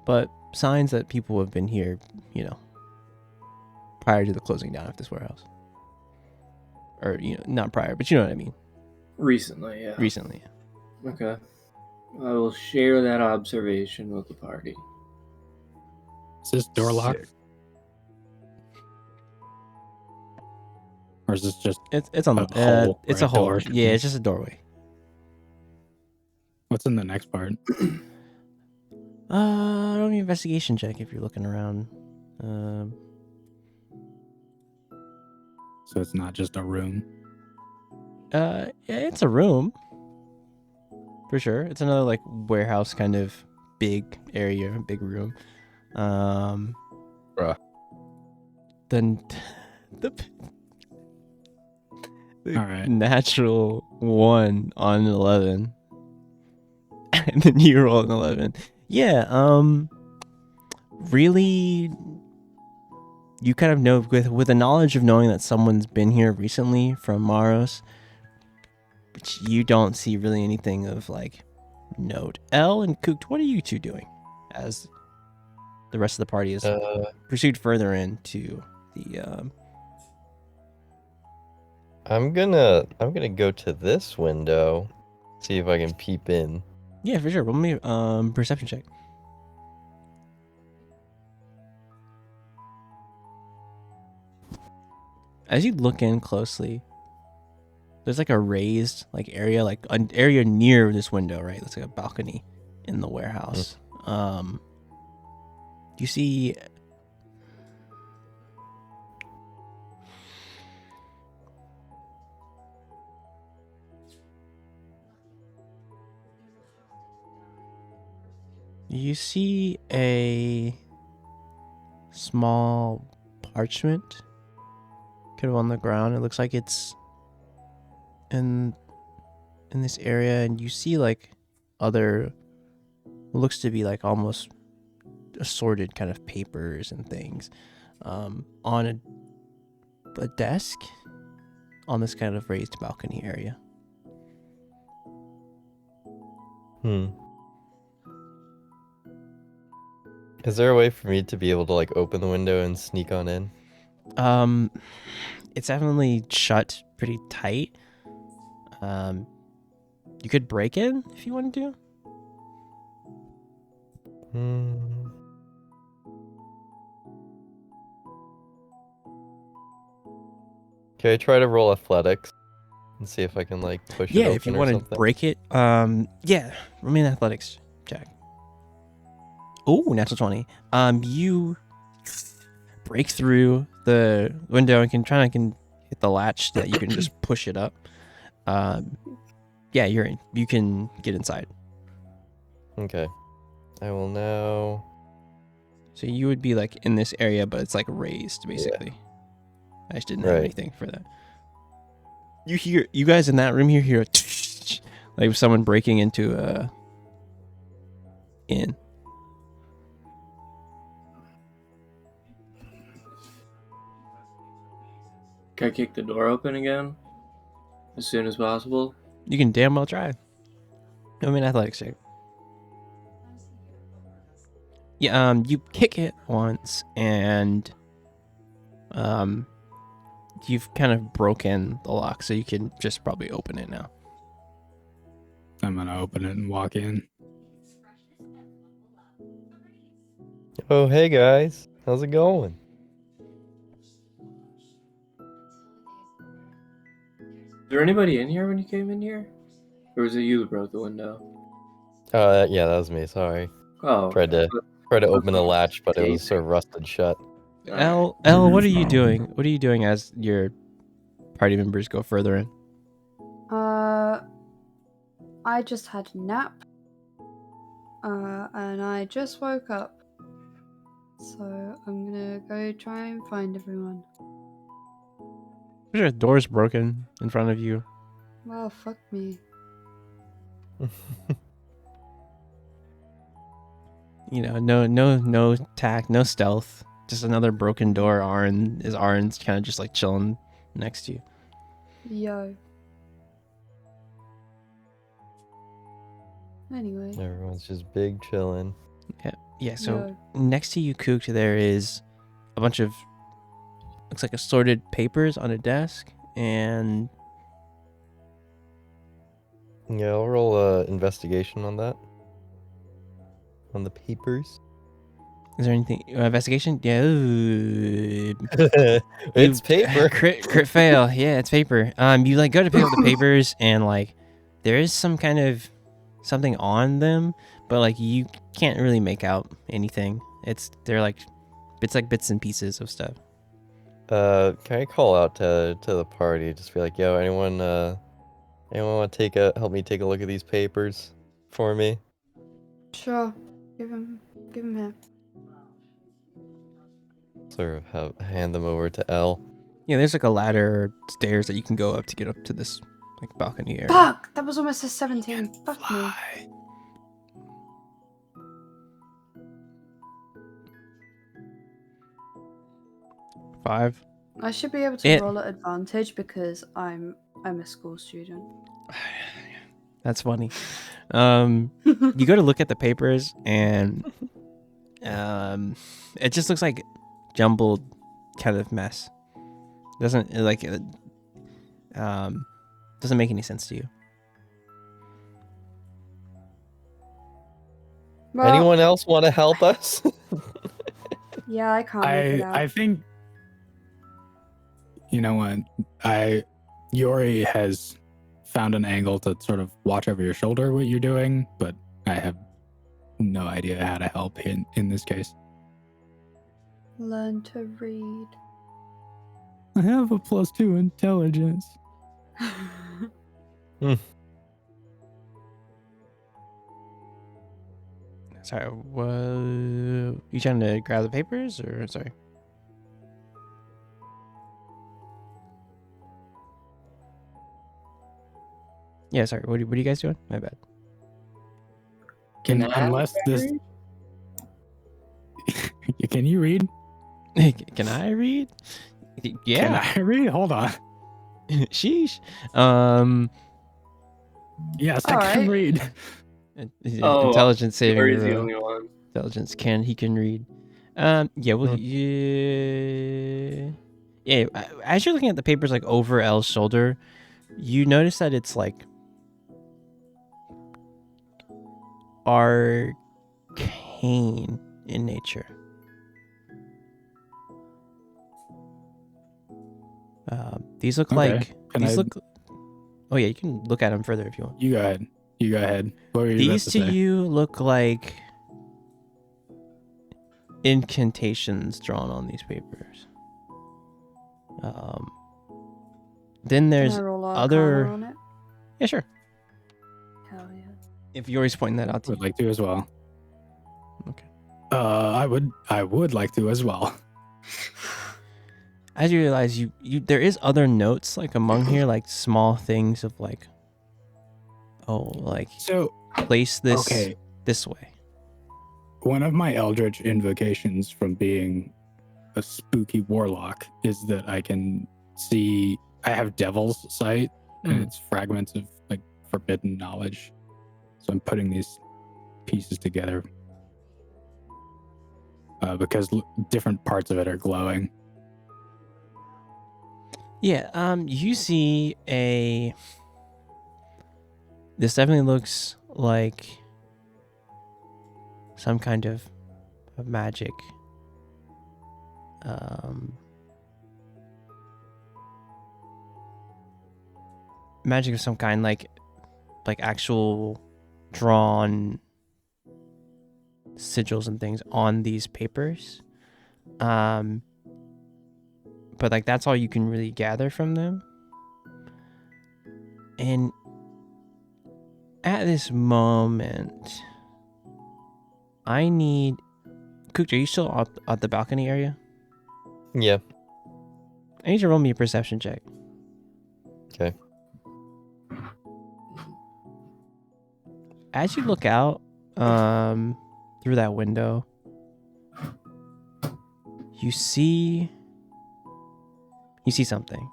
but signs that people have been here, you know, prior to the closing down of this warehouse. Or, you know, not prior, but you know what I mean. Recently, yeah. Recently. Okay. I will share that observation with the party. Is this door locked? Sick. Or is this just It's on the A hole it's or a a hole. door or Yeah, it's just a doorway. what's in the next part? Roll me an investigation check if you're looking around. So it's not just a room. Yeah, it's a room. For sure. It's another like warehouse kind of big area, big room. Bruh. Then the All right. natural 1 on 11. And then you roll an 11. Yeah, really you kind of know with the knowledge of knowing that someone's been here recently from Maros, but you don't see really anything of like note. Elle and Kooked, what are you two doing as the rest of the party is pursued further into the I'm gonna go to this window, see if I can peep in. Yeah, for sure. Roll me perception check. As you look in closely, there's like a raised like area, like an area near this window, right? It's like a balcony in the warehouse. You see a small parchment kind of on the ground. It looks like it's in this area, and you see like other looks to be like almost assorted kind of papers and things on a desk on this kind of raised balcony area. Is there a way for me to be able to like open the window and sneak on in? It's definitely shut pretty tight. You could break in if you wanted to. Can I try to roll athletics and see if I can like push it open if you or want to something? break it. Yeah, roll me an athletics check. Oh, natural 20. You break through the window and can hit the latch that you can just push it up. Yeah, you're in. You can get inside. Okay. I will now. So you would be like in this area, but it's like raised basically. I just didn't have Right. anything for that. You guys in that room here hear a like someone breaking into a inn. Can I kick the door open again? As soon as possible? You can damn well try. I mean, athletics check. Yeah, you kick it once, and you've kind of broken the lock, so you can just probably open it now. I'm gonna open it and walk in. Oh, hey guys. How's it going? Is there anybody in here when you came in here? Or was it you who broke the window? Yeah, that was me. Sorry. Oh. Tried to open the latch, but it was sort of rusted shut. Elle, what are you doing? What are you doing as your party members go further in? I just had a nap. And I just woke up. So I'm gonna go try and find everyone. There's a door's broken in front of you. Well, fuck me. You know, no tact, no stealth. Just another broken door. Arn's kind of just like chilling next to you. Yo. Anyway. Everyone's just big chilling. Yeah. So Yo. next to you, Kook, there is a bunch of looks like assorted papers on a desk, and Yeah, I'll roll investigation on that. On the papers. is there anything investigation? Yeah. Ooh. It's You- paper. Crit fail. Yeah, it's paper. You like go to pick up the papers, and like there is some kind of something on them, but like you can't really make out anything. They're like bits and pieces of stuff. Can I call out to the party? Just be like, yo, anyone want to help me take a look at these papers for me? Sure. Give him here. Sort of hand them over to Elle. Yeah, there's like a ladder or stairs that you can go up to get up to this like balcony area. Fuck! That was almost a 17. Fuck me. Fly. 5. I should be able to roll at advantage because I'm a school student. That's funny. You go to look at the papers and it just looks like jumbled kind of mess. Doesn't make any sense to you. Well, Anyone else want to help us? yeah, I can't make it out. I think, you know what, Yori has found an angle to sort of watch over your shoulder what you're doing, but I have no idea how to help in this case. Learn to read. I have a +2 intelligence. Sorry, what? You trying to grab the papers or sorry? Yeah, sorry. What are you guys doing? My bad. Unless this, can you read? Can I read? Yeah. Can I read? Hold on. Sheesh. Yes, All I can right. reed. Intelligence saving Yori's the throw. only one. Intelligence he can read. Yeah. Well, yeah. As you're looking at the papers like over Elle's shoulder, you notice that it's like arcane in nature. These look Okay. like Can these I- look. Oh yeah, you can look at them further if you want. You go ahead. What were you These about to to say? you look like incantations drawn on these papers. Then there's Can I roll other- Arcana on it? yeah, sure. Hell yeah. If Yori's pointing that out to Would you. like to as well. Okay. I would like to as well. As you realize, you there is other notes like among here, like small things of like, oh, like So, place this okay, this way. one of my eldritch invocations from being a spooky warlock is that I can see. I have Devil's Sight, and it's fragments of like forbidden knowledge. So I'm putting these pieces together because different parts of it are glowing. Yeah, you see this definitely looks like some kind of magic. Magic of some kind, like actual drawn sigils and things on these papers. But like that's all you can really gather from them. And at this moment, I need Cook, are you still at the balcony area? Yeah. I need you to roll me a perception check. Okay. As you look out through that window, you see something.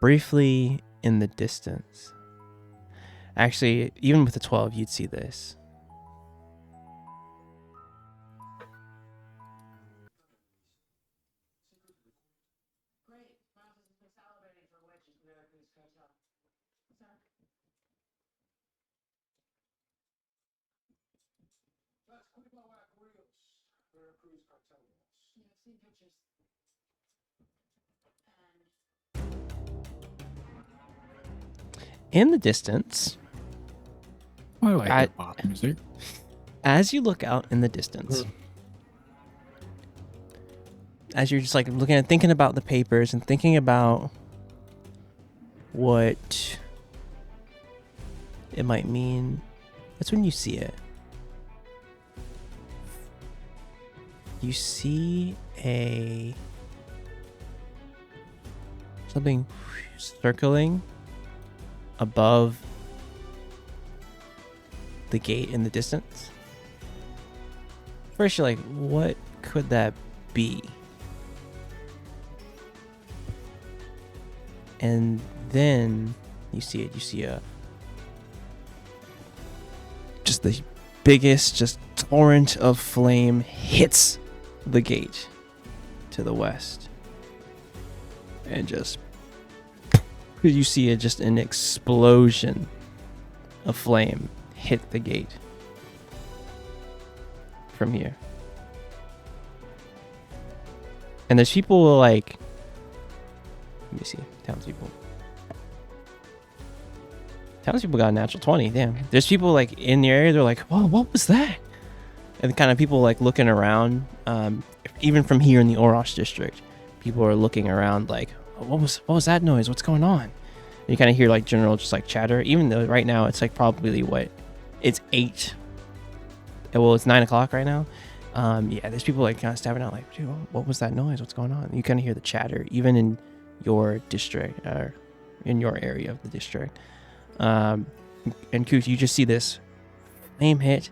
Briefly in the distance. Actually, even with the 12, you'd see this. In the distance, I like I- hip hop music. As you look out in the distance, as you're just like looking at, thinking about the papers and thinking about what it might mean, that's when you see it. You see something circling above the gate in the distance. First, you're like, what could that be? And then you see it. You see just the biggest, just torrent of flame hits the gate to the west, and just you see it, just an explosion of flame hit the gate from here. And there's people like, let me see, townspeople got a natural 20. Damn. There's people like in the area, they're like, whoa, what was that? And kind of people like looking around, even from here in the Orosh district, people are looking around like, what was that noise? What's going on? And you kind of hear like general just like chatter, even though right now it's like probably it's 8. Well, it's 9 o'clock right now. Yeah, there's people like kind of stepping out like, dude, what was that noise? What's going on? You kind of hear the chatter even in your district or in your area of the district. And Coot, you just see this flame hit,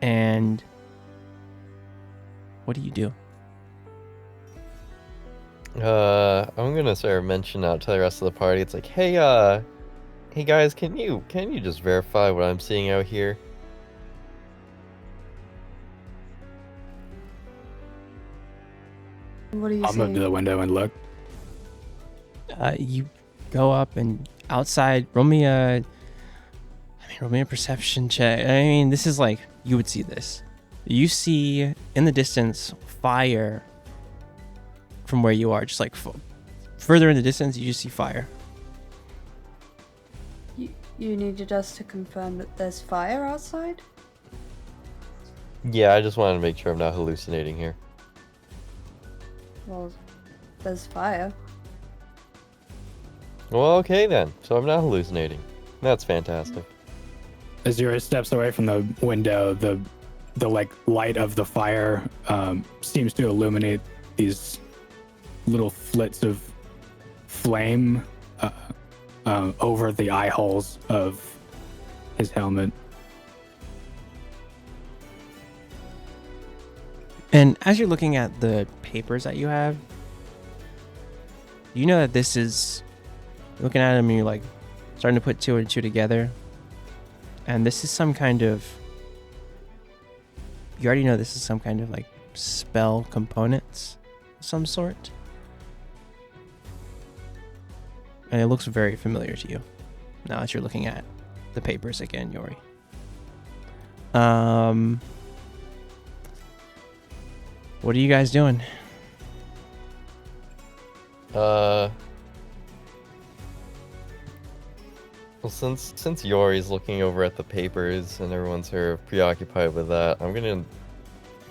and what do you do? I'm gonna sort of mention out to the rest of the party. It's like, hey guys, can you just verify what I'm seeing out here? What are you I'll move to saying? the window and look. You go up and outside. Roll me a perception check. I mean, this is like, you would see this. You see in the distance fire from where you are, just like further in the distance. You just see fire. You needed us to confirm that there's fire outside? Yeah, I just wanted to make sure I'm not hallucinating here. Well, there's fire. Well, okay then. So I'm not hallucinating. That's fantastic. As Yuri steps away from the window, the like light of the fire seems to illuminate these little flits of flame over the eye holes of his helmet. And as you're looking at the papers that you have, you know that this is, looking at them and you're like starting to put 2 and 2 together. And this is some kind of, you already know this is some kind of like spell components of some sort. And it looks very familiar to you now as you're looking at the papers again, Yori. What are you guys doing? Well, since Yori's looking over at the papers and everyone's sort of preoccupied with that, I'm gonna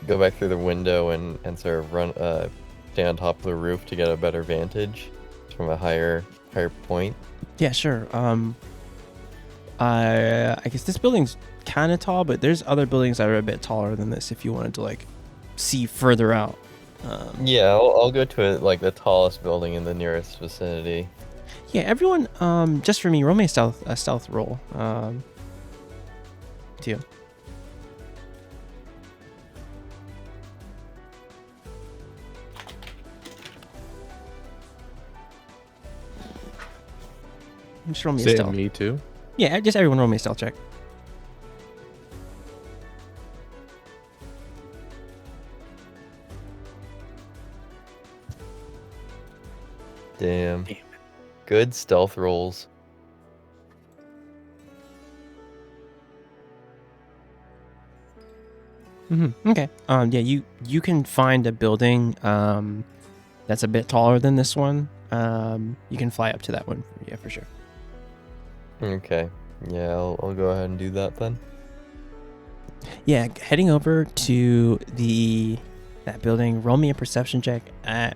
go back through the window and sort of run stand on top of the roof to get a better vantage from a higher point. Yeah, sure. I guess this building's kind of tall, but there's other buildings that are a bit taller than this if you wanted to like see further out. Yeah, I'll go to like the tallest building in the nearest vicinity. Yeah, everyone, just for me, roll me a stealth roll. Too. Just roll me a Say stealth. me too. Yeah, just everyone roll me a stealth check. Damn. Good stealth rolls. Okay. Yeah, you can find a building that's a bit taller than this one. You can fly up to that one. Yeah, for sure. Okay. Yeah, I'll go ahead and do that then. Yeah, heading over to that building, roll me a perception check at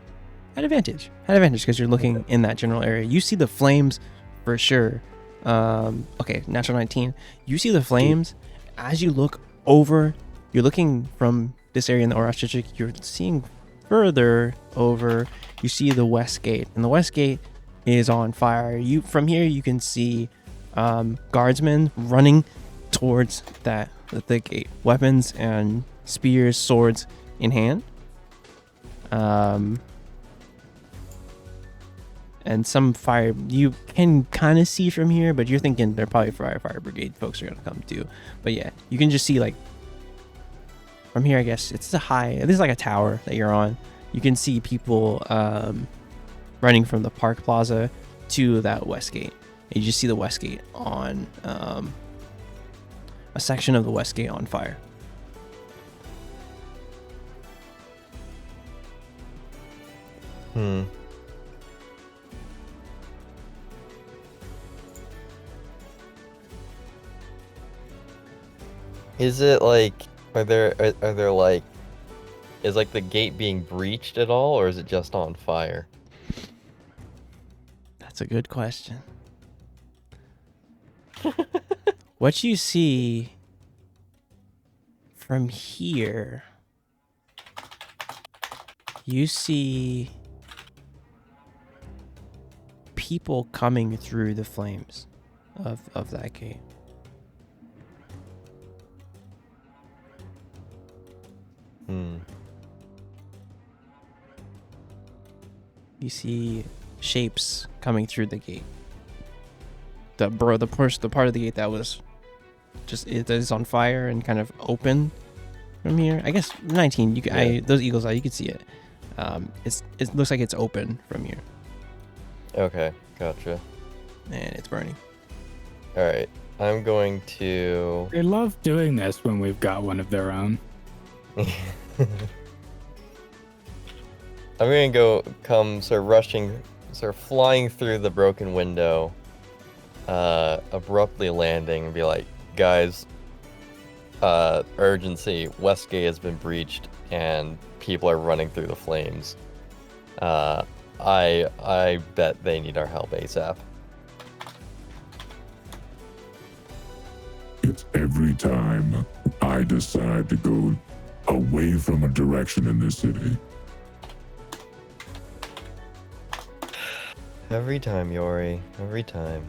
advantage. At advantage because you're looking in that general area. You see the flames for sure. Okay, natural 19. You see the flames as you look over. You're looking from this area in the Orash district. You're seeing further over. You see the west gate, and the west gate is on fire. From here you can see guardsmen running towards the gate, weapons and spears, swords in hand. And some fire you can kind of see from here, but you're thinking they're probably fire brigade folks are gonna come too. But yeah, you can just see like from here. I guess this is like a tower that you're on. You can see people running from the park plaza to that west gate. And you just see the west gate on a section of the west gate on fire. Is it like, are there like, is like the gate being breached at all, or is it just on fire? That's a good question. What you see from here, you see people coming through the flames of that gate. You see shapes coming through the gate. The part of the gate that was it is on fire and kind of open from here. I guess 19. Those eagle's eye, you can see it. It looks like it's open from here. Okay, gotcha. And it's burning. All right, I'm going to. They love doing this when we've got one of their own. I'm gonna come sort of flying through the broken window, abruptly landing and be like, guys, urgency, Westgate has been breached and people are running through the flames. I bet they need our help ASAP. It's every time I decide to go away from a direction in this city. Every time, Yori. Every time.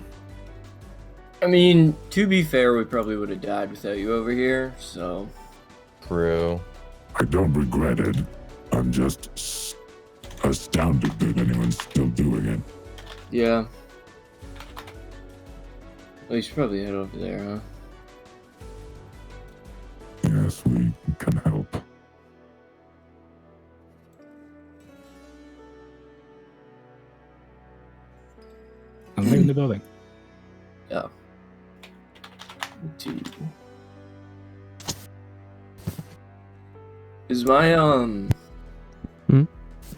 I mean, to be fair, we probably would have died without you over here, so... True. I don't regret it. I'm just astounded that anyone's still doing it. Yeah. Well, you should probably head over there, huh? Yes, we can help. I'm leaving the building. Yeah. Two. Is my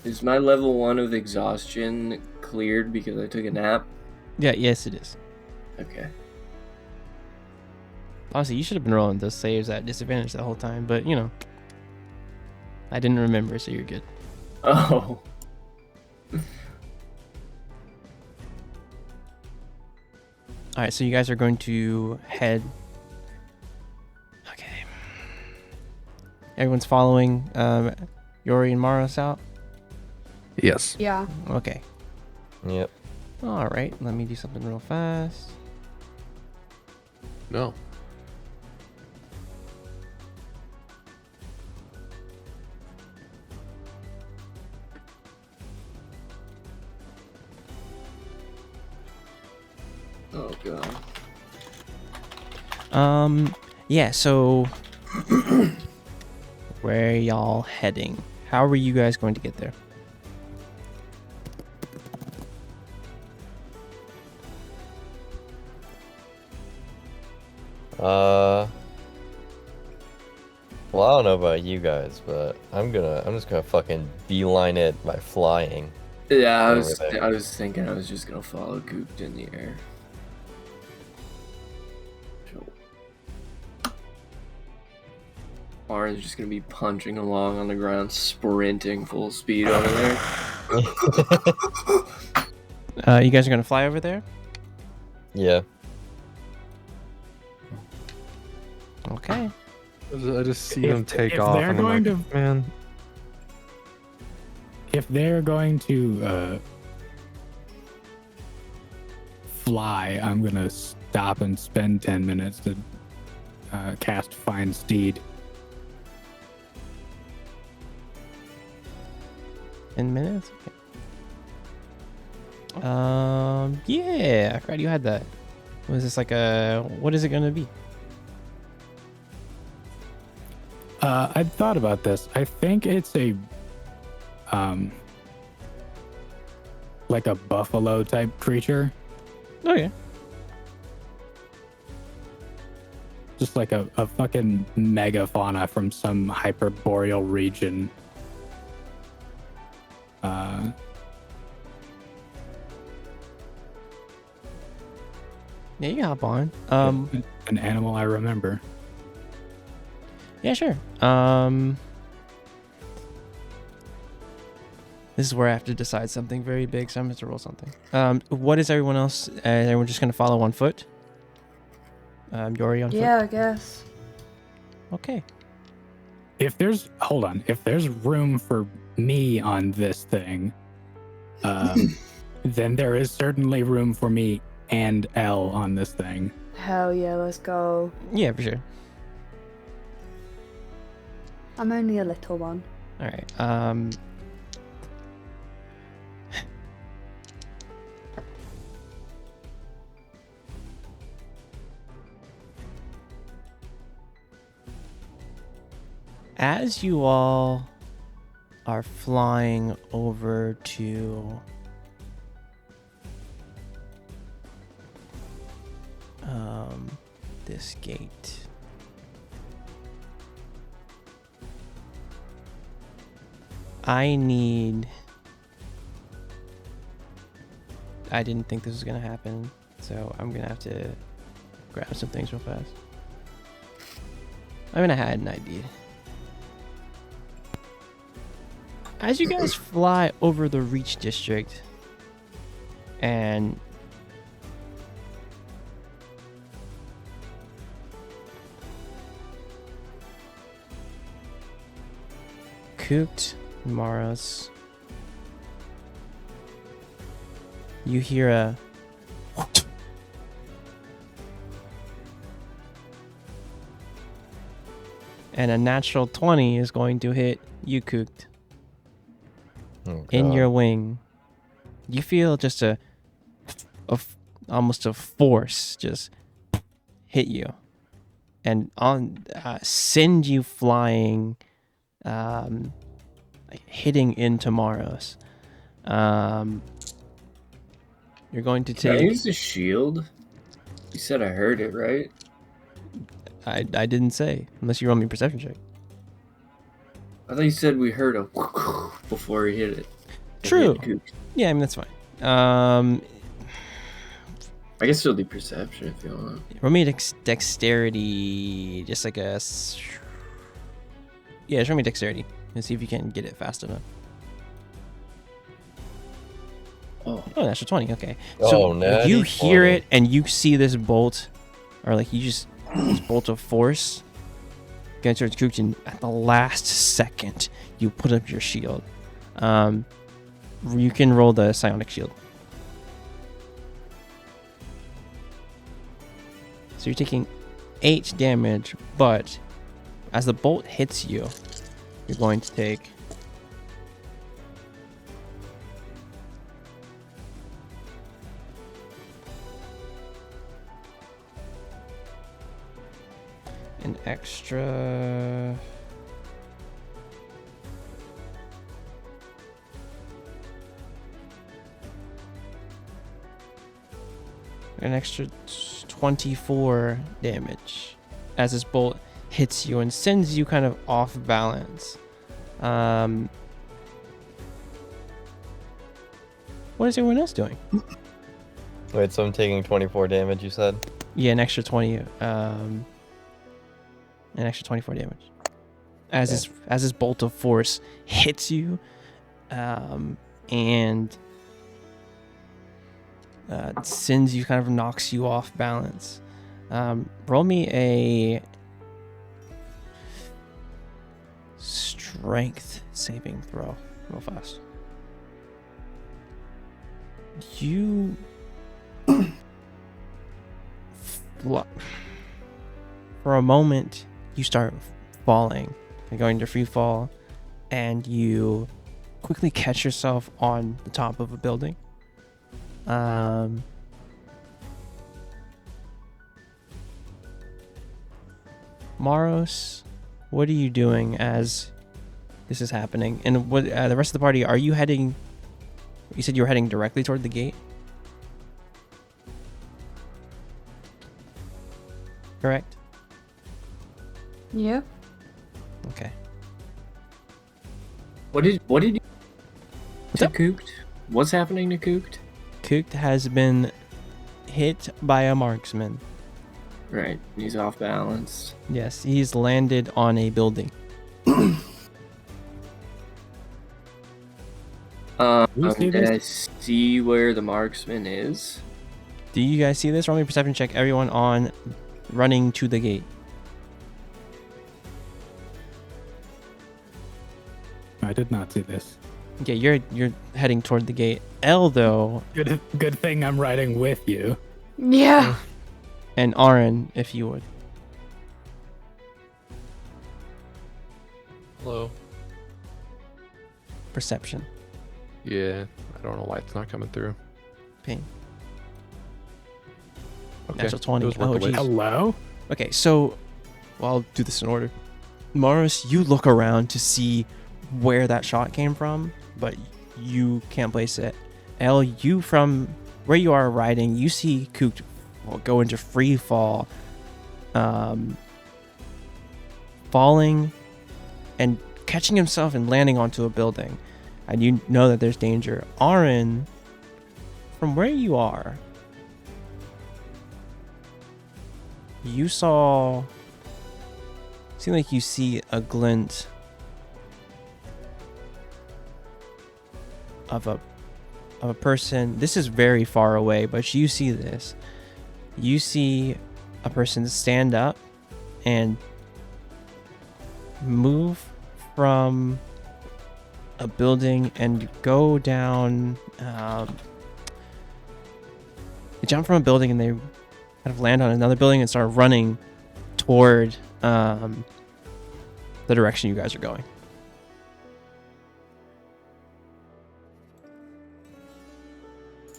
Is my level 1 of exhaustion cleared because I took a nap? Yeah, yes it is. Okay. Honestly, you should have been rolling those saves at disadvantage the whole time, but you know, I didn't remember, so you're good. Oh. All right, so you guys are going to head. Okay. Everyone's following Yori and Maros out. Yes. Yeah. Okay. Yep. All right. Let me do something real fast. No. Oh god. Yeah, so where are y'all heading? How are you guys going to get there? Well, I don't know about you guys, but I'm just gonna fucking beeline it by flying. Yeah, Over there. I was thinking I was just gonna follow Gooped in the air. Lauren's just gonna be punching along on the ground, sprinting full speed over there. You guys are gonna fly over there? Yeah. Okay. I just see If- them take if off, they're and I'm going like, man, If they're going to fly, I'm gonna stop and spend 10 minutes to cast Find Steed. 10 minutes? Okay. Yeah, I forgot you had that. Was this like what is it gonna be? I thought about this. I think it's a like a buffalo type creature, Oh yeah. just like a fucking megafauna from some hyperboreal region. Yeah, you can hop on. An animal I remember. Yeah, sure. This is where I have to decide something very big, so I'm going to roll something. What is everyone else? Everyone just going to follow on foot? Yori on Yeah, I guess. foot? Okay. If there's room for me on this thing, then there is certainly room for me and L on this thing. Hell yeah, let's go. Yeah, for sure. I'm only a little one. All right. As you all are flying over to this gate, I didn't think this was gonna happen, so I'm gonna have to grab some things real fast. I had an idea. As you guys fly over the Reach District, and Cooked, Maros, you hear a and a natural 20 is going to hit you, Cooked. Oh, In God. your wing. You feel just almost a force just hit you and send you flying, hitting into Maros. You're going to Can I take. use the shield? You said I heard it, right? I didn't say unless you roll me a perception check. I thought you said we heard a before he hit it. True. Hit Cook. Yeah, that's fine. I guess still do perception if you want. Roll me a dexterity, just like a. Yeah, just roll me dexterity and see if you can get it fast enough. Oh, Oh, natural 20. Okay. Oh, So natty you hear 20. it and you see this bolt, or like this bolt of force going towards Cooked, and at the last second you put up your shield. You can roll the psionic shield. So you're taking 8 damage, but as the bolt hits you, you're going to take an extra. An extra 24 damage as this bolt hits you and sends you kind of off balance. What is everyone else doing? Wait, so I'm taking 24 damage, you said? Yeah, an extra 20. An extra 24 damage. as this bolt of force hits you, and sends you, kind of knocks you off balance. Roll me a strength saving throw real fast. You for a moment you start falling and going to free fall, and you quickly catch yourself on the top of a building. Maros, what are you doing as this is happening? And what the rest of the party, are you heading? You said you were heading directly toward the gate, correct? Yep. Okay. What did you to up? Kooked? What's happening to Kooked? Kooked has been hit by a marksman. Right, he's off balance. Yes, he's landed on a building. see Did I this? see where the marksman is? Do you guys see this? Roll me a perception check, everyone, on running to the gate. I did not see this. Okay, you're heading toward the gate. L, though, Good thing I'm riding with you. Yeah. and Aaron, if you would. Hello. Perception. Yeah, I don't know why it's not coming through. Pain. Okay. Natural 20. it was worth Oh, the wait. geez. Hello? Okay, so I'll do this in order. Morris, you look around to see where that shot came from, but you can't place it. L, you from where you are riding, you see Kook go into free fall, falling and catching himself and landing onto a building, and you know that there's danger. Aaron, from where you are, you seem like you see a glint of a person. This is very far away, but you see this. You see a person stand up and move from a building and go down. They jump from a building and they kind of land on another building and start running toward the direction you guys are going.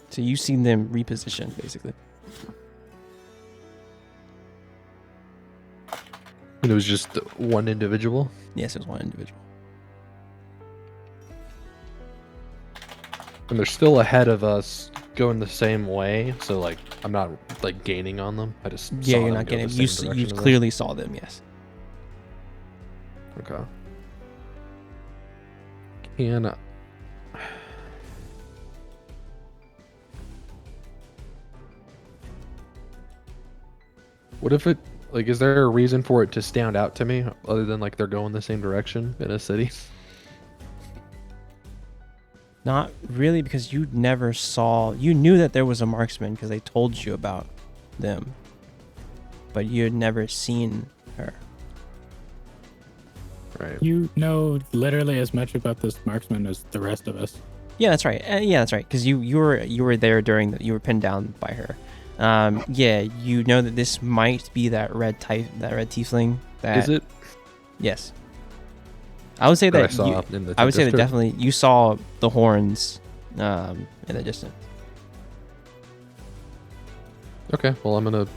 So you've seen them reposition, basically. And it was just one individual. Yes, it was one individual. And they're still ahead of us going the same way. So, like, I'm not, like, gaining on them. I just Yeah, saw you're them not go getting. the You same you direction as us. clearly saw them. Yes. Okay. Can what if it, like, is there a reason for it to stand out to me other than, like, they're going the same direction in a city? Not really, because you never saw. You knew that there was a marksman because they told you about them, but you had never seen her. Right. You know literally as much about this marksman as the rest of us. Yeah, that's right. Yeah, that's right. Because you were there during you were pinned down by her. Yeah, you know that this might be that red tiefling. That Is it? Yes. I would say That I that saw in the I would say that district? definitely you saw the horns in the distance. Okay, well, I'm gonna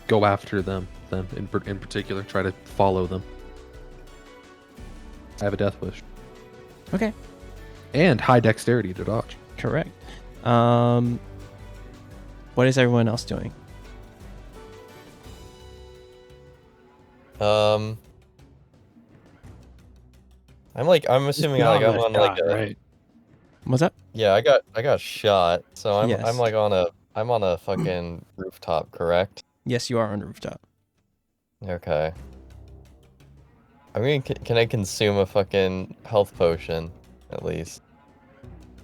go after them then, in particular, try to follow them. I have a death wish. Okay. And high dexterity to dodge. Correct. What is everyone else doing? I'm assuming like I'm on like a right? What's up? yeah, I got shot. So I'm Yes. like on a fucking rooftop, correct? Yes, you are on the rooftop. Okay. I mean, can I consume a fucking health potion at least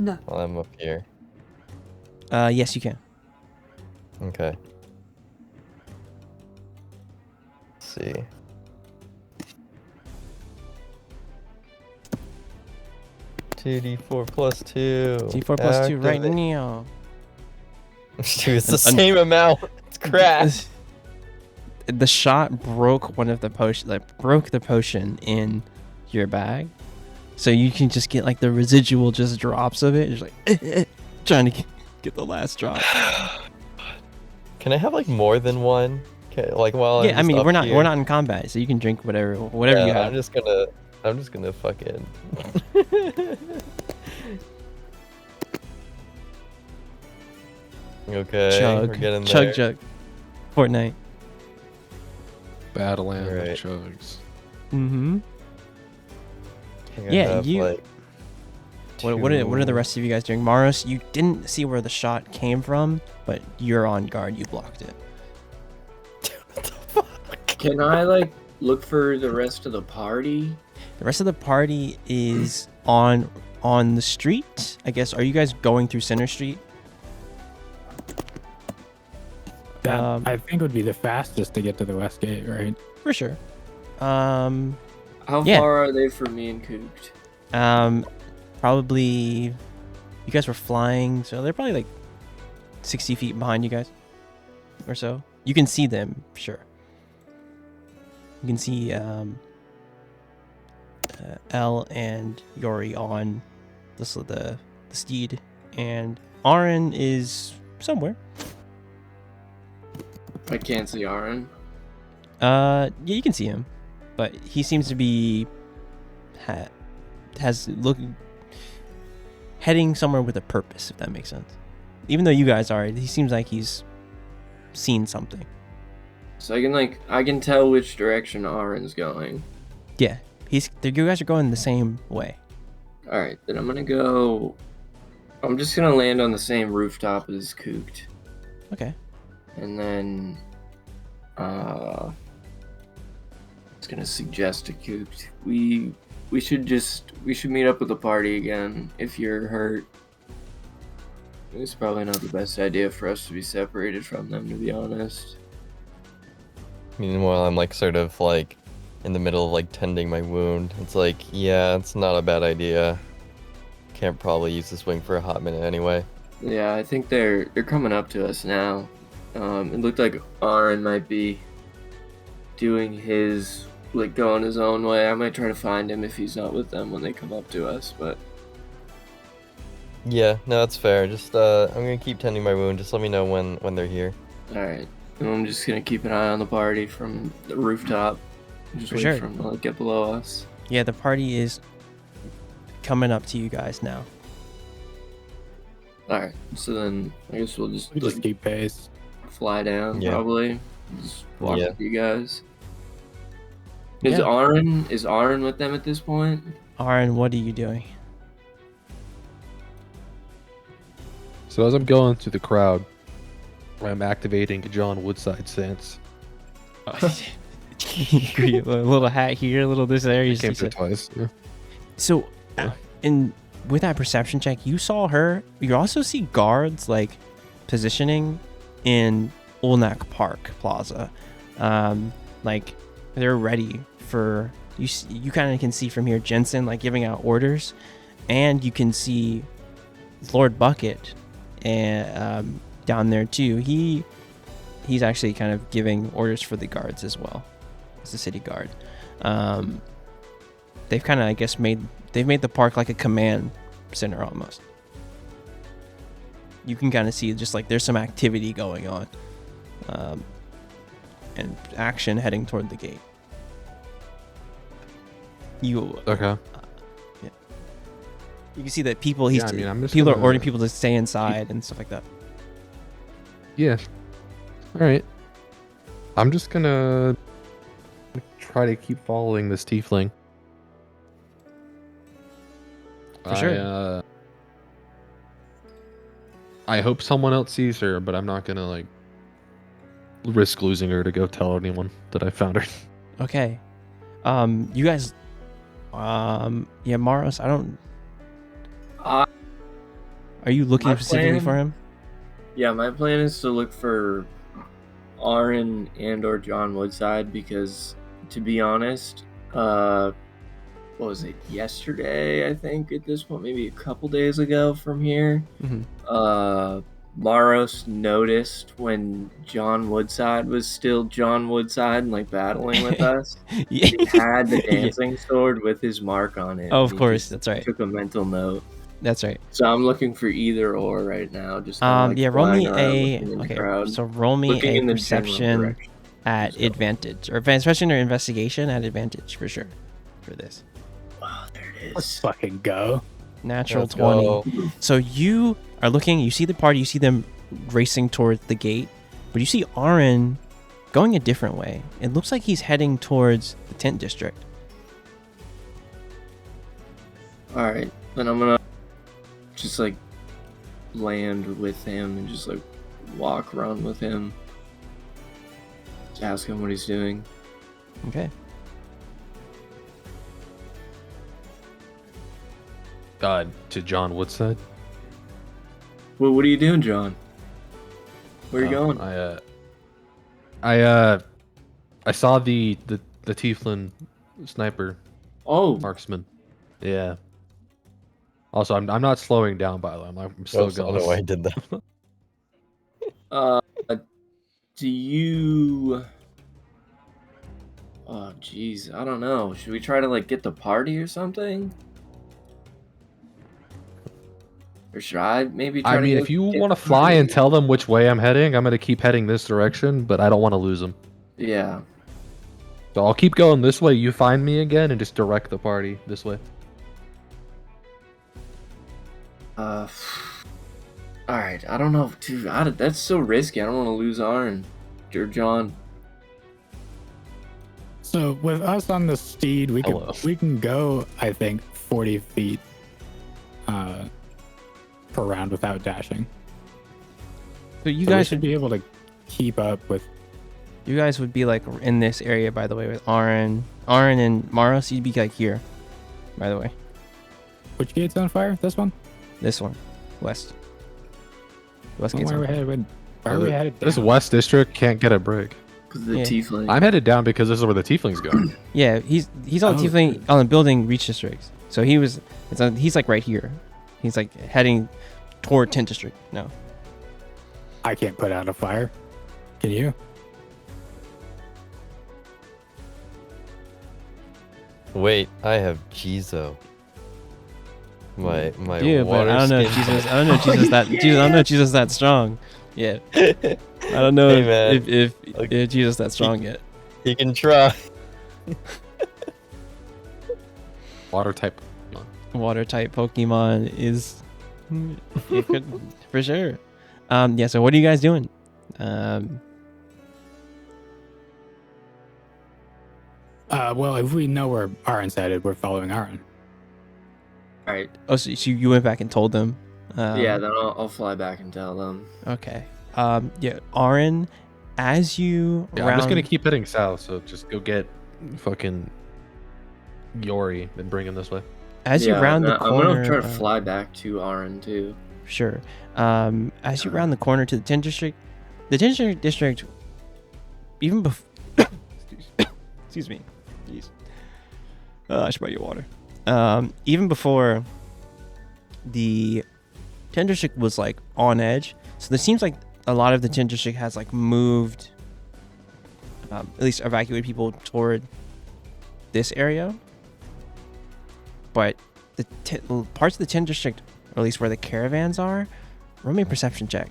No. while I'm up here? Yes, you can. Okay. Let's see. D4 plus 2. D4 plus 2 right Activate. now. Dude, it's the same amount. It's crap. The shot broke one of the potion, broke the potion in your bag, so you can just get like the residual just drops of it. Just like trying to get the last drop. Can I have like more than one? Like while Yeah, I mean we're not in combat, so you can drink whatever yeah, you have. I'm just gonna fucking. Okay, Chug, we're getting chug, there. chug. Fortnite. Battleland Right. chugs. Mm-hmm. I think I Yeah, have, you- like, What are the two- rest of you guys doing? Maros, you didn't see where the shot came from, but you're on guard. You blocked it. Can I like look for the rest of the party? The rest of the party is on the street. I guess. Are you guys going through Center Street? That Um, I think would be the fastest to get to the west gate, right? For sure. How Yeah. far are they from me and Cooked? Probably. You guys were flying, so they're probably like 60 feet behind you guys, or so. You can see them, sure. You can see Elle and Yori on the steed, and Aaron is somewhere. I can't see Aaron. Yeah, you can see him, but he seems to be heading somewhere with a purpose, if that makes sense. Even though you guys are, he seems like he's seen something. So I can tell which direction Aaron's going. Yeah, you guys are going the same way. All right, then I'm just gonna land on the same rooftop as Cooked, Okay. and then I was gonna suggest to Cooked we should meet up with the party again. If you're hurt, it's probably not the best idea for us to be separated from them, to be honest. Meanwhile, I'm like sort of like in the middle of like tending my wound. It's like, yeah, it's not a bad idea. Can't probably use this wing for a hot minute anyway. Yeah, I think they're coming up to us now. It looked like Aaron might be doing his, like, going his own way. I might try to find him if he's not with them when they come up to us, but Yeah, no, that's fair. Just I'm gonna keep tending my wound. Just let me know when they're here. alright. And I'm just gonna keep an eye on the party from the rooftop. Just For wait sure. for him to like, get below us. Yeah, the party is coming up to you guys now. Alright, so then I guess we'll just, We just like, keep pace. fly down, Yeah. probably. Just walk Yeah. with you guys. Yeah. Is Aaron with them at this point? Aaron, what are you doing? So as I'm going through the crowd, I'm activating John Woodside stance. A little hat here, a little this there. You Came just- through twice. Yeah. So, with that perception check, you saw her. You also see guards like positioning in Ulnak Park Plaza, like they're ready for you. You kind of can see from here Jensen like giving out orders, and you can see Lord Bucket and down there too. He's actually kind of giving orders for the guards as well. It's the city guard. They've kind of, I guess, made the park like a command center almost. You can kind of see just like there's some activity going on, and action heading toward the gate. Okay. You can see that people Yeah, I mean, I'm just people are gonna ordering people to stay inside and stuff like that. Yeah. All right. I'm just gonna try to keep following this tiefling. For sure. I hope someone else sees her, but I'm not gonna like risk losing her to go tell anyone that I found her. Okay. You guys, yeah, Maros, I don't. Uh, Are you looking my specifically for plan- him? Yeah, my plan is to look for Aaron and or John Woodside because, to be honest, what was it, yesterday, I think, at this point, maybe a couple days ago from here, Mm-hmm. Maros noticed when John Woodside was still John Woodside and like battling with us. Yeah. He had the Yeah. dancing sword with his mark on it. Oh, of and he course, just that's right. Took a mental note. That's right. So I'm looking for either or right now. Just kinda, like, Yeah, roll me flying around a looking in the okay. crowd, So roll me looking a in the general perception direction. at So- advantage, or perception or investigation at advantage for sure. For this Oh, there it Let's is. fucking go. natural Let's 20. go. So you are looking. You see the party. You see them racing towards the gate, but you see Aaron going a different way. It looks like he's heading towards the tent district. All right, then I'm gonna just like land with him and just like walk around with him. Just ask him what he's doing. Okay. To John Woodside. Well, what are you doing, John? Where are you Oh, going? I saw the tieflin sniper Oh, marksman. Yeah. Also, I'm not slowing down, by the way. I'm still Oops, I don't going. know why I did that. do you? Oh, jeez, I don't know. Should we try to like get the party or something? Or should I maybe try I to mean, go if you get want to the fly party? and tell them which way I'm heading, I'm gonna keep heading this direction, but I don't want to lose them. Yeah. So I'll keep going this way. You find me again and just direct the party this way. All right. I don't know, dude. That's so risky. I don't want to lose Arn or John. So with us on the steed, Hello. we can go, I think, 40 feet per round without dashing. So you So we guys should would be able to keep up with. you guys would be like in this area, by the way, with Aaron and Maros. You'd be like here, by the way. Which gate's on fire? This one? This one, west. West Why gate's are on we fire. headed? Why are we headed This down? West District can't get a break. Because of the Yeah. tiefling. I'm headed down because this is where the tieflings go. Yeah, he's on Oh, tiefling good. on the building reach districts. So he's like right here. He's like heading toward tent district. No. I can't put out a fire. Can you? Wait, I have Jizo. My Yeah, but water I don't know if skin- Jesus. I don't know if Jesus that. Jesus, I don't know if Jesus that strong. Yeah. I don't know Hey, man. if Jesus that strong yet. You can try. Water type. Water type Pokemon is it could for sure. Yeah. So what are you guys doing? Well, if we know where Aaron's headed, we're following Aaron. All right. Oh, so you went back and told them. Yeah, then I'll fly back and tell them. Okay. Yeah, Aaron, as you Yeah, I'm just gonna keep heading south, so just go get fucking Yori and bring him this way. as you round the I'm corner. gonna try to fly back to Arn too. Sure. As you round the corner to the tent district, even before. Excuse me. Jeez. I should buy you water. Even before the tent district was like on edge, so there seems like a lot of the tent district has like moved, at least evacuated people toward this area. But the parts of the tent district, or at least where the caravans are, roll me a perception check.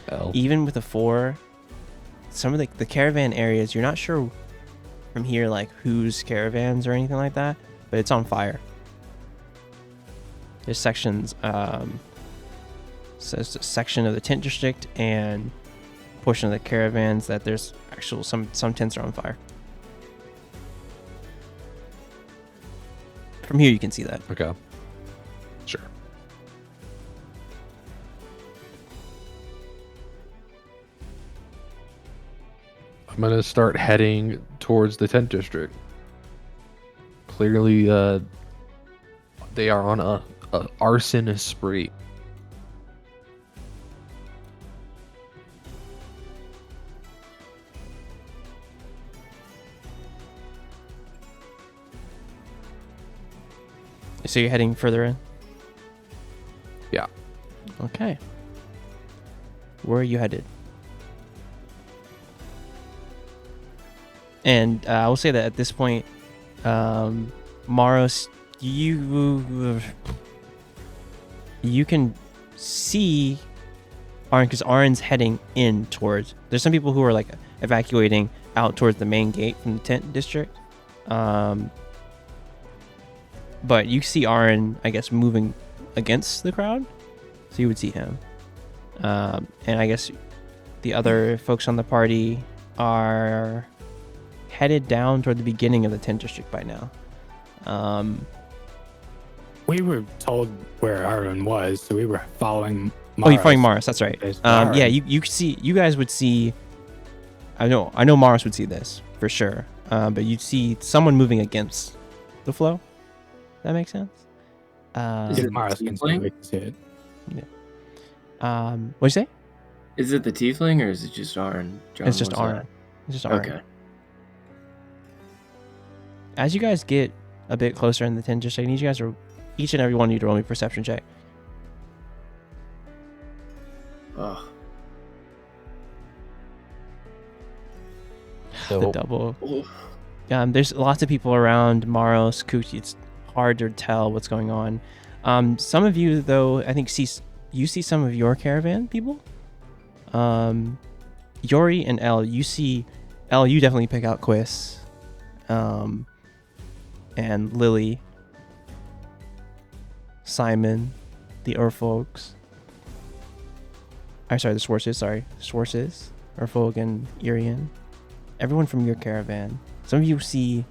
Hell. Even with a 4, some of the caravan areas, you're not sure from here like whose caravans or anything like that, but it's on fire. There's sections, so it's a section of the tent district and a portion of the caravans that there's actual some tents are on fire. From here you can see that. Okay. Sure. I'm gonna start heading towards the tent district. Clearly, they are on a arson spree. So you're heading further in? Yeah. Okay. Where are you headed? And I will say that at this point, Maros, you can see Arn, because Arn's heading in towards. There's some people who are like evacuating out towards the main gate from the tent district. But you see Arn, I guess, moving against the crowd, so you would see him. And I guess the other folks on the party are headed down toward the beginning of the tent district by now. We were told where Arvin was, so we were following Mars. Oh, you're following Mars. That's right. Yeah, Alright. you guys would see. I know Mars would see this for sure. But you'd see someone moving against the flow. That makes sense. Is Yeah, it Mars the can see it, tiefling? we can see it. What'd you say? Is it the tiefling or is it just Arn? John, It's just what's Arn. that? It's just Arn. Okay. As you guys get a bit closer in the tent district, I need you guys to, each and every one of you to roll me a perception check. Oh. The Nope. double. Oh. There's lots of people around Maros, Kuchi. It's hard to tell what's going on. Some of you, though, I think you see some of your caravan people. Yori and El, you definitely pick out Quiz. And Lily, Simon, the Urfolks. I'm sorry, the Swarses, Urfolk and Irian. Everyone from your caravan. Some of you see,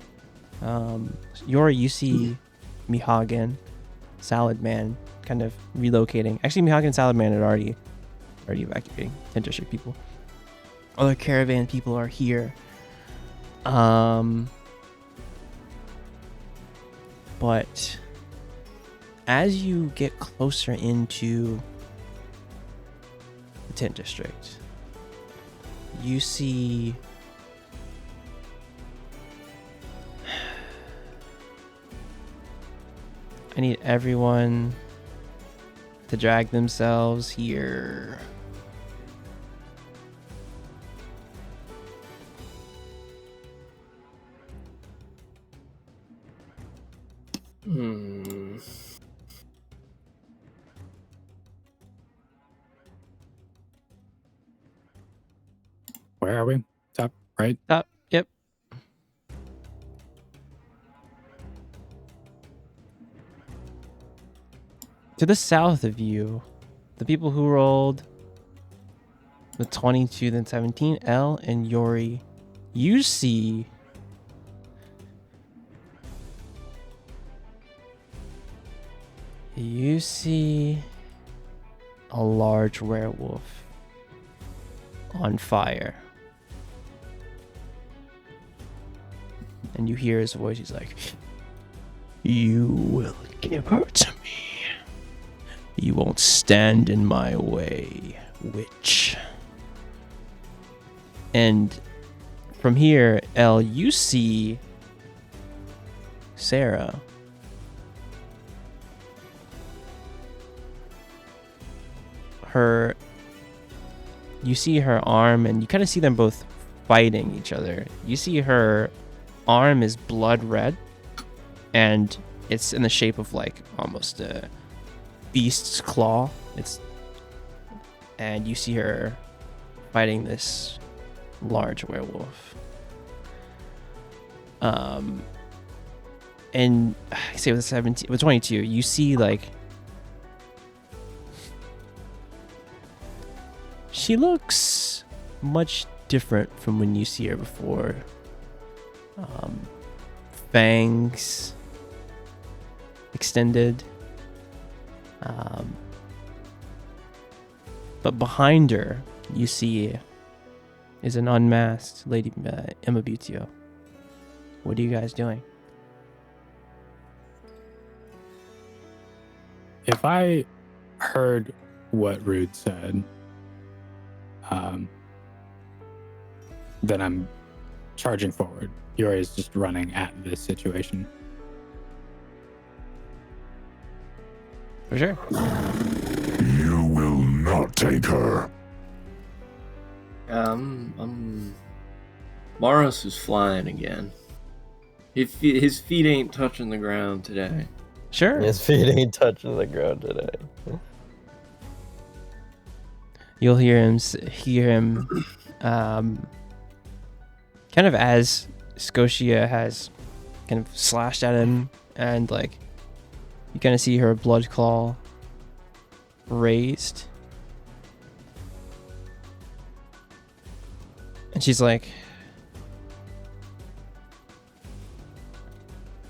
Yori, you see Mihagen, Salad Man, kind of relocating. Actually, Mihagen and Salad Man had already evacuating tent district people. Other caravan people are here. But as you get closer into the tent district, you see I need everyone to drag themselves here. Hmm. Where are we? Top right? Yep. To the south of you, the people who rolled the 22 then 17, El and Yori, you see a large werewolf on fire. And you hear his voice. He's like, "You will give her to me. You won't stand in my way, witch." And from here, El, you see Sarah. You see her arm, and you kind of see them both fighting each other. You see her arm is blood red, and it's in the shape of like almost a beast's claw. And you see her fighting this large werewolf. And I say with 22, you see like she looks much different from when you see her before. Fangs extended. But behind her, you see is an unmasked Lady Emma Butio. What are you guys doing? If I heard what Rude said, then I'm charging forward. Yuri is just running at this situation. For sure. You will not take her. Maros is flying again. His feet ain't touching the ground today. Sure. His feet ain't touching the ground today. You'll hear him kind of as Scotia has kind of slashed at him, and like you kind of see her blood claw raised, and she's like,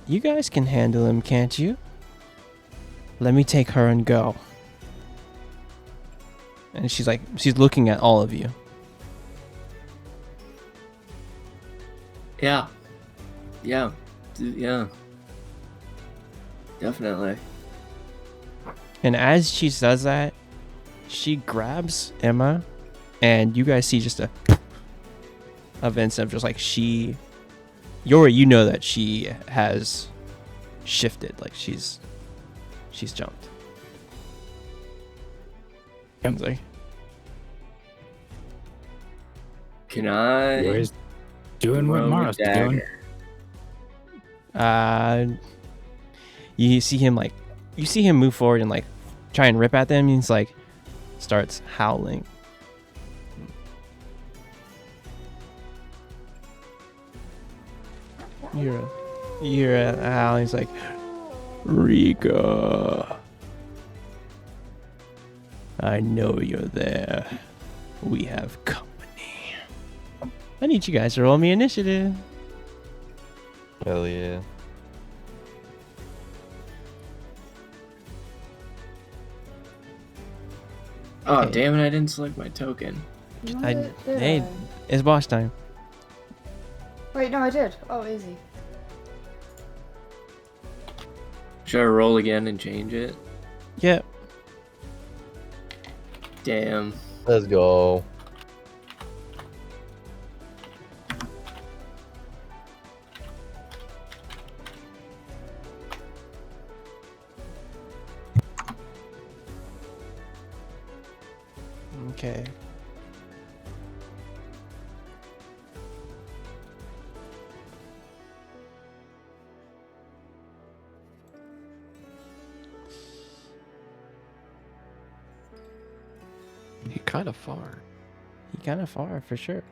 "You guys can handle him, can't you? Let me take her and go." And she's looking at all of you. Yeah. Definitely. And as she says that, she grabs Emma, and you guys see just a events of just like Yuri, you know that she has shifted, like she's jumped. Yep. Like, Can I? Yuri's doing what throw a Maros is doing. dagger? you see him move forward and like try and rip at them, and he's like starts howling. You're howling. He's like, Rika, I know you're there. We have company. I need you guys to roll me initiative. Hell yeah. Oh, Okay. damn it, I didn't select my token. Hey, it's boss time. Wait, no, I did. Oh, easy. Should I roll again and change it? Yep. Damn. Let's go. Okay. He kind of far. He kind of far for sure.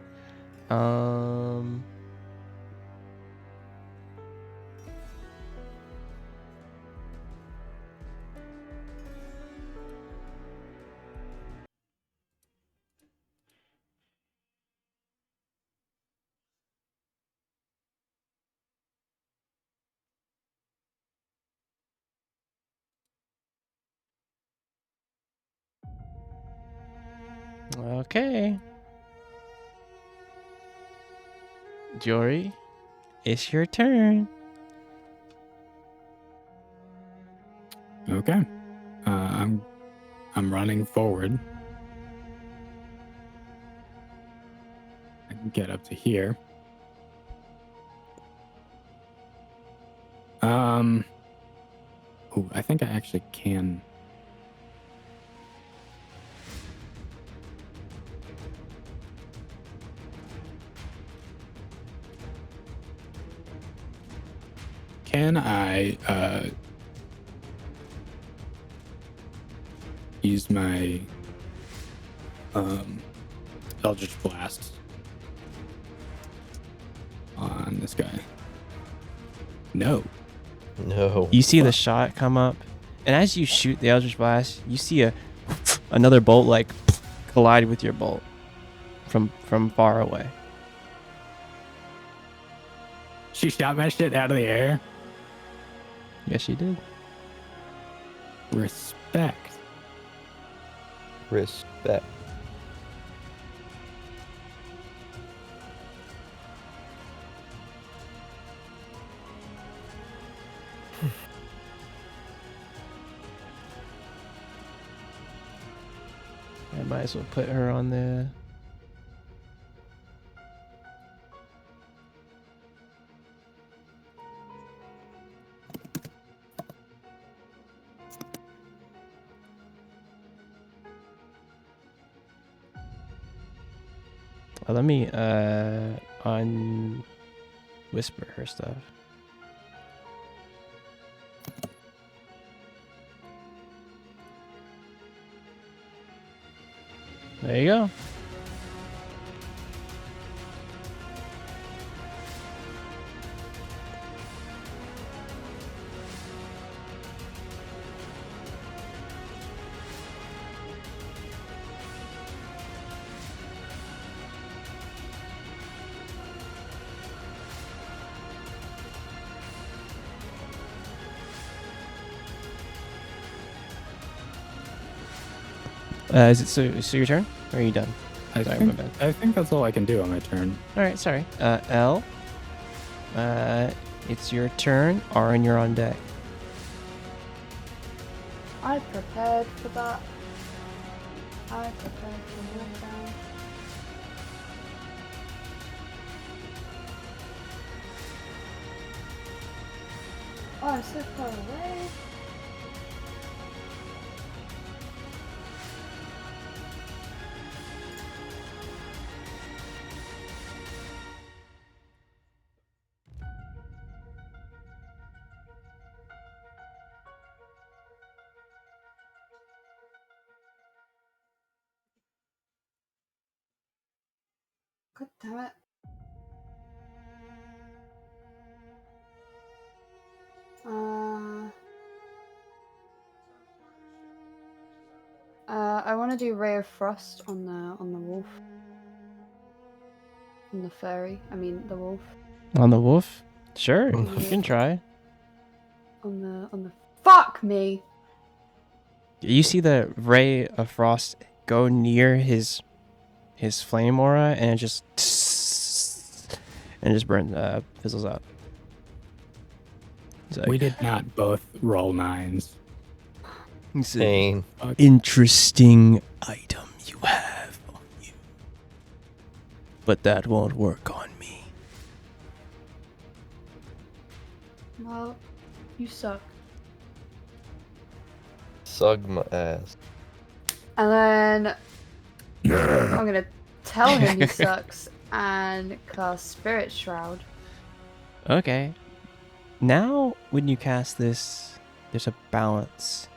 Okay. Jory, it's your turn. Okay. I'm running forward. I can get up to here. Ooh, I think I actually can. Can I use my Eldritch Blast on this guy? No. No. You see the shot come up, and as you shoot the Eldritch Blast, you see another bolt like collide with your bolt from far away. She shot my shit out of the air. Yes, you did. Respect. Respect. Might as well put her on the. Let me whisper her stuff. There you go. Is it so your turn? Or are you done? I Sorry, my think, bad. I think that's all I can do on my turn. All right, sorry. L. It's your turn. Aaron, you're on deck. I prepared for that. I prepared for meltdown. Oh, I'm so far away. God damn it. I want to do Ray of Frost on the wolf. On the fairy. I mean the wolf. On the wolf? Sure, you Yeah. can try. On the fuck me. You see the ray of frost go near his flame aura, and it just burns, fizzles out. It's like, We did not both roll 9s. it's a Pain. interesting item you have on you, but that won't work on me. Well, you suck. Sug my ass. And then Yeah. I'm gonna tell him he sucks and cast Spirit Shroud. Okay. Now, when you cast this, there's a balance.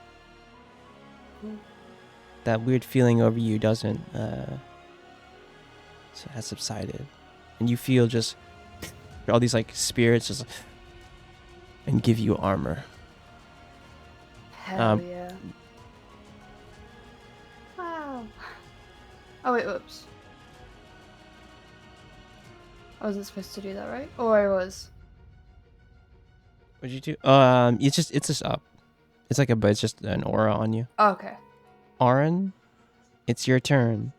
That weird feeling over you doesn't, has subsided. And you feel just all these, like, spirits just, and give you armor. Hell yeah. Wow. Oh wait, whoops. I wasn't supposed to do that, right? Or I was. What'd you do? It's just up. It's like but it's just an aura on you. Oh, okay. Aaron, it's your turn.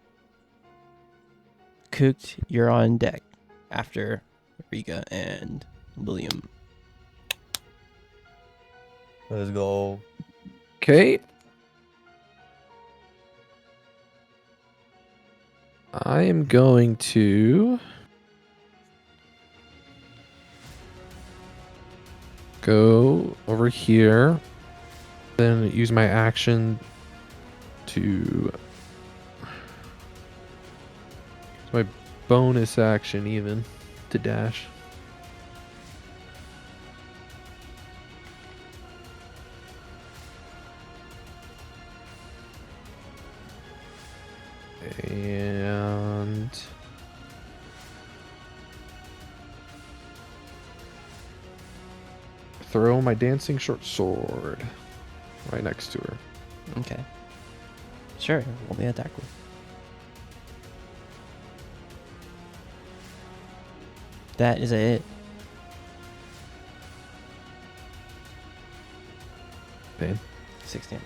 Cooked, you're on deck after Riga and William. Let's go. Okay. I am going to go over here, then use my action to my bonus action even to dash. And throw my dancing short sword right next to her. Okay. Sure, roll the attack roll. That is a hit. Pain. 6 damage.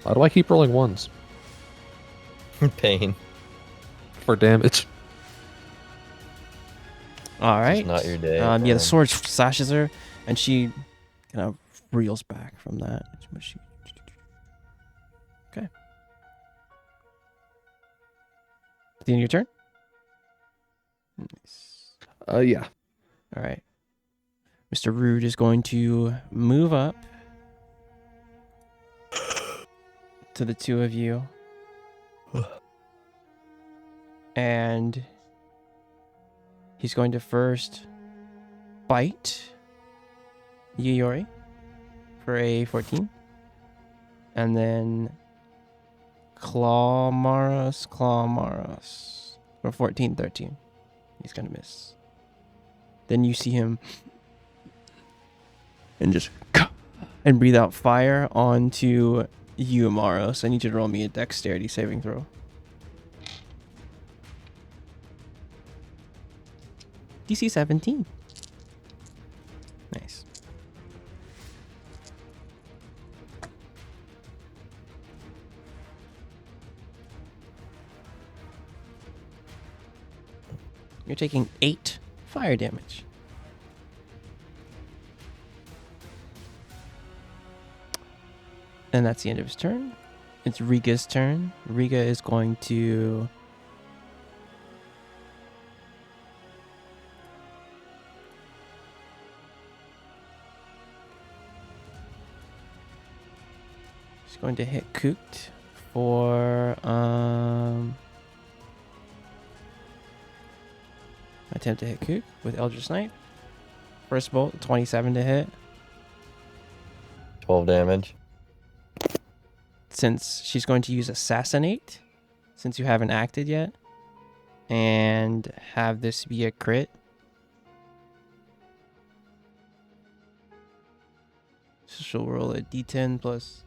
Why do I keep rolling ones Pain. for damage? All right. Not your day. Yeah, the man. sword slashes her, and she kind of reels back from that. Okay. At the end of your turn? Nice. Yeah. All right. Mr. Rude is going to move up to the two of you. And he's going to first bite Yuyori for a 14. And then claw Maros for 14, 13. He's going to miss. Then you see him and just and breathe out fire onto you, Maros. I need you to roll me a dexterity saving throw. DC 17. Nice. You're taking 8 fire damage. And that's the end of his turn. It's Riga's turn. Riga is going to... She's going to hit Kooked for... Attempt to hit Kook with Eldritch Snipe. First bolt, 27 to hit. 12 damage. Since she's going to use Assassinate, since you haven't acted yet, and have this be a crit. So she'll roll a d10 plus...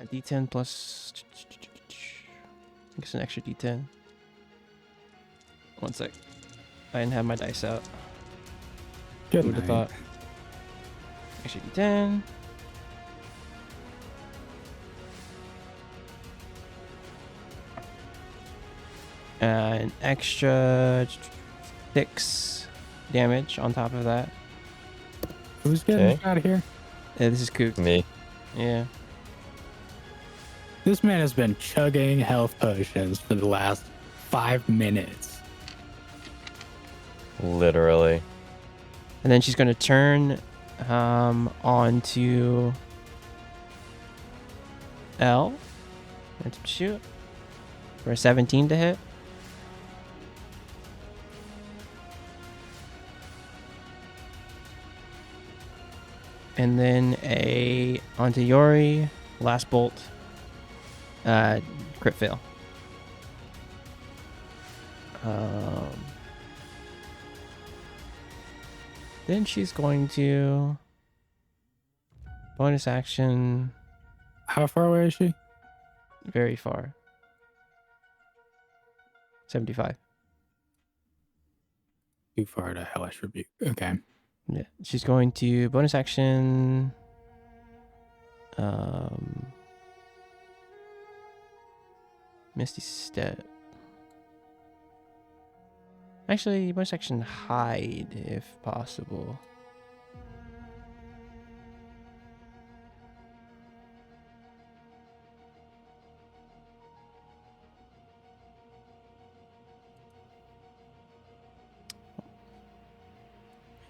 A d10 plus... I think it's an extra d10. One sec. I didn't have my dice out. Good Who would have night. thought? Extra d10. An extra 6 damage on top of that. Who's getting Okay. out of here? Yeah, this is Kook. Me. Yeah. This man has been chugging health potions for the last 5 minutes. Literally. And then she's going to turn onto L. And shoot. For a 17 to hit. And then onto Yori. Last bolt. Crit fail. Then she's going to bonus action How far away is she? very far. 75. Too far to Hellish Rebuke. Okay. Yeah. She's going to bonus action Misty Step. Actually, bonus action hide if possible.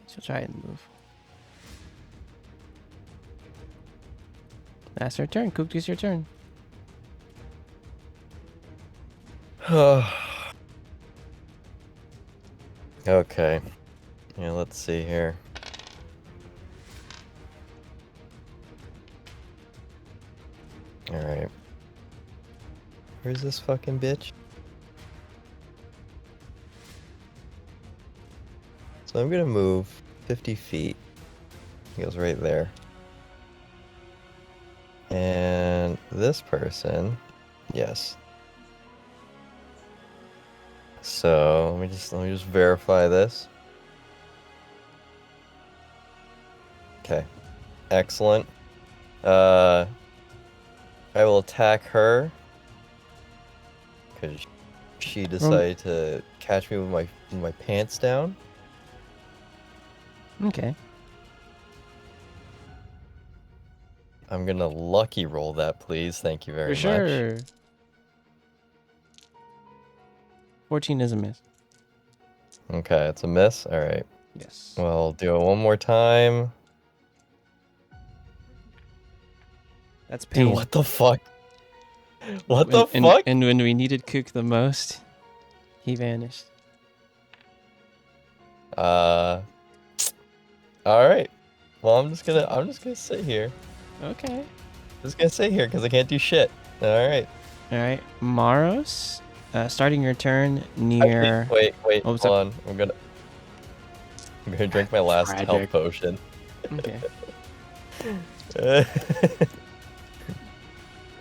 She'll try and move. That's her turn. Kook, it's your turn. Okay. Yeah, let's see here. Alright. Where's this fucking bitch? So I'm gonna move 50 feet. He goes right there. And this person, yes. So let me just verify this. Okay. Excellent. I will attack her because she decided to catch me with my pants down. Okay. I'm gonna lucky roll that, please. Thank you very For much. sure. 14 is a miss. Okay, it's a miss. All right. Yes. Well, do it one more time. That's pain. Dude, what the fuck? What the And- fuck? And when we needed Kook the most, he vanished. All right. Well, I'm just gonna sit here. Okay. Just gonna sit here because I can't do shit. All right. All right, Maros, starting your turn Actually, near. wait. Oh, what's Hold up? on. I'm gonna drink my last health Tragic. potion. Okay.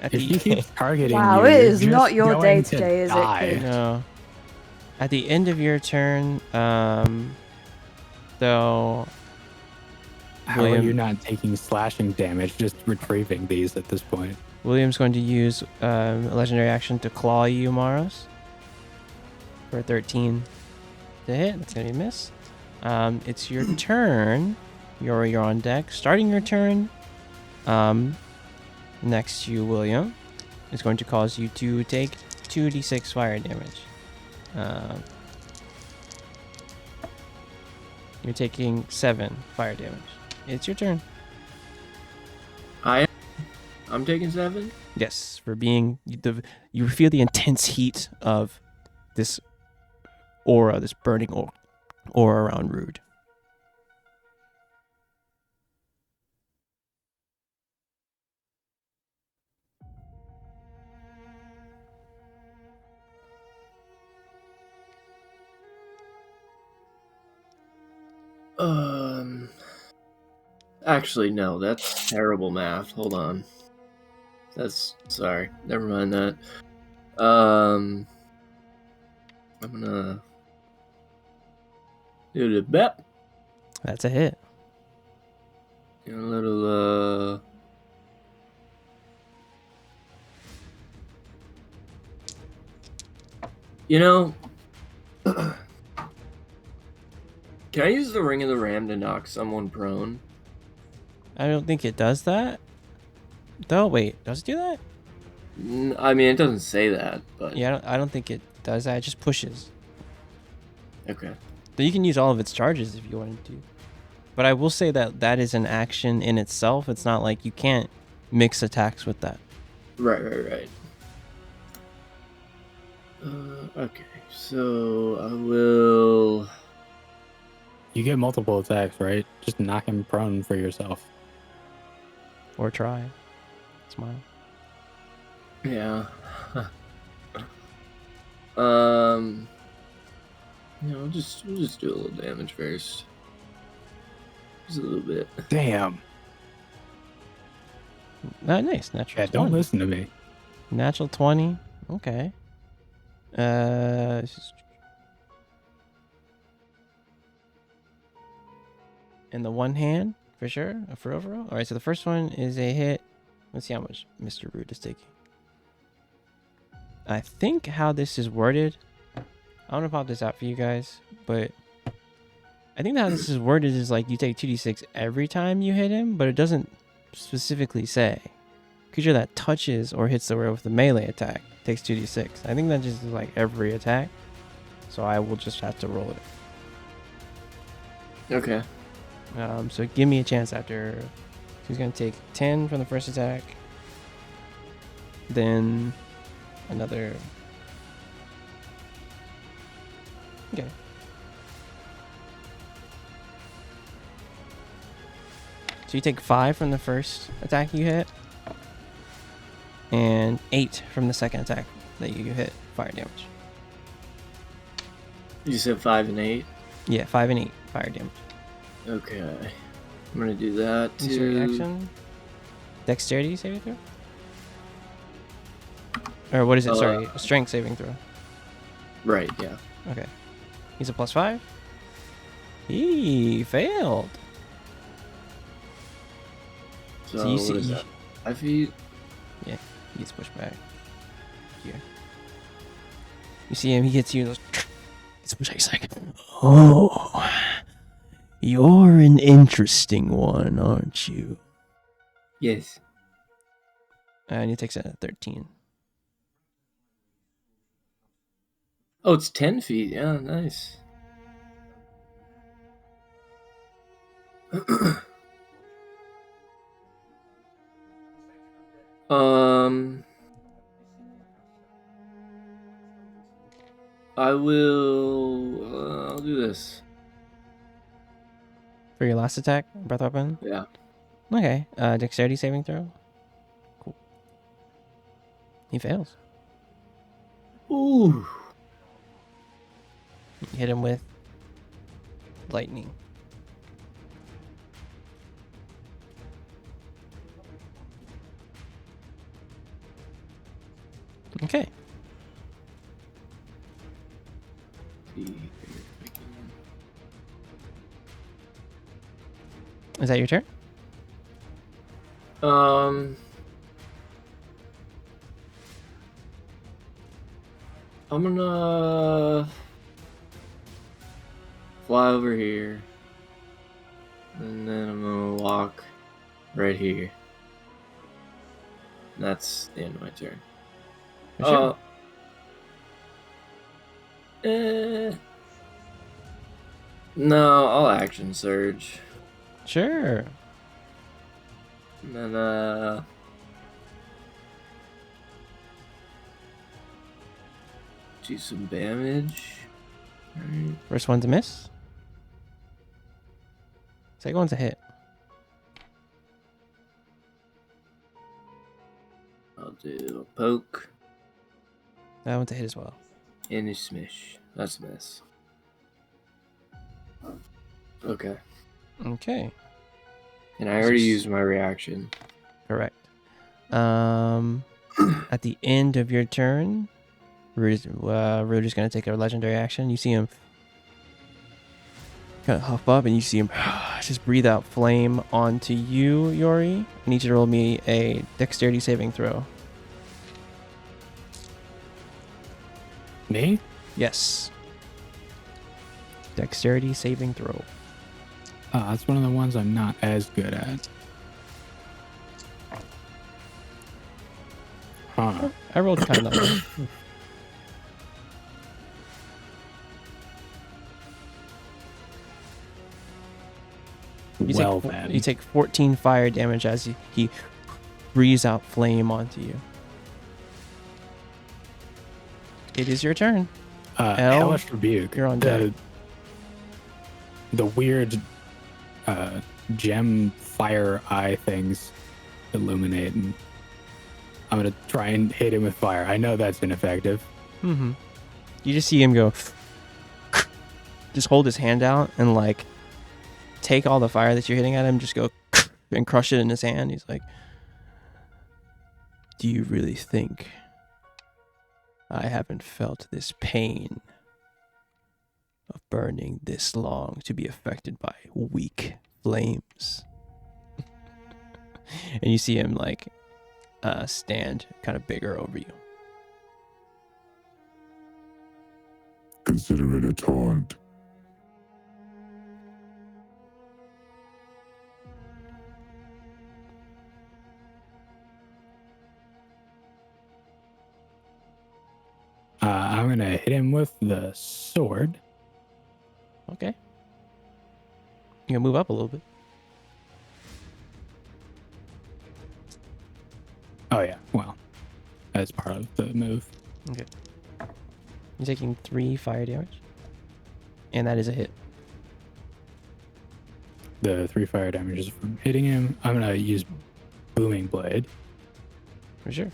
At If he the keeps targeting Wow, you, it you're is not just your going day to today, is it, die. Coop? no. At the end of your turn, though. How are William- you not taking slashing damage, just retrieving these at this point? William's going to use a legendary action to claw you, Maros. For 13 to hit. That's going to be a miss. It's your turn. You're on deck. Starting your turn, next to you, William, is going to cause you to take 2d6 fire damage. You're taking 7 fire damage. It's your turn. I'm taking 7. Yes, for being you feel the intense heat of this aura, this burning aura around Rude. Actually, no, that's terrible math. Hold on. Sorry. Never mind that. I'm gonna do the bet. That's a hit. A little, You know, can I use the Ring of the Ram to knock someone prone? I don't think it does that. Though, wait, does it do that? I mean, it doesn't say that, but Yeah, I don't think it does that. It just pushes. okay. But you can use all of its charges if you wanted to. But I will say that that is an action in itself. It's not like you can't mix attacks with that. Right. Okay, so I will. You get multiple attacks, right? Just knock him prone for yourself. Or try. Smile. Yeah. We'll just do a little damage first. Just a little bit. Damn. Nice. Natural Yeah, 20. don't listen to me. Natural 20. Okay. In the one hand, for sure. For overall. Alright, so the first one is a hit. Let's see how much Mr. Rude is taking. I think how this is worded, I want to pop this out for you guys, but I think how this is worded is like you take 2d6 every time you hit him, but it doesn't specifically say. Creature that touches or hits the road with a melee attack takes 2d6. I think that just is like every attack, so I will just have to roll it. Okay. So give me a chance after. He's going to take 10 from the first attack. Then another. Okay. So you take 5 from the first attack you hit. And 8 from the second attack that you hit fire damage. You said 5 and 8? Yeah, 5 and 8 fire damage. Okay. I'm gonna do that What's your too. reaction? Dexterity saving throw? Or what is it? Sorry, strength saving throw. Right, yeah. Okay. He's a +5. He failed. So, you what see, is that? 5 feet? he gets pushed back here. You see him, he hits you and goes, gets pushed back. He's like, oh, you're an interesting one, aren't you? Yes. And he takes a 13. Oh, it's 10 feet. Yeah, nice. I will. I'll do this. For your last attack, breath weapon? Yeah. Okay. Dexterity saving throw? Cool. He fails. Ooh. You hit him with lightning. Okay. Is that your turn? I'm gonna fly over here, and then I'm gonna walk right here. That's the end of my turn. For sure. No, I'll action surge. Sure. And then do some damage. Alright. First one's a miss. Second one's a hit. I'll do a poke That one's a hit as well. and a smish. That's a miss. Okay. Okay. And I already used my reaction. Correct. At the end of your turn, Rudy's going to take a legendary action. You see him kind of huff up, and you see him just breathe out flame onto you, Yori. I need you to roll me a dexterity saving throw. Me? Yes. Dexterity saving throw. That's one of the ones I'm not as good at. Huh. I rolled kind of. Well then. You take 14 fire damage as he breathes out flame onto you. It is your turn. Hellish Rebuke. you're on deck. The weird gem fire eye things illuminate, and I'm gonna try and hit him with fire. I know that's ineffective. Mm-hmm. You just see him go, just hold his hand out and like take all the fire that you're hitting at him, just go and crush it in his hand. He's like, do you really think I haven't felt this pain of burning this long to be affected by weak flames? And you see him like stand kind of bigger over you. Consider it a taunt. I'm gonna hit him with the sword. Okay. You can move up a little bit. Oh yeah, well, that's part of the move. Okay. You're taking 3 fire damage. And that is a hit. The 3 fire damage is from hitting him. I'm gonna use Booming Blade. For sure.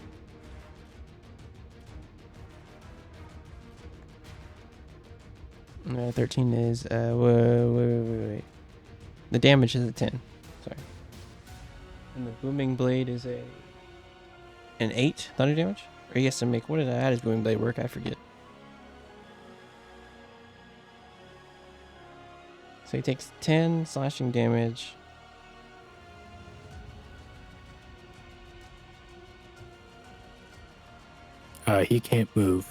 13 is wait. The damage is a 10. Sorry. And the booming blade is an 8 thunder damage? Or he has to make, what did I add his booming blade work? I forget. So he takes 10 slashing damage. He can't move.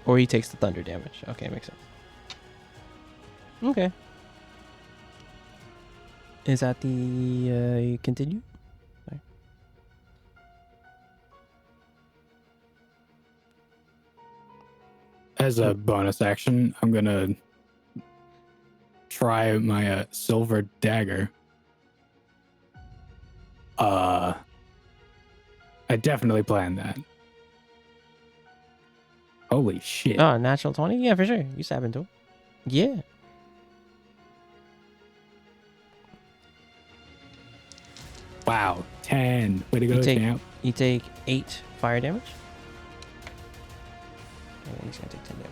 Or he takes the thunder damage. Okay, makes sense. Okay. Is that the continue? Sorry. As a bonus action, I'm gonna try my silver dagger. I definitely planned that. Holy shit. Oh, natural 20? Yeah, for sure. You stab into it. Yeah. Wow. 10. Way to go, champ. You take 8 fire damage. And he's gonna take 10 damage.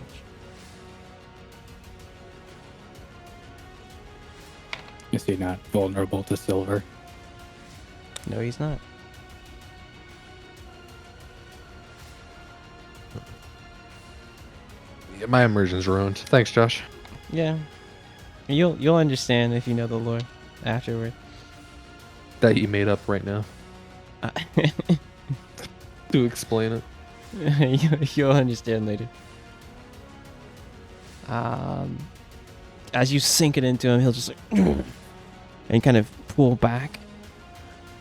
Is he not vulnerable to silver? No, he's not. Yeah, my immersion's ruined. Thanks, Josh. Yeah. You'll understand if you know the lore afterward. That you made up right now to explain it. You'll understand later. As you sink it into him, he'll just like and kind of pull back.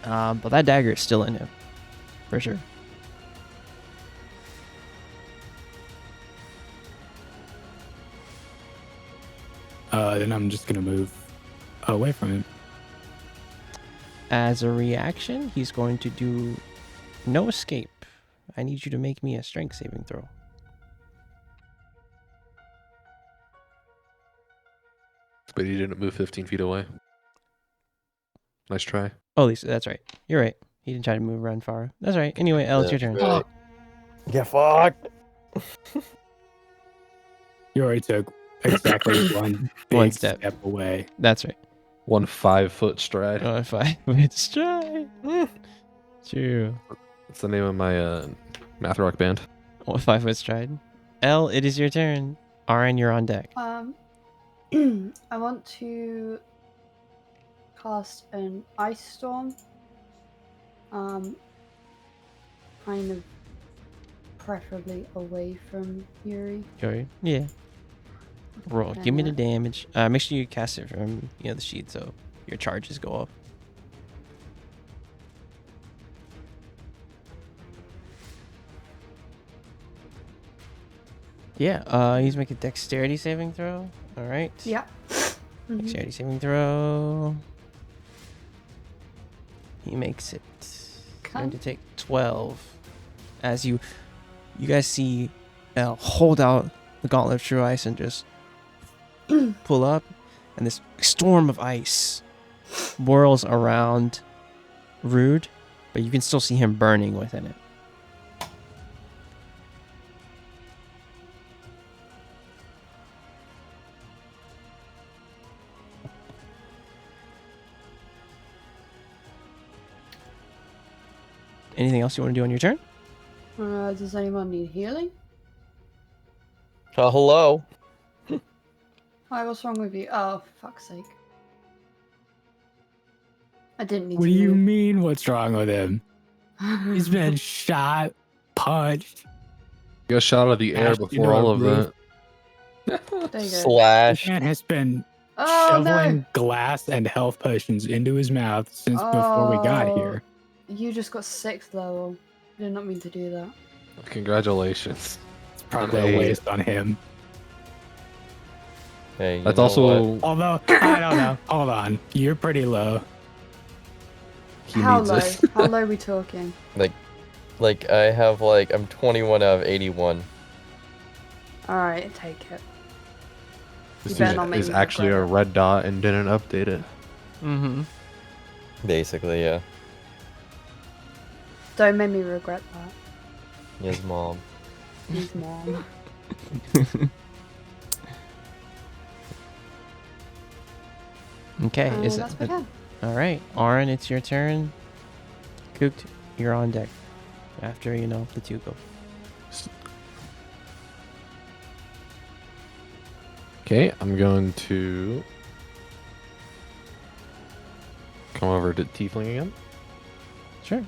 But that dagger is still in him, for sure. Then I'm just gonna move away from him. As a reaction, he's going to do no escape. I need you to make me a strength saving throw. But he didn't move 15 feet away. Nice try. Oh, Lisa, that's right. You're right. He didn't try to move around far. That's right. Anyway, Elle, it's your turn. Right. Get fucked. You already took exactly one big One step. away. That's right. 1 5-foot stride. 5 foot stride. True. That's the name of my math rock band. 5 foot stride. Elle, it is your turn. Aaron, you're on deck. I want to cast an ice storm. Kind of preferably away from Yuri. Yuri? Yeah. Roll. Give me the damage. Make sure you cast it from the sheet so your charges go up. Yeah. He's making a dexterity saving throw. All right. Yeah. Dexterity saving throw. He makes it. Going to take 12. As you guys see Elle hold out the gauntlet of true ice and just pull up, and this storm of ice whirls around Rude, but you can still see him burning within it. Anything else you want to do on your turn? Does anyone need healing? Hello. Hi, what's wrong with you? Oh, fuck's sake. I didn't mean What to do you move. mean? What's wrong with him? He's been shot, punched. You got shot out of the air Smashed before into all a of roof. that. There you go. Slash. Man has been Oh, shoveling no! glass and health potions into his mouth since before we got Oh. here. You just got 6th level. I did not mean to do that. Congratulations. It's probably Hey. a waste on him. Hey, you That's know also what? Although, I don't know. Hold on. You're pretty low. he How needs low? it. How low are we talking? Like I have I'm 21 out of 81. Alright, take it. This You better dude not make is me actually a regret it. red dot and didn't update it. Mm-hmm. Basically, yeah. Don't make me regret that. His mom. His mom. Okay. Is That's it? my turn. All right, Aaron, it's your turn. Cooked, you're on deck. After the 2 go. Okay, I'm going to come over to Tiefling again Sure.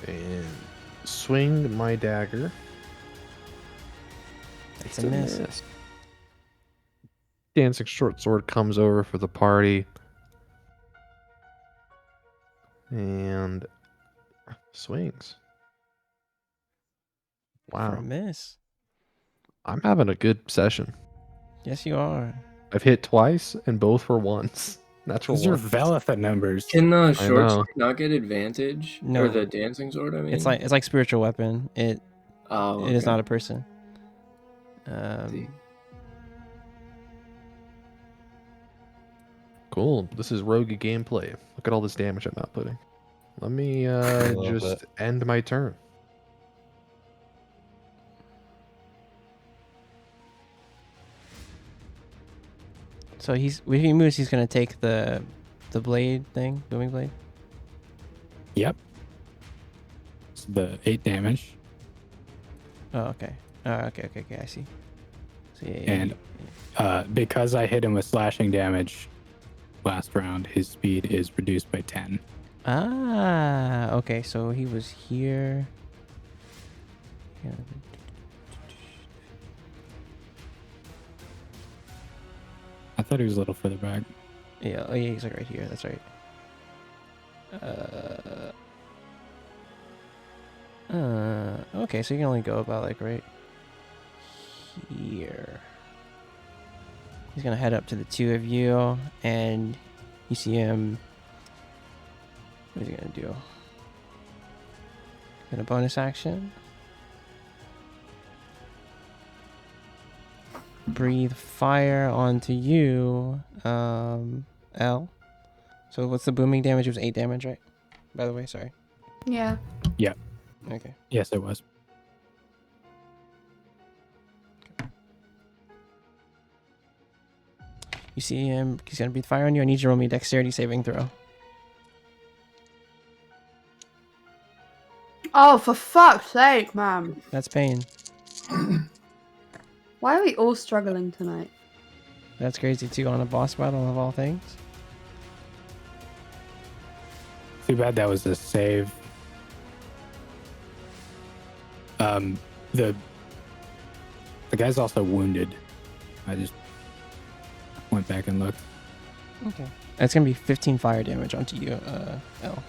and swing my dagger. It's a miss. Dancing short sword comes over for the party and swings. For a Wow. miss. I'm having a good session. Yes, you are. I've hit twice, and both were ones. Natural Those are ones. Velitha numbers. Can the short know. sword not get advantage? No. Or the dancing sword, I mean? It's like spiritual weapon. It is not a person. See. Cool. This is rogue gameplay. Look at all this damage I'm not putting. Let me love just end my turn. So if he moves, he's gonna take the blade thing, booming blade. Yep. It's the 8 damage. Oh, okay. Okay. I see. So yeah, And because I hit him with slashing damage last round, his speed is reduced by 10. Ah, okay. So he was here. Yeah. I thought he was a little further back. Yeah. Oh, yeah. He's like right here. That's right. Okay. So you can only go about like right here. He's gonna head up to the two of you, and you see him. What is he gonna do? Gonna bonus action. Breathe fire onto you, L. So what's the booming damage? It was 8 damage, right? By the way, sorry. Yeah. Okay. Yes, it was. You see him. He's gonna breathe fire on you. I need you to roll me a dexterity saving throw. Oh, for fuck's sake, man. That's pain. Why are we all struggling tonight? That's crazy too on a boss battle of all things. Too bad that was a save. The guy's also wounded. I just went back and looked. Okay. That's gonna be 15 fire damage onto you, L.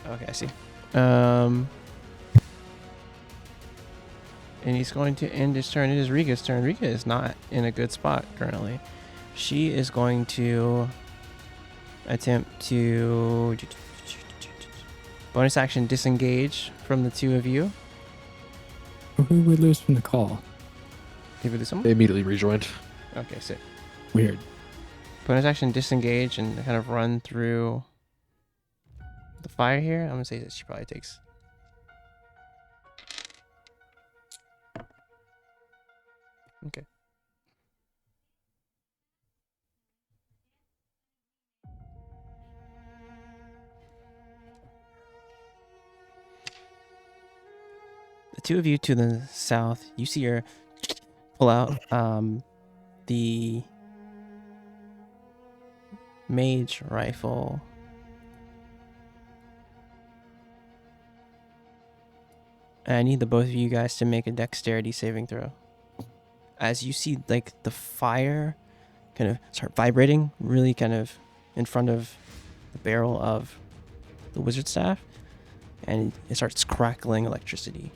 Okay, I see. And he's going to end his turn. It is Riga's turn. Riga is not in a good spot currently. She is going to attempt to bonus action disengage from the two of you. Who would lose from the call? Did we do They someone? immediately rejoined. Okay, sick. Weird. Bonus action disengage and kind of run through the fire here. I'm gonna say that she probably takes. Okay. The two of you to the south, you see her pull out the mage rifle. And I need the both of you guys to make a dexterity saving throw. As you see, like, the fire kind of start vibrating really kind of in front of the barrel of the wizard staff, and it starts crackling electricity.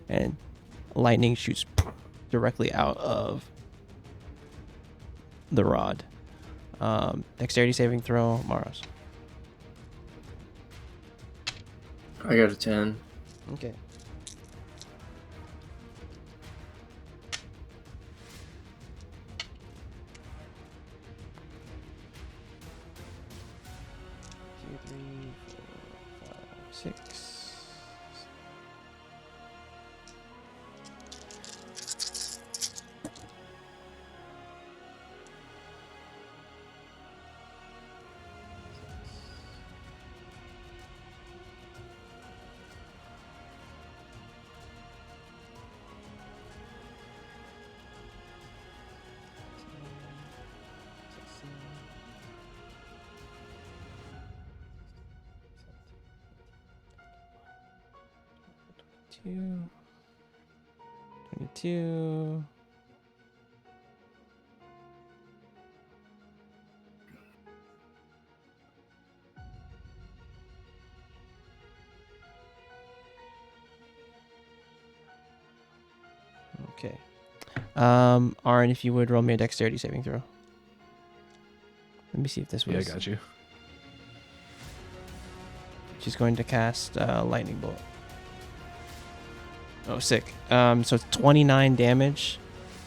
And lightning shoots directly out of the rod. Dexterity saving throw, Maros. I got a 10. Okay. Two, three, four, five, six. Two, 22. Okay. Arn, if you would roll me a dexterity saving throw. Let me see if this was. Yeah, I got you. She's going to cast lightning bolt. Oh, sick. So it's 29 damage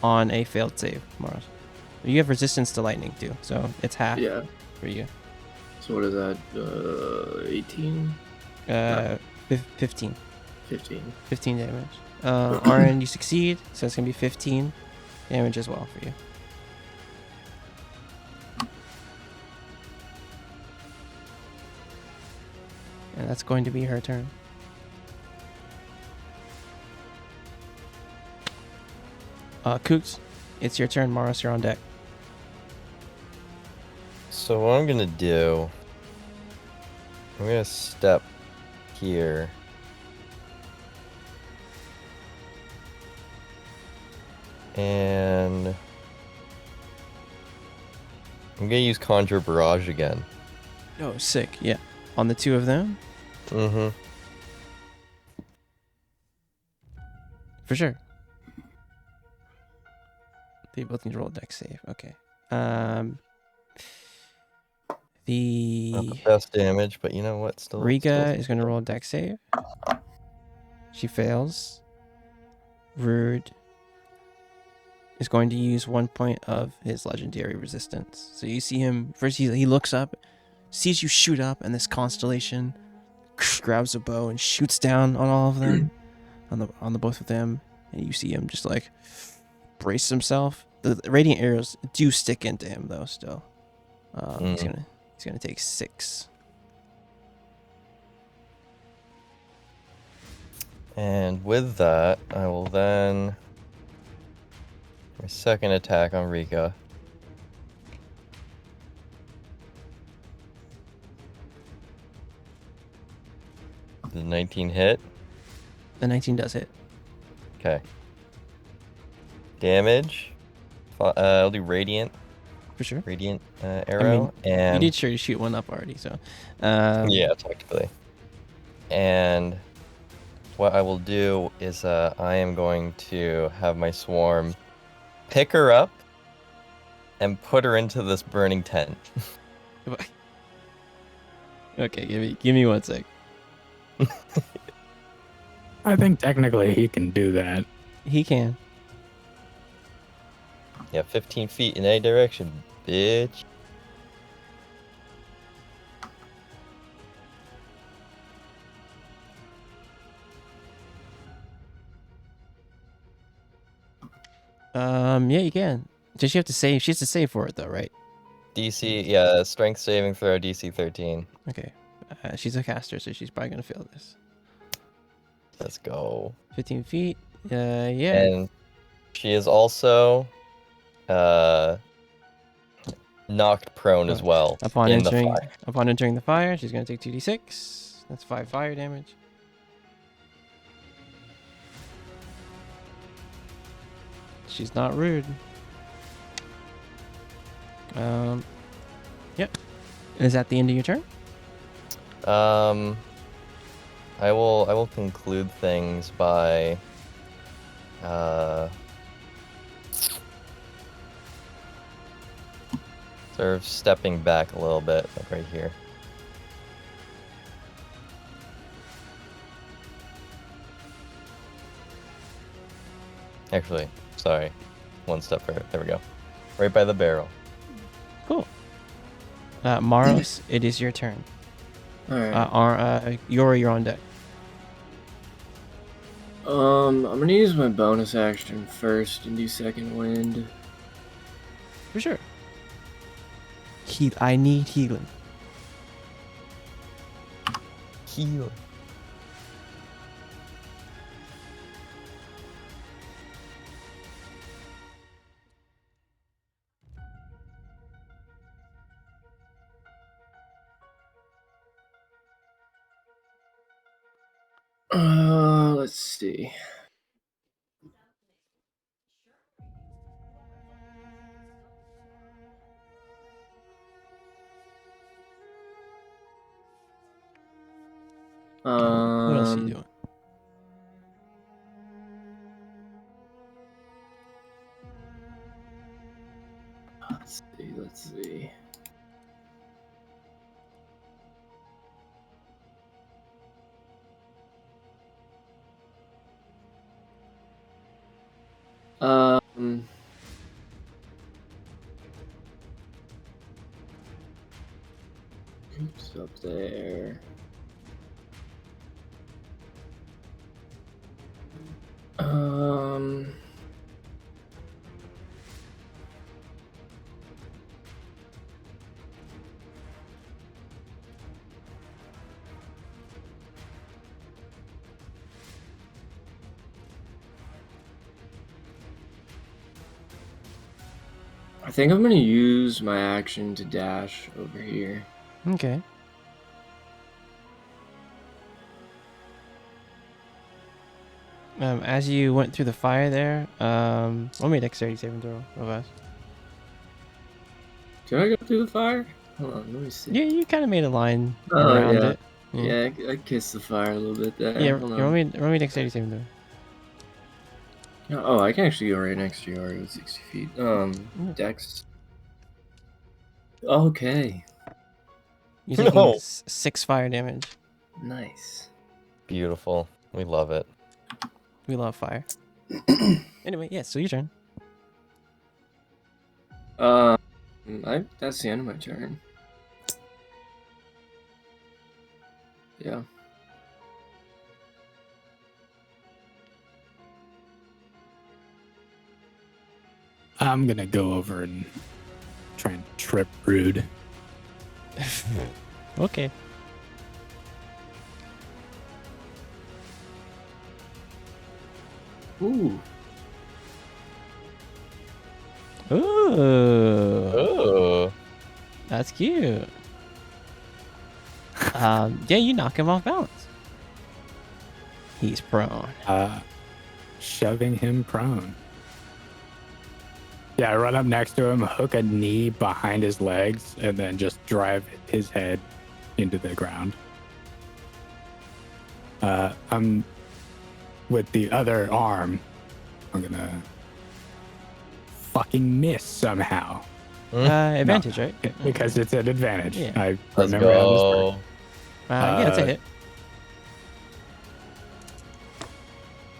on a failed save, Mars. You have resistance to lightning too, so it's half Yeah. for you. So what is that? 18? 15. 15. 15 damage. Arn, you succeed, so it's gonna be 15 damage as well for you. And that's going to be her turn. Kooks, it's your turn. Morris, you're on deck. So what I'm gonna do, I'm gonna step here. And I'm gonna use Conjure Barrage again. Oh, sick. Yeah. On the two of them? Mm-hmm. For sure. They both need to roll a dex save. Okay. Not The the best damage, but you know what? Still. Rika is going to roll a dex save. She fails. Rude is going to use 1 point of his legendary resistance. So you see him first. He looks up, sees you shoot up, and this constellation grabs a bow and shoots down on all of them, on the both of them. And you see him just like brace himself. The radiant arrows do stick into him though. Still, he's gonna take 6. And with that, I will then my second attack on Rika. The 19 hit. The 19 does hit. Okay. Damage. I'll do radiant. For sure. Radiant arrow. And You did sure to shoot one up already, so. yeah, technically. And what I will do is I am going to have my swarm pick her up and put her into this burning tent. Okay, give me 1 sec. I think technically he can do that. He can. Yeah, 15 feet in any direction, bitch. Yeah, you can. Does she have to save? She has to save for it though, right? DC, yeah, strength saving throw, DC 13. Okay. She's a caster, so she's probably gonna fail this. Let's go. 15 feet. Yeah. And she is also knocked prone as well Upon in entering, the fire. upon entering the fire, she's gonna take 2d6. That's 5 fire damage. She's not rude. Yep. Is that the end of your turn? I will conclude things by sort of stepping back a little bit, like right here. Actually, sorry. One step further. There we go. Right by the barrel. Cool. Maros, it is your turn. Alright. Yori, you're on deck. I'm gonna use my bonus action first and do second wind. For sure. I need healing. Heal. Let's see. What else are you doing? Let's see. Oops, up there. Um. I think I'm gonna use my action to dash over here. Okay. As you went through the fire there, let me dexterity saving throw real fast. Can I go through the fire? Hold on, let me see. Yeah, you kind of made a line Oh, around yeah. it. Yeah, I kissed the fire a little bit there. Yeah, Hold roll on. me dexterity saving throw. Oh, I can actually go right next to you already with 60 feet. Dex. Okay. You're taking No. 6 fire damage. Nice. Beautiful. We love it. We love fire. Anyway, yeah, so your turn. That's the end of my turn. Yeah. I'm gonna go over and try and trip Rude. Okay. Ooh. Ooh. Oh. That's cute. Yeah, you knock him off balance. He's prone. Shoving him prone. Yeah, I run up next to him, hook a knee behind his legs, and then just drive his head into the ground. I'm with the other arm. I'm gonna fucking miss somehow Advantage, right? because it's an advantage. Yeah. I Let's remember how this go. works. Yeah, that's a hit.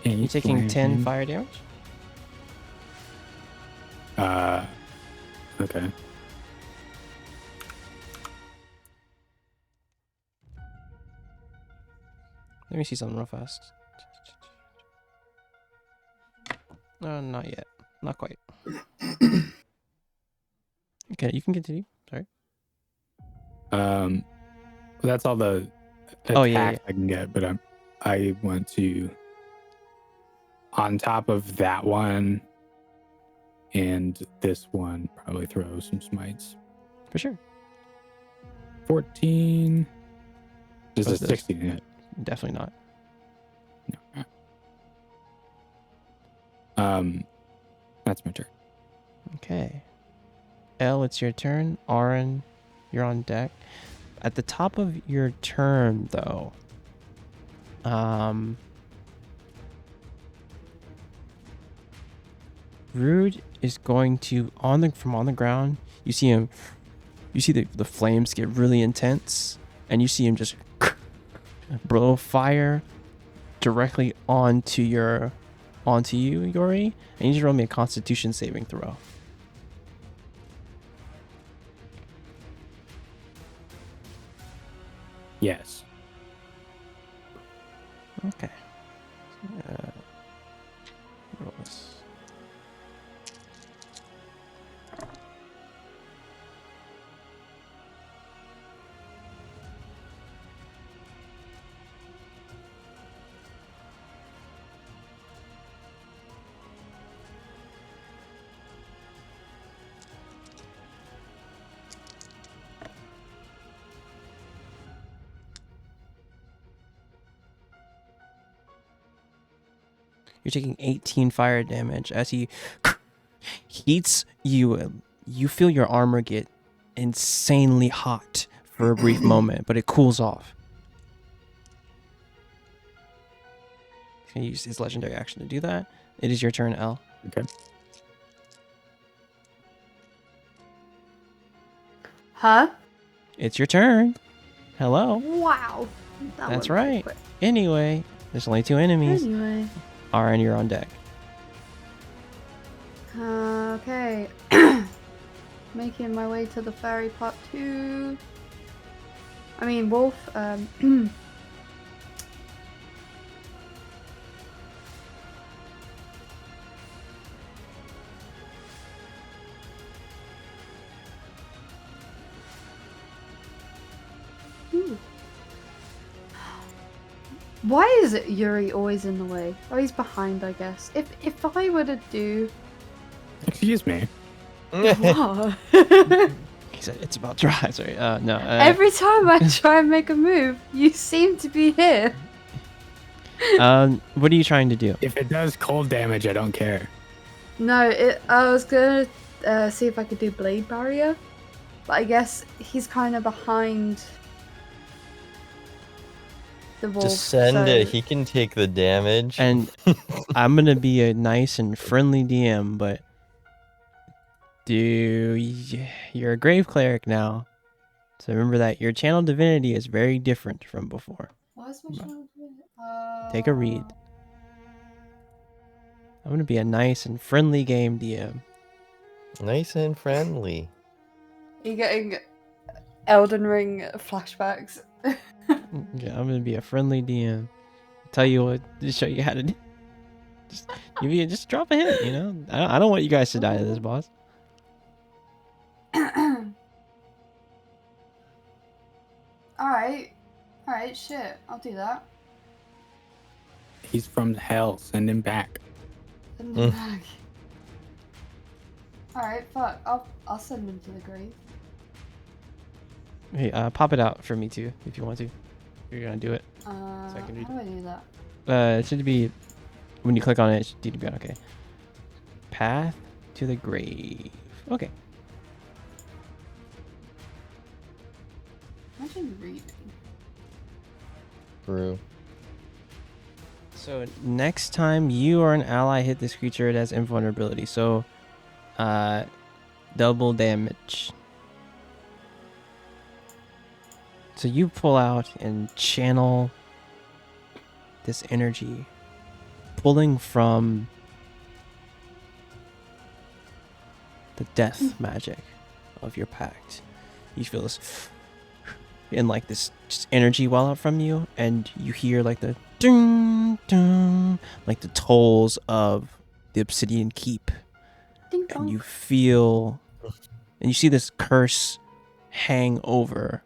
You're Eight taking 10 points. fire damage. Okay. Let me see something real fast. No, not yet. Not quite. Okay, you can continue. Sorry. That's all the attacks Oh, yeah. I can get, but I want to, on top of that one and this one, probably throw some smites. For sure. 14. This What's is this? 16 hit. Definitely not. That's my turn. Okay. Elle, it's your turn. Aaron, you're on deck. At the top of your turn, though, Rude is going to from on the ground. You see him. You see the flames get really intense, and you see him just blow fire directly onto you, Yori. And you just roll me a Constitution saving throw. Yes. Okay. Roll this. You're taking 18 fire damage as he heats you. You feel your armor get insanely hot for a brief moment, but it cools off. He's gonna use his legendary action to do that. It is your turn, L. Okay. Huh? It's your turn. Hello. Wow. That That's went pretty right. quick. Anyway, there's only 2 enemies. Anyway. Aaron, you're on deck. Okay. Making my way to the ferry part 2. I mean, Wolf. Ooh. Why is it Yuri always in the way? Oh, he's behind, I guess. If I were to do Excuse me. what? He said it's about dry. Sorry. No. Every time I try and make a move, you seem to be here. What are you trying to do? If it does cold damage, I don't care. No, I was gonna see if I could do blade barrier, but I guess he's kind of behind the wolf. Just send so... it. He can take the damage. And I'm gonna be a nice and friendly DM, but you're a grave cleric now, so remember that your channel divinity is very different from before. Why is my channel doing it? Take a read. I'm gonna be a nice and friendly game DM. Nice and friendly. Are you getting Elden Ring flashbacks? Yeah, I'm gonna be a friendly DM. Tell you what, to show you how to do. Just drop a hint, you know. I don't want you guys to die to this boss. Alright, shit, I'll do that. He's from hell. Send him back. Send him back. Alright, fuck, I'll send him to the grave. Hey, pop it out for me too, if you want to. If you're gonna do it. How I can read do I do that? It should be when you click on it. It should be on. Okay. Path to the grave. Okay. Imagine reading. True. So next time you or an ally hit this creature, it has invulnerability. So, double damage. So you pull out and channel this energy, pulling from the death magic of your pact. You feel this, and like this just energy well out from you, and you hear like the ding ding, like the tolls of the obsidian keep, Ding and dong. you feel, and you see this curse hang over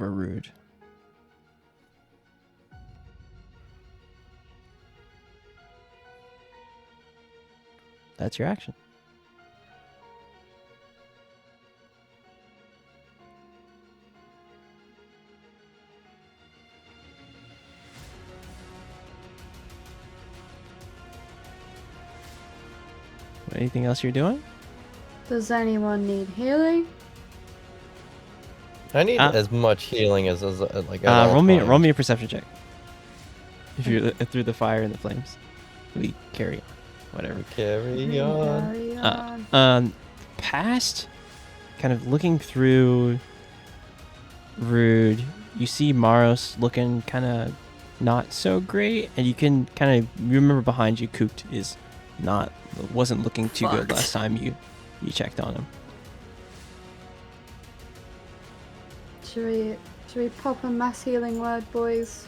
Rude. That's your action. Anything else you're doing? Does anyone need healing? I need as much healing as like. At all Roll me times. a perception check. If you're through the fire and the flames, we carry on. Whatever. Carry on. Carry on. Past, kind of looking through Rude, you see Maros looking kind of not so great, and you can kind of remember behind you, Cooped wasn't looking too good Fucked. last time you checked on him. Should we pop a mass healing word, boys?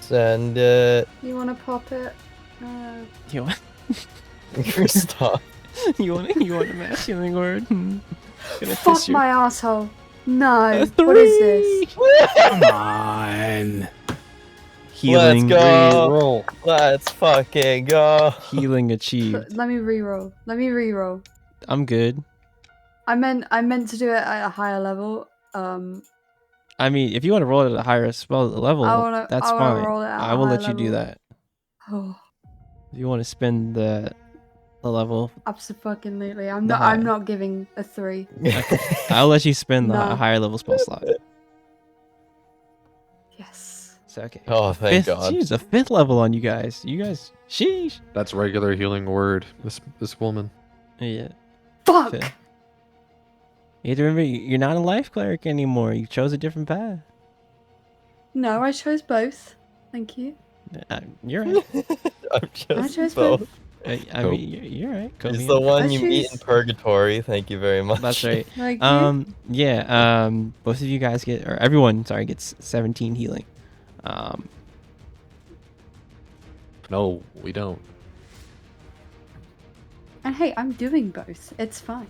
Send it. You wanna pop it? You want Stop. you want a mass healing word? Gonna Fuck piss your- my asshole. No. A What is this? Come on. Healing. Let's go. Roll. Let's fucking go. Healing achieved. Let me reroll. I'm good. I meant to do it at a higher level. I mean, if you want to roll it at a higher spell level, that's I wanna fine. roll it at I a will higher let you do level. that. Oh, If you want to spend the level, absolutely. The I'm high. not giving a 3. I'll let you spend the No. higher level spell slot. Yes. So okay. Oh, thank Fifth, God. She's a 5th level on you guys. You guys, sheesh. That's regular healing word. This woman. Yeah. Fuck! Fifth. You have to remember, you're not a life cleric anymore. You chose a different path. No, I chose both. Thank you. You're right. I'm I just chose both. both. I mean, you're right. He's Kobe. the one I you meet in choose- purgatory. Thank you very much. That's right. Thank you. Yeah. Both of you guys get, or everyone, sorry, gets 17 healing. No, we don't. And hey, I'm doing both. It's fine.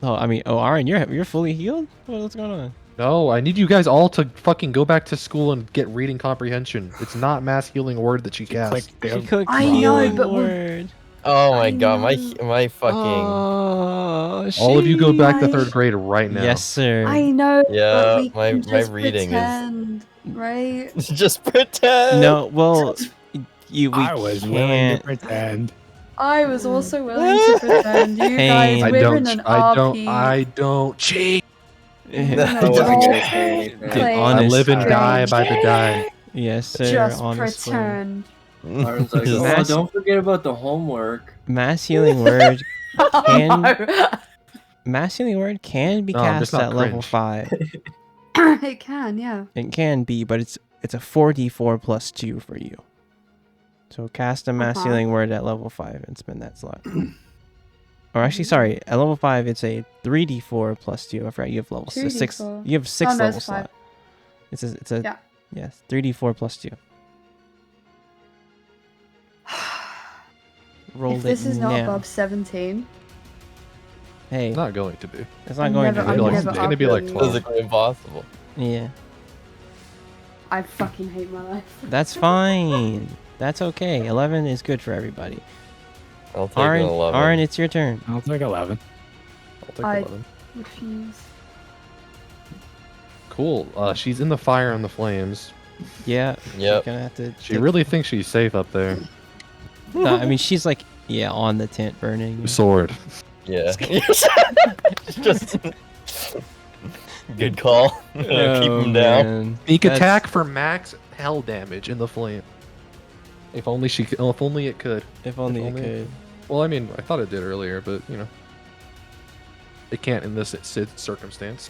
Aaron, you're fully healed. What's going on? No, I need you guys all to fucking go back to school and get reading comprehension. It's not mass healing word that she cast. Click the She cooked I know, healing but we're- word. Oh my I God, know. my fucking Oh, All of you go back to Sheesh. 3rd grade right now. Yes, sir. I know, Yeah, but we my- can my just reading is- pretend, right? just pretend. No, well, we I was willing to can't. pretend. I was also willing to pretend. You guys, Pain. I we're don't. in an I RP. don't cheat. We're in No, an I wasn't gonna RP say anything. Get playing honest. I live and strange. die by the die. Yes, sir. Just honestly. pretend. Aaron's like, Just- oh, Mass- don't forget about the homework. Mass healing word. Can- No. Mass healing word can be No, I'm just cast not at level cringe. 5. It can, yeah. It can be, but it's a 4d4 plus 2 for you. So cast a mass Uh-huh. healing word at level 5 and spend that slot. Or actually, sorry, at level 5 it's a 3d4 plus 2. I forgot you have level 6. 2d4. You have 6 Oh, no, level it's 5. slot. It's a Yeah. yes, 3d4 plus 2. Roll If this it is not now. above 17, hey, It's not going to be. it's not I'm going never- to I'm be. like- never it's gonna be like upping. 12. Physically impossible. Yeah, I fucking hate my life. that's fine. That's okay. 11 is good for everybody. I'll take an 11. Aaron, it's your turn. I'll take 11. I'll take I- 11. Refuse. Cool. She's in the fire and the flames. Yeah. Yep. You're gonna have to. She really thinks she's safe up there. No, I mean, she's like, yeah, on the tent burning. Sword. Yeah. Just good call. Keep him down. Man. Sneak That's- attack for max hell damage in the flame. If only she. If only it could. If only it only- could. Well, I mean, I thought it did earlier, but you know, it can't in this circumstance.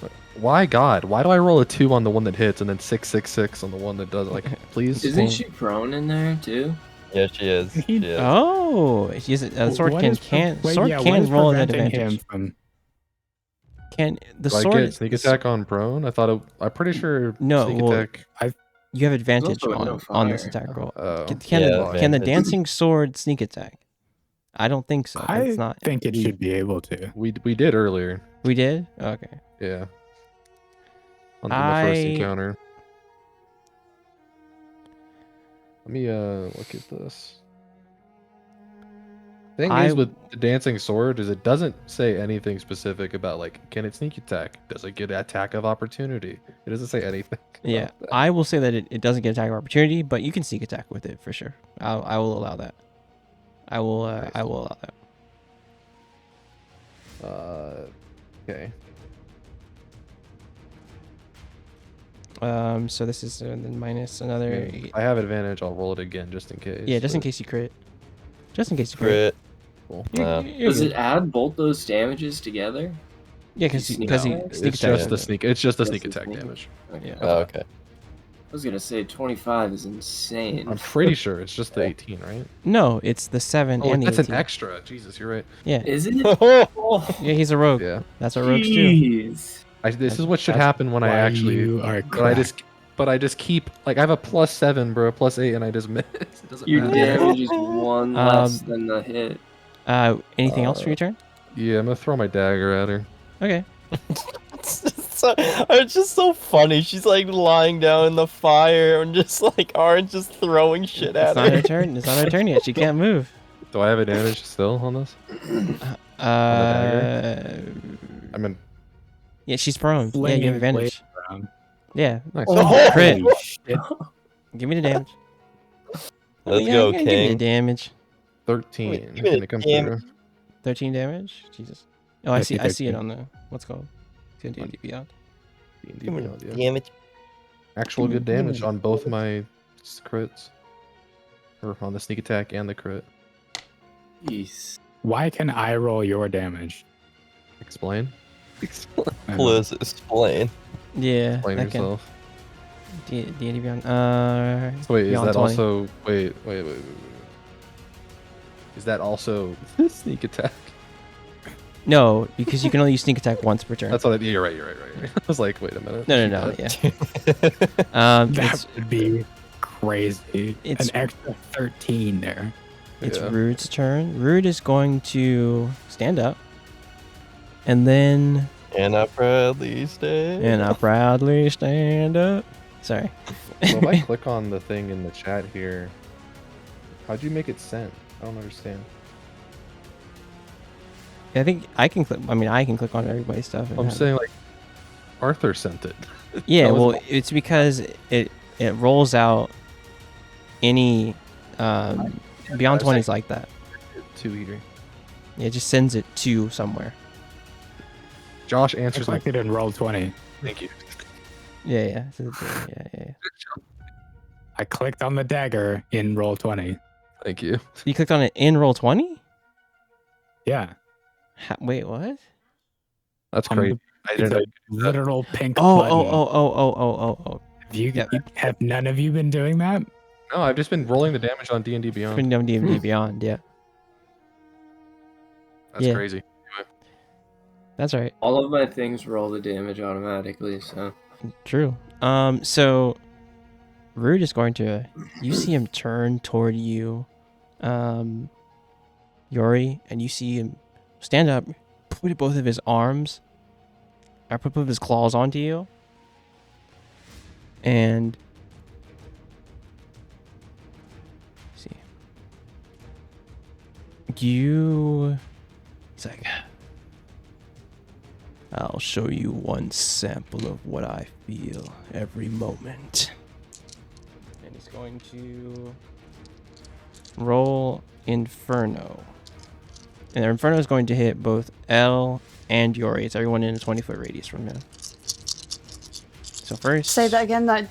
But why God? Why do I roll a 2 on the one that hits and then 666 on the one that doesn't? Like, please. Isn't she prone in there too? Yeah, she is. She is. Oh, she's a sword What can is pre- can wait, sword yeah, what can is roll at preventing advantage. him from- Can the Do I sword get sneak attack on prone? I thought I'm pretty sure. No, sneak well, attack. You have advantage also no on this fire. attack roll. Oh. Can Yeah, can the advantage. dancing sword sneak attack? I don't think so. I It's not. think it should be able to. We did earlier. We did. Okay. Yeah. On the first I- encounter. Let me look at this. Thing I- is with the dancing sword is it doesn't say anything specific about like can it sneak attack? Does it get attack of opportunity? It doesn't say anything. about Yeah, that. I will say that it doesn't get attack of opportunity, but you can sneak attack with it for sure. I will allow that. I will allow that. Okay. So this is then minus another. If I have advantage, I'll roll it again just in case. Yeah, just in but- case you crit. Just in case you crit. Crit. Cool. You're Does good. it add both those damages together? Yeah, because sneak he attack? sneak It's attack. just the with it. sneak. It's just the Just sneak the attack sneak. damage. Okay. Yeah. Oh, okay. I was gonna say 25 is insane. I'm pretty sure it's just the 18, right? No, it's the 7 Oh, and the that's 18. an extra. Jesus, you're right. Yeah, Is it? yeah, he's a rogue. Yeah. That's what rogues do. Jeez. This is what should That's happen when I Why actually. you are But I just keep like I have a +7, bro, +8, and I just miss. It doesn't Your matter. damage is one less than the hit. Anything else for your turn? Yeah, I'm gonna throw my dagger at her. Okay. It's just so funny. She's like lying down in the fire and just like Aaron's just throwing shit It's at not her her. turn. It's not her turn yet. She can't move. Do I have advantage still on this? I mean, Yeah, she's prone. Yeah, you have advantage. Yeah. nice. Oh, Crit. Holy shit. Give me the damage. Let's Yeah, go, give me the King. damage. 13. Wait, give me Can the it come damage. through? 13 damage. Jesus. Oh, I see it 13. on the what's it called. D&D Beyond. D&D Give me Beyond, the yeah. damage. actual good damage on both my crits. Or on the sneak attack and the crit. Jeez. Why can I roll your damage? Explain. I don't- Please explain. Yeah. Explain that can- yourself. D&D Beyond. So wait, is Beyond that 20. also wait. Is that also sneak attack? No, because you can only use sneak attack once per turn. That's what you're right. I was like, wait a minute. No. Yeah. That It's would be crazy. it's- An extra 13 there. Yeah. Rude's turn. Rude is going to stand up, and then And I proudly stay. and I proudly stand up. Sorry. So if I click on the thing in the chat here, how'd you make it sent? I don't understand. I think I can click. I mean, I can click on everybody's stuff. and I'm have it. saying like Arthur sent it. Yeah, that was- well, it's because it rolls out any beyond 20 is like that. 2 here. It just sends it to somewhere. Josh I answers like, clicked it in roll 20. thank you. Yeah. I clicked on the dagger in roll 20. Thank you. You clicked on it in roll 20? Yeah. Wait, what? That's On great. the- I It's didn't know. a literal pink Oh. button. Yep. Have none of you been doing that? No, I've just been rolling the damage on D&D Beyond. From D&D Beyond, yeah. That's yeah. crazy. That's right. All of my things roll the damage automatically, so True. So Rude is going to, you see him turn toward you, Yori, and you see him stand up, put both of his arms, or put both of his claws onto you, and see, he's like, I'll show you one sample of what I feel every moment. And he's going to roll Inferno. And the Inferno is going to hit both L and Yori. It's everyone in a 20-foot radius from him. So first... Say that again. That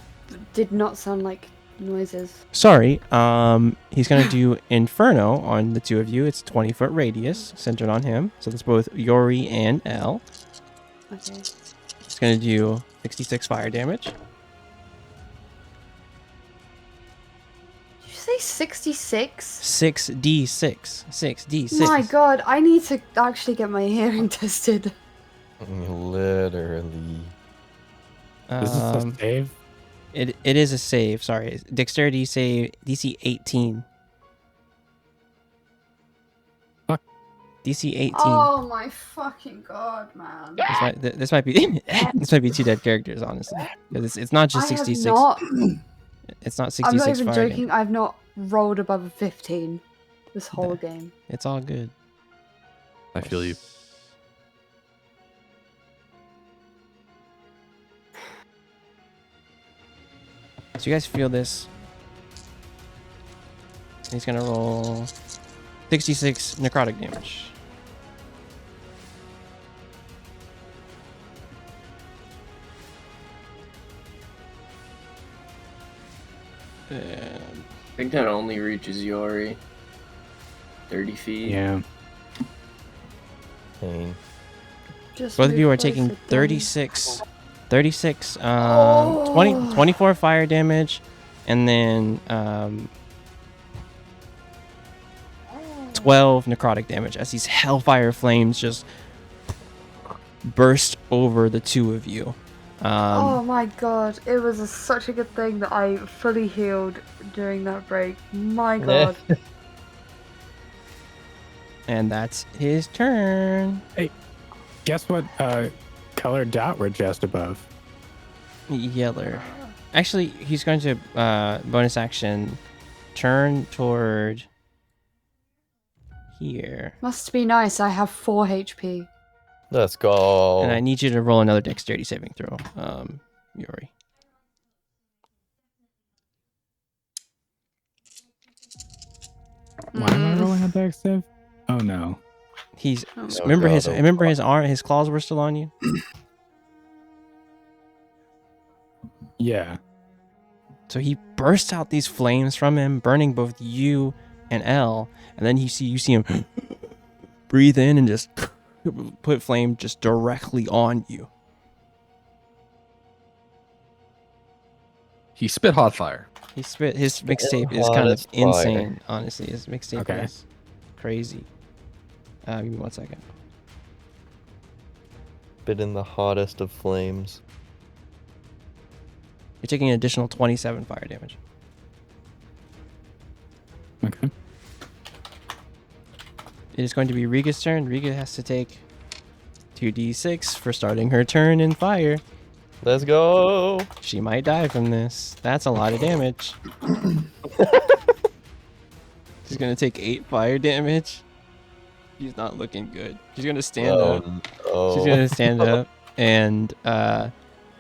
did not sound like noises. Sorry. He's going to do Inferno on the two of you. It's a 20-foot radius centered on him. So that's both Yori and L. Okay. It's going to do 66 fire damage. Did you say 66? 6d6. 6d6. My god, I need to actually get my hearing tested. Literally. Is this a Um, save? it is a save. Sorry, dexterity save DC 18. Fuck. DC 18. Oh my fucking god, man. This might be this might be two dead characters, honestly, because it's not just I have 66. not. It's not I'm 66 not even fire joking. damage. I've not rolled above a 15 this whole game. It's all good. I feel you. So you guys feel this? He's gonna roll 66 necrotic damage. And I think that only reaches Yori. 30 feet. Yeah. Pain. Just both of move you are closer, taking dummy. 36 Oh. 24 fire damage, and then 12 necrotic damage as these hellfire flames just burst over the two of you. Oh my god, it was such a good thing that I fully healed during that break. My god. And that's his turn. Guess what colored dot we're just above? Yeller. Actually, he's going to bonus action turn toward here. Must be nice, I have 4 HP. Let's go. And I need you to roll another dexterity saving throw, Yori. Why am I rolling a dex save? Oh no. He's Oh. remember God, his oh remember his arm, his claws were still on you. Yeah. So he bursts out these flames from him, burning both you and Elle, and then you see him breathe in and just put flame just directly on you. He spit hot fire. His mixtape is kind of Hottest fire. insane, honestly. His mixtape Okay. is crazy. Give me 1 second. Spit in the hottest of flames. You're taking an additional 27 fire damage. Okay. It is going to be Riga's turn. Riga has to take 2d6 for starting her turn in fire. Let's go. She might die from this. That's a lot of damage. She's going to take 8 fire damage. She's not looking good. She's going to stand up. Oh. She's going to stand up and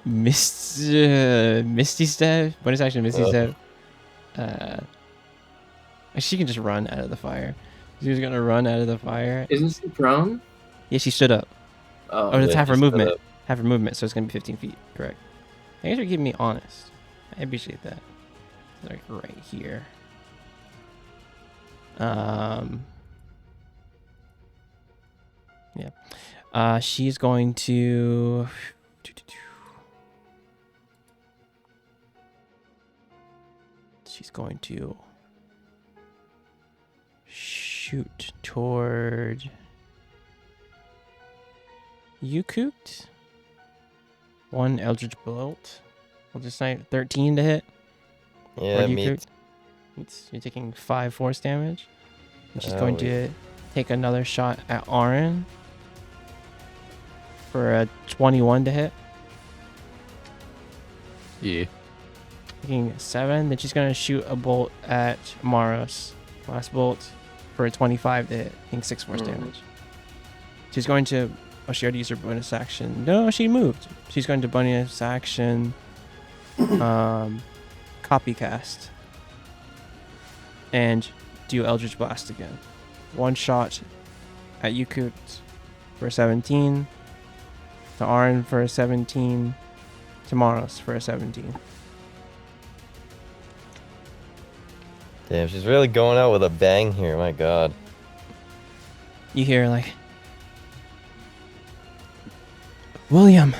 Misty Step. Bonus action Misty Step. She can just run out of the fire. She's going to run out of the fire. Isn't she prone? Yeah, she stood up. Oh, Oh, that's yeah, half her she stood movement. up. Half her movement, so it's going to be 15 feet. Correct. Thanks for keeping me honest. I appreciate that. Like right here. Yeah. She's going to... She's going to shoot toward you, Cooked. 1 Eldritch Bolt. We'll just say 13 to hit. Yeah, What do you, me. Cooked? You're taking 5 force damage. And she's Oh, going to take another shot at Aaron for a 21 to hit. Yeah. Taking 7. Then she's going to shoot a bolt at Maros. Last bolt for a 25 to hit. Taking 6 force damage. She's going to... Oh, she already used her bonus action. No, she moved. She's going to bonus action copycast. And do Eldritch Blast again. 1 shot at you, Cooked, for a 17. To Arn for a 17. To Maros for a 17. Damn, she's really going out with a bang here. My God. You hear like... William,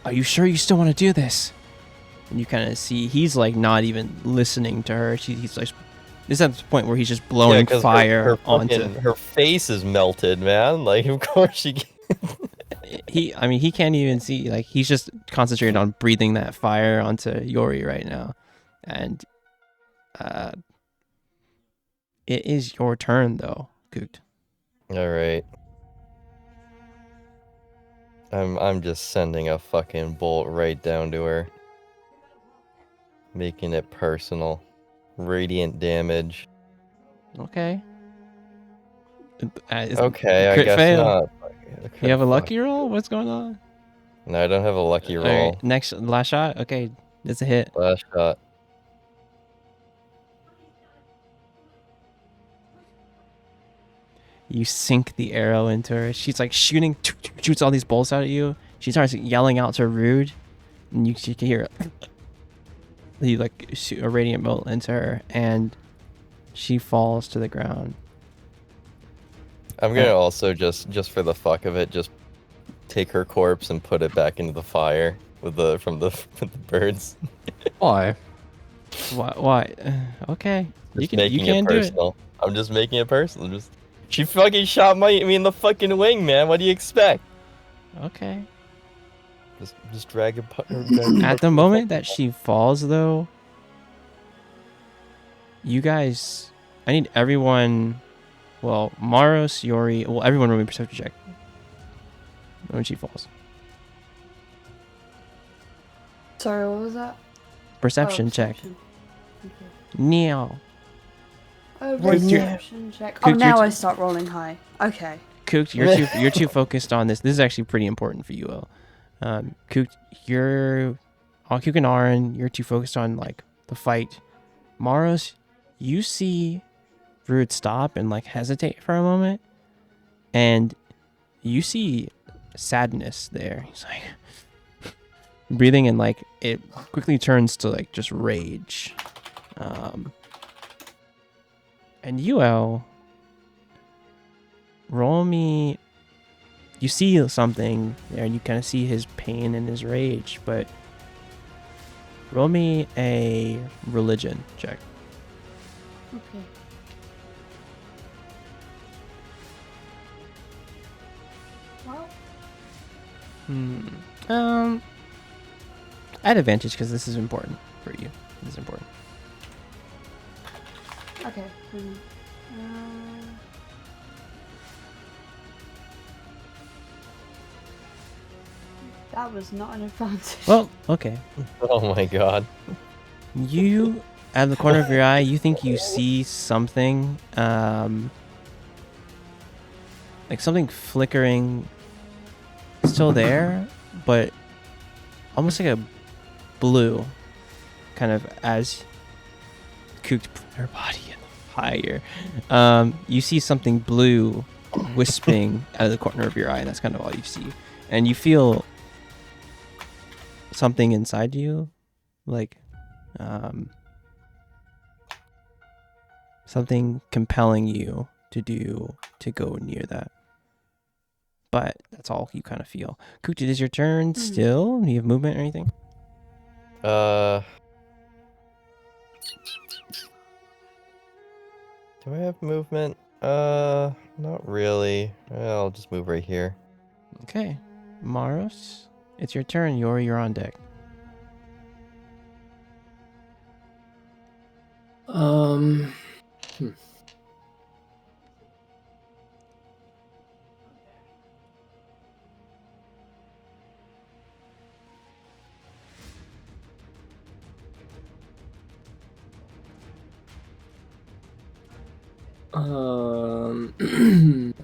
are you sure you still want to do this? And you kind of see he's like not even listening to her. He's like, this is at the point where he's just blowing 'cause fire her onto. her face is melted, man. Like, of course she. He can't even see. Like, he's just concentrated on breathing that fire onto Yori right now, and it is your turn though, Coot. All right. I'm just sending a fucking bolt right down to her. Making it personal. Radiant damage. Okay. Okay, I crit guess fail. not. You have a lucky roll? What's going on? No, I don't have a lucky roll. All right, last shot. Okay, it's a hit. Last shot. You sink the arrow into her. She's like shooting, shoots all these bolts out at you. She starts yelling out to Rude, and you can hear it. You like shoot a radiant bolt into her, and she falls to the ground. I'm gonna also just for the fuck of it, just take her corpse and put it back into the fire with the with the birds. Why? Why? Okay, Just you making can it do it. personal. I'm just making it personal. She fucking shot me in the fucking wing, man. What do you expect? Okay. Just drag her. At the moment that she falls, though, you guys, I need everyone. Well, Maros, Yori, well, everyone roll me a perception check when she falls. Sorry, what was that? Perception Oh, check. perception. Okay. Neo. Oh, Cooked your- perception check. Oh, Cooked your now t- I start rolling high. Okay. Cooked, you're too focused on this. This is actually pretty important for you, El. Cooked, Cook and Aaron, you're too focused on like the fight. Maros, you see Rude stop and like hesitate for a moment, and you see sadness there. He's like, breathing, and like it quickly turns to like just rage. And UL, roll me. You see something there, and you kind of see his pain and his rage, but roll me a religion check. Okay. Well, At advantage because this is important for you. This is important. okay. That was not an advantage. Well, okay. Oh my god. You, at the corner of your eye, you think you see something, like something flickering, still there, but almost like a blue, kind of as Cooked put her body in fire. You see something blue wisping out of the corner of your eye, and that's kind of all you see. And you feel something inside you, like something compelling you to go near that. But that's all you kind of feel. Cooked, it is your turn still. Do you have movement or anything? Do I have movement? Not really. I'll just move right here. Okay. Maros, it's your turn. You're on deck. Hmm.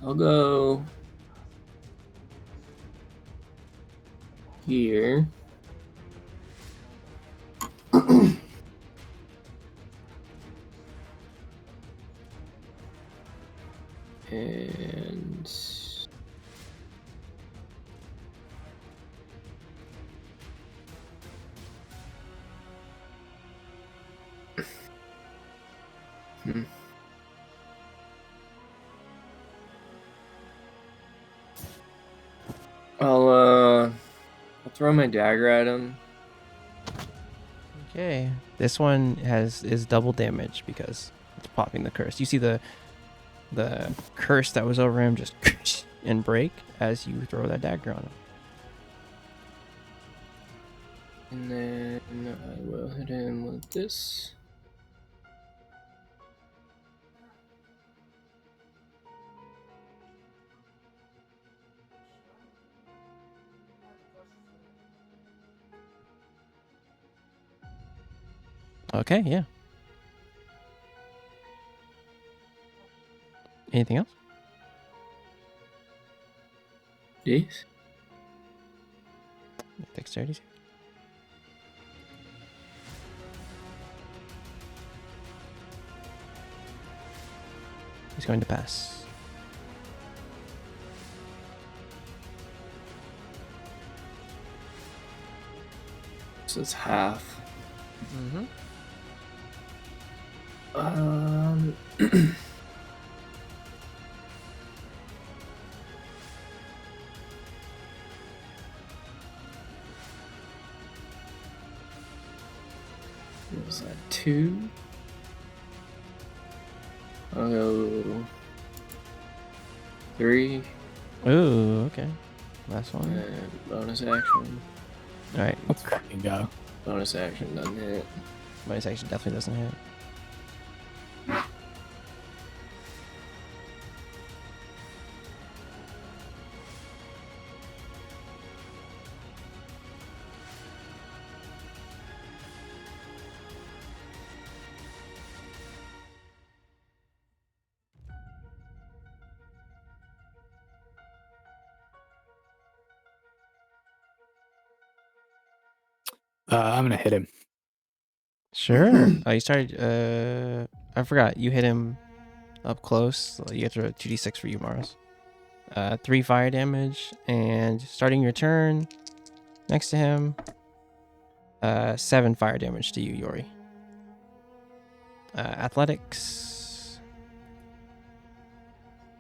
I'll go here. And I'll throw my dagger at him. Okay. This one is double damage because it's popping the curse. You see the curse that was over him just and break as you throw that dagger on him. And then I will hit him with this. Okay, yeah. Anything else? This? Dexterity save. He's going to pass. This is half. Mm-hmm. What was that? 2? I'll go 3. Ooh, okay. Last one. And bonus action. All right. Let's fucking go. Bonus action doesn't hit. Bonus action definitely doesn't hit. I'm gonna hit him. Sure. Oh, you started. I forgot. You hit him up close. So you have to roll 2d6 for you, Mars. 3 fire damage, and starting your turn next to him, 7 fire damage to you, Yori. Athletics.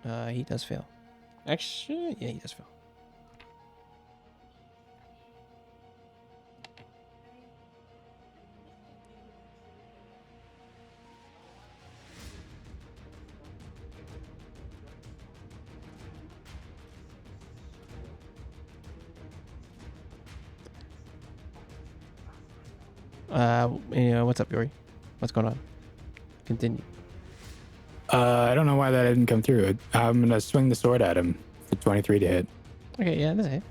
He does fail. Actually, yeah, he does fail. What's up, Yori? What's going on? Continue. I don't know why that didn't come through. I'm gonna swing the sword at him for 23 to hit. Okay, yeah, that's it.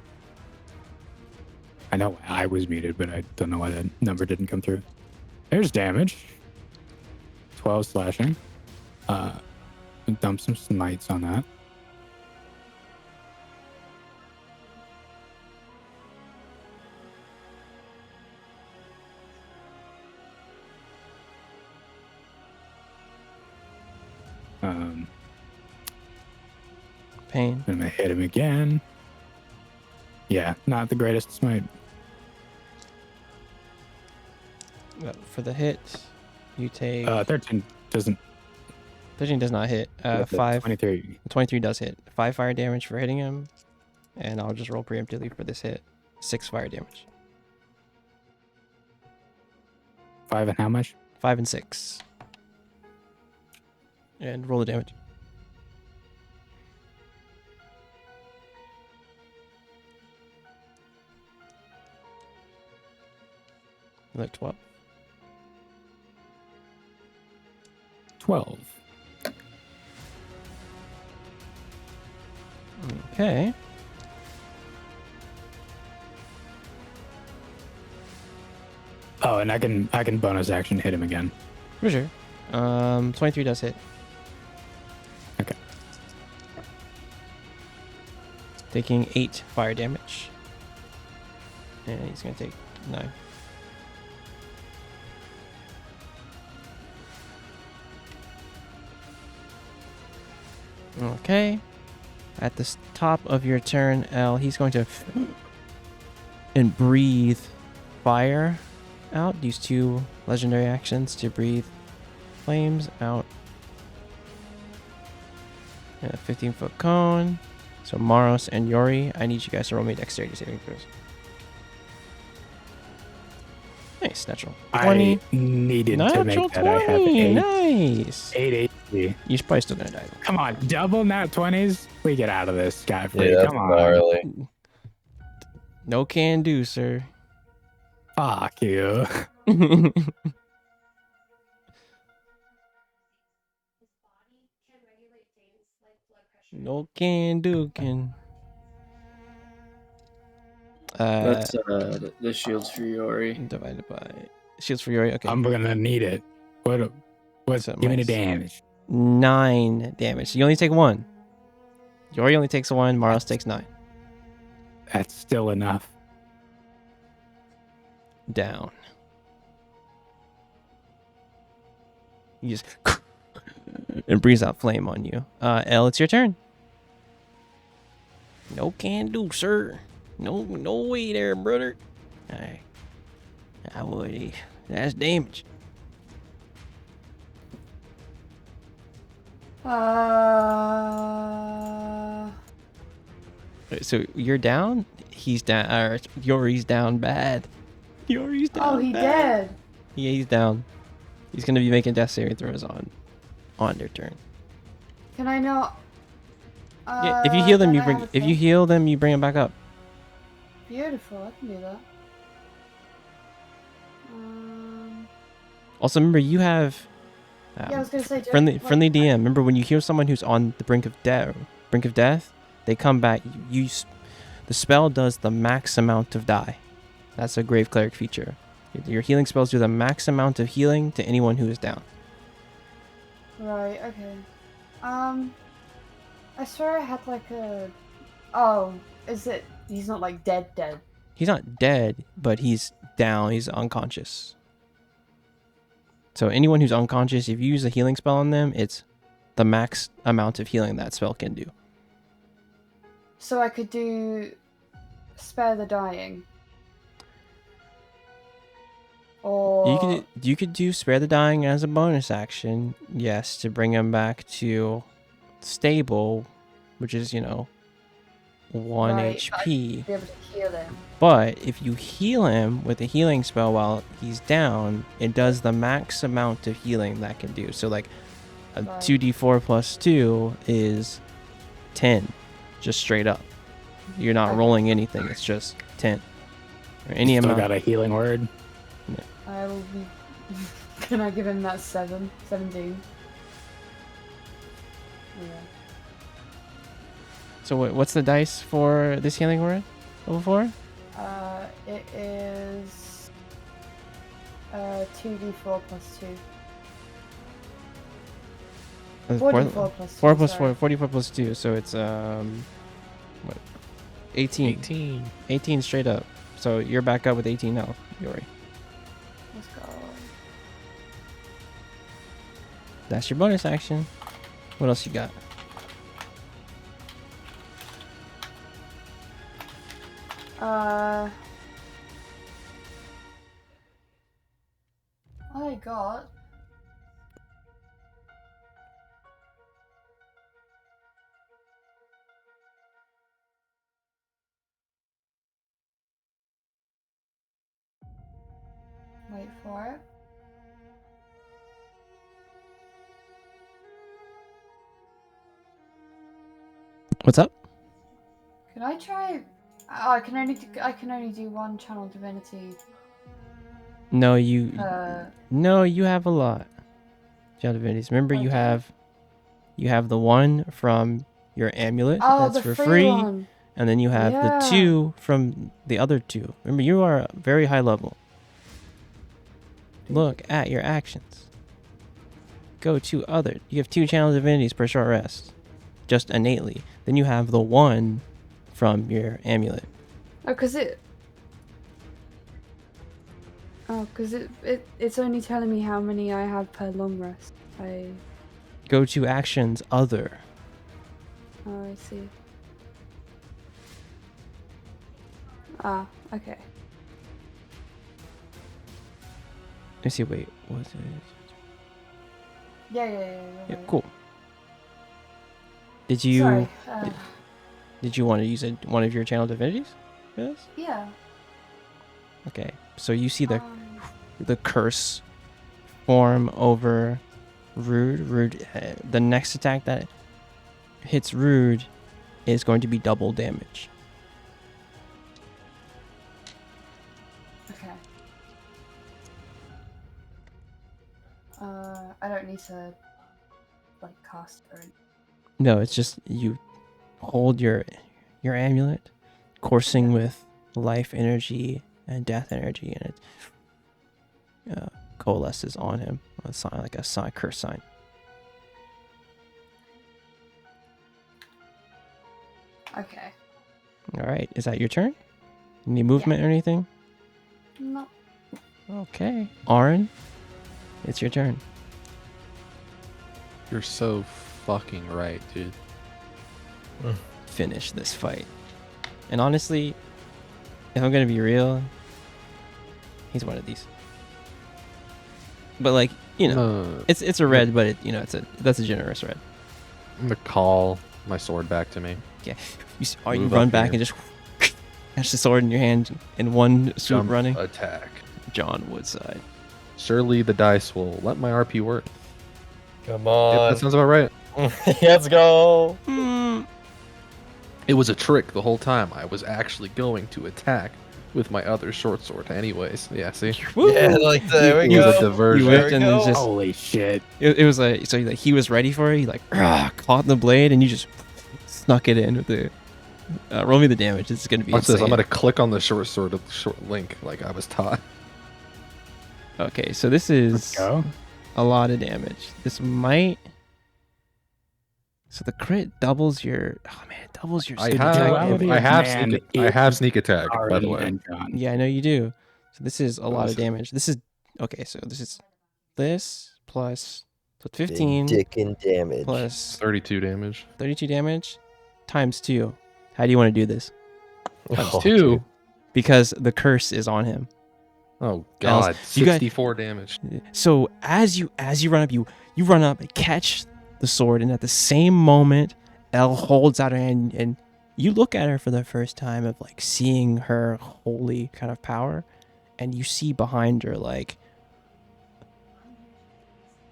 I know I was muted, but I don't know why that number didn't come through. There's damage. 12 slashing. Dump some smites on that. Pain. I'm gonna hit him again. Yeah, not the greatest smite. For the hit, you take 13 doesn't. 13 does not hit. 5. 23. 23 does hit. 5 fire damage for hitting him, and I'll just roll preemptively for this hit. 6 fire damage. 5 and how much? 5 and 6. And roll the damage. Like 12. 12. Okay. Oh, and I can bonus action hit him again. For sure. 23 does hit. Okay. Taking 8 fire damage. And he's gonna take 9. Okay. At the top of your turn, L, he's going to and breathe fire out. Use 2 legendary actions to breathe flames out. And a 15-foot cone. So Maros and Yori, I need you guys to roll me dexterity saving throws. Nice, natural 20. I needed to make Natural that. I have 20. 8. Nice. 8 HP. You're probably still gonna die though. Come on, double nat 20s. We get out of this scot free. Yeah, that's Come on. gnarly. No can do, sir. Fuck you. No can do, can. That's the shields for Yori. Divided by shields for Yori. Okay. I'm gonna need it. What's So give me the minus- damage? 9 damage. You only take 1. Yori only takes 1. Maros takes 9. That's still enough. Down. He just and breathes out flame on you. L, it's your turn. No can do, sir. No way there, brother. Alright. I would. That's damage. So you're down. He's down. Or Yori's down bad. Yori's down. Oh, he bad. did. Yeah, he's down. He's gonna be making death saving throws on their turn. Can I know? Yeah, if you heal them, then you I bring. have a If you thing. heal them, you bring them back up. Beautiful. I can do that. Also, remember you have. Yeah, I was gonna say, do I- friendly like, friendly DM. Remember when you heal someone who's on the brink of death, they come back. The spell does the max amount of die. That's a grave cleric feature. Your healing spells do the max amount of healing to anyone who is down. Right. Okay. I swear I had like a. Oh, is it? He's not like dead. He's not dead, but he's down. He's unconscious. So anyone who's unconscious, if you use a healing spell on them, it's the max amount of healing that spell can do. So I could do spare the dying. Or You could do spare the dying as a bonus action, yes, to bring him back to stable, which is 1 right, HP. be able to heal him. But if you heal him with a healing spell while he's down, it does the max amount of healing that can do. So like a Right. 2d4 plus 2 is 10, just straight up. You're not Okay. rolling anything, it's just 10. Or any Still amount. got a healing word. I will be. Can I give him that 17? Yeah. So what's the dice for this healing word? Level 4? It is 2d4 plus 2. 44 plus 2. 4 plus sorry. 4, 44 plus 2, so it's what? 18. 18. 18 straight up. So you're back up with 18 health, Yori. Let's go. That's your bonus action. What else you got? I got. Wait for it. What's up? Can I try? Oh, I can only do one channel divinity. No, you have a lot. John Divinities. Remember, you Okay. have the one from your amulet Oh, that's the for free free, one. and then you have the Yeah. 2 from the other 2. Remember, you are very high level. Look at your actions. Go to other. You have 2 channel divinities per short rest, just innately. Then you have the one from your amulet. Oh, cause it's only telling me how many I have per long rest. Go to actions other. Oh, I see. Ah, okay. Let me see. Wait, what's it? Yeah. Yeah, cool. Did you Sorry. did you want to use one of your channel divinities for this? Yeah. Okay, so you see the Um, curse form over Rude. The next attack that hits Rude is going to be double damage. okay. I don't need to like cast or anything. No, it's just you hold your amulet, coursing with life energy and death energy, and it coalesces on him, a sign like a sign, curse sign. Okay. All right, is that your turn? Any movement or anything? No. Okay, Aaron, it's your turn. You're so fucking right, dude. Finish this fight. And honestly, if I'm gonna be real, he's one of these. But like, it's a red, but that's a generous red. I'm gonna call my sword back to me. Yeah, you Move run up back here. and just catch the sword in your hand in one swoop Jump running. attack. John Woodside. Surely the dice will let my RP work. Come Yep, on. that sounds about right. Let's go. It was a trick the whole time. I was actually going to attack with my other short sword anyways. Yeah, see? Yeah, like there we It was go. a diversion. You There whipped we and then go. just Holy shit. it was like so like he was ready for it. He like caught the blade and you just snuck it in with the. Roll me the damage. It's gonna be Watch insane. this. I'm gonna click on the short sword of the short link like I was taught. Okay, so this Let's is go. a lot of damage. This might. So the crit doubles your. Oh man, it doubles your. I sneak have, attack Duality damage. of man sneak attack, by the Ari way. and John. Yeah, I know you do. So this is a lot this of is- damage. This is okay. So this is this plus Big 15 dick and damage. plus 32 damage. 32 damage times 2. How do you want to do this? Times Oh, 2. dude. Because the curse is on him. Oh Els, God, you guys- 64 damage. So as you run up, you run up and catch the sword, and at the same moment, Elle holds out her hand, and you look at her for the first time of like seeing her holy kind of power, and you see behind her like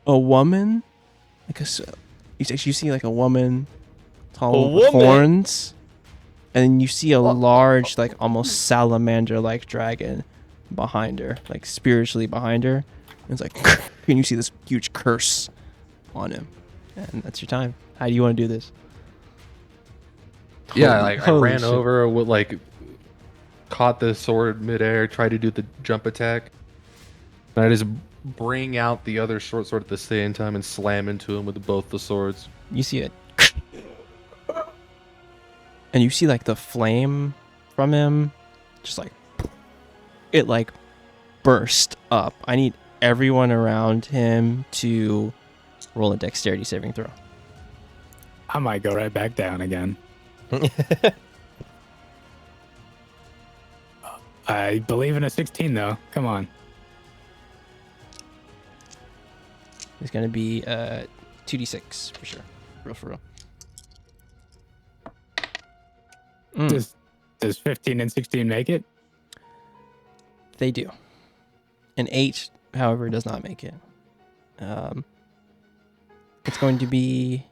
a woman, like you see like a woman, tall with horns, and you see a large like almost salamander like dragon behind her, like spiritually behind her. And it's like, and you see this huge curse on him, and that's your time. How do you want to do this? Yeah, like I Holy ran shit. over with like caught the sword midair, tried to do the jump attack, and I just bring out the other short sword at the same time and slam into him with both the swords. You see it, and you see like the flame from him, just like it like burst up. I need everyone around him to roll a dexterity saving throw. I might go right back down again. I believe in a 16 though. Come on. It's gonna be 2d6 for sure, real for real. Does 15 and 16 make it? They do. An 8, however, does not make it. It's going to be...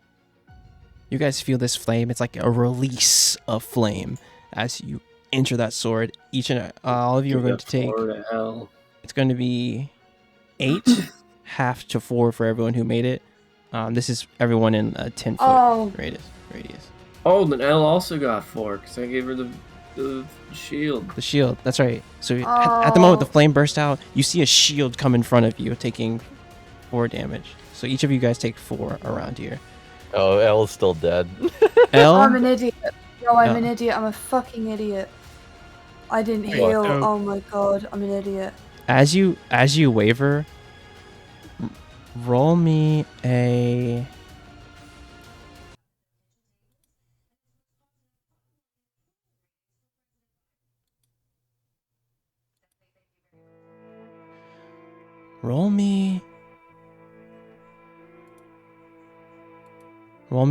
You guys feel this flame. It's like a release of flame as you enter that sword. Each and all of you are going to take... Four to hell. It's going to be 8, half to 4 for everyone who made it. This is everyone in a 10-foot Oh. radius. Oh, then Elle also got 4 because I gave her the shield. The shield, that's right. So at the moment the flame burst out, you see a shield come in front of you, taking 4 damage. So each of you guys take 4 around here. Oh, Elle's still dead. Elle, I'm an idiot. No, I'm Yeah. an idiot. I'm a fucking idiot. I didn't Wait, heal. so- Oh my god, I'm an idiot. as you waver, roll me a... Roll me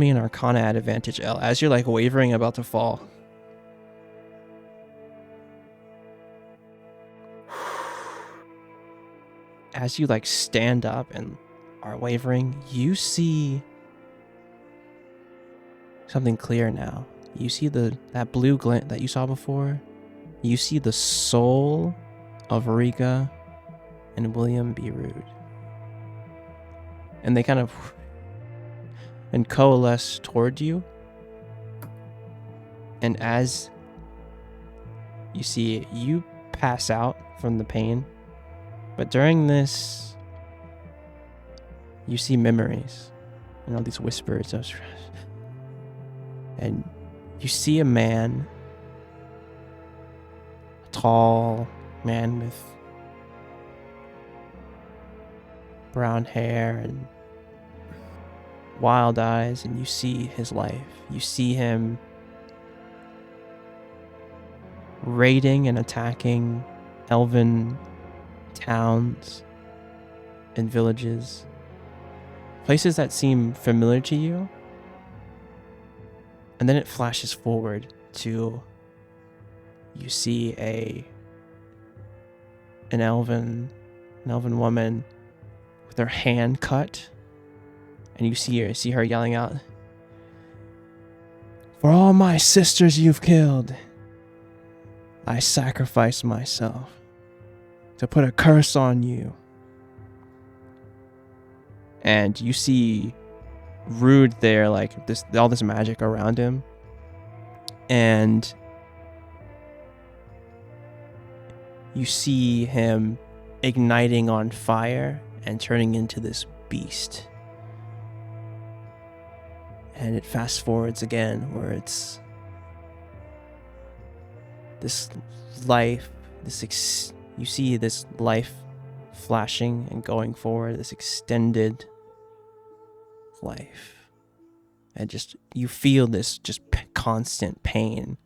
an Arcana at advantage, Elle, as you're like wavering about to fall. As you like stand up and are wavering, you see something clear now. You see that blue glint that you saw before. You see the soul of Riga and William B. Rude. And they kind of and coalesce toward you. And as you see it, you pass out from the pain. But during this, you see memories and all these whispers of stress. And you see a man, a tall man with brown hair and wild eyes, and you see his life. You see him raiding and attacking elven towns and villages, places that seem familiar to you. And then it flashes forward to you see an elven woman with her hand cut, and you see her yelling out, "For all my sisters you've killed, I sacrifice myself to put a curse on you." And you see Rude there, like all this magic around him, and you see him igniting on fire and turning into this beast. And it fast forwards again, where it's this life, you see this life flashing and going forward, this extended life. And just, you feel this just constant pain.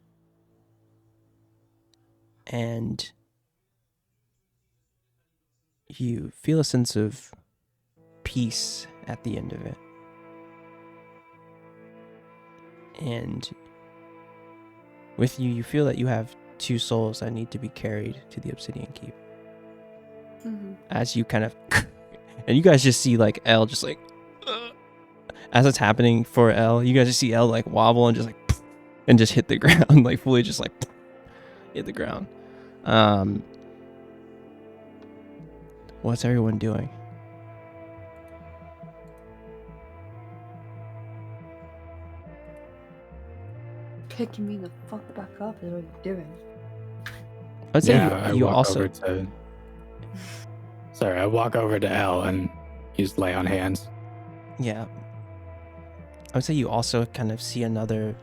And you feel a sense of peace at the end of it. And with you feel that you have 2 souls that need to be carried to the Obsidian Keep. Mhm. As you kind of, and you guys just see like Elle just like, as it's happening for Elle, you guys just see Elle like wobble and just like, and just hit the ground, like fully just like hit the ground. What's everyone doing? Picking me the fuck back up is what you're doing. I'd say I you walk also over to. Sorry, I walk over to Elle and just lay on hands. Yeah. I would say you also kind of see another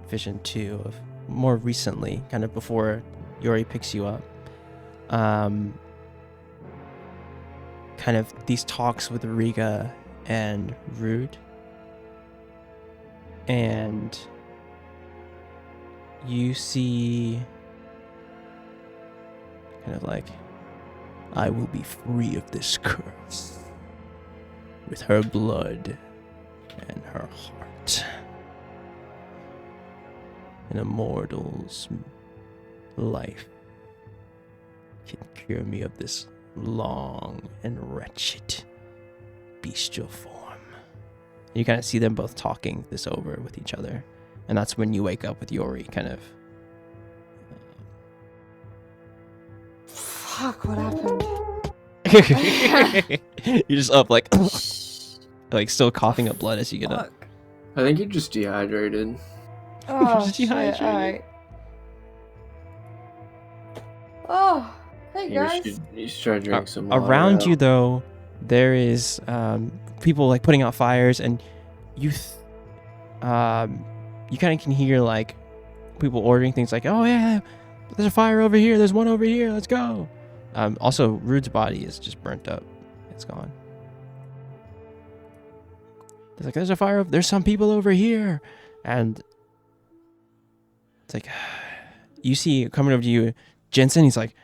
vision too of more recently, kind of before Yori picks you up. Kind of these talks with Riga and Rude. And you see kind of like, I will be free of this curse with her blood and her heart. An immortal's life can cure me of this long and wretched bestial form. You kind of see them both talking this over with each other. And that's when you wake up with Yori kind of. Fuck, what happened? You're just up like still coughing up blood as you get up. Fuck. I think you're just dehydrated. Oh, Just shit, dehydrated. alright. Oh, hey You guys. should try to drink some water. Around Al. you though, there is people like putting out fires, and you kind of can hear like people ordering things like, oh yeah, there's a fire over here, there's one over here, let's go. Also Rude's body is just burnt up, it's gone. It's like, there's a fire, there's some people over here, and it's like, you see coming over to you Jensen. He's like,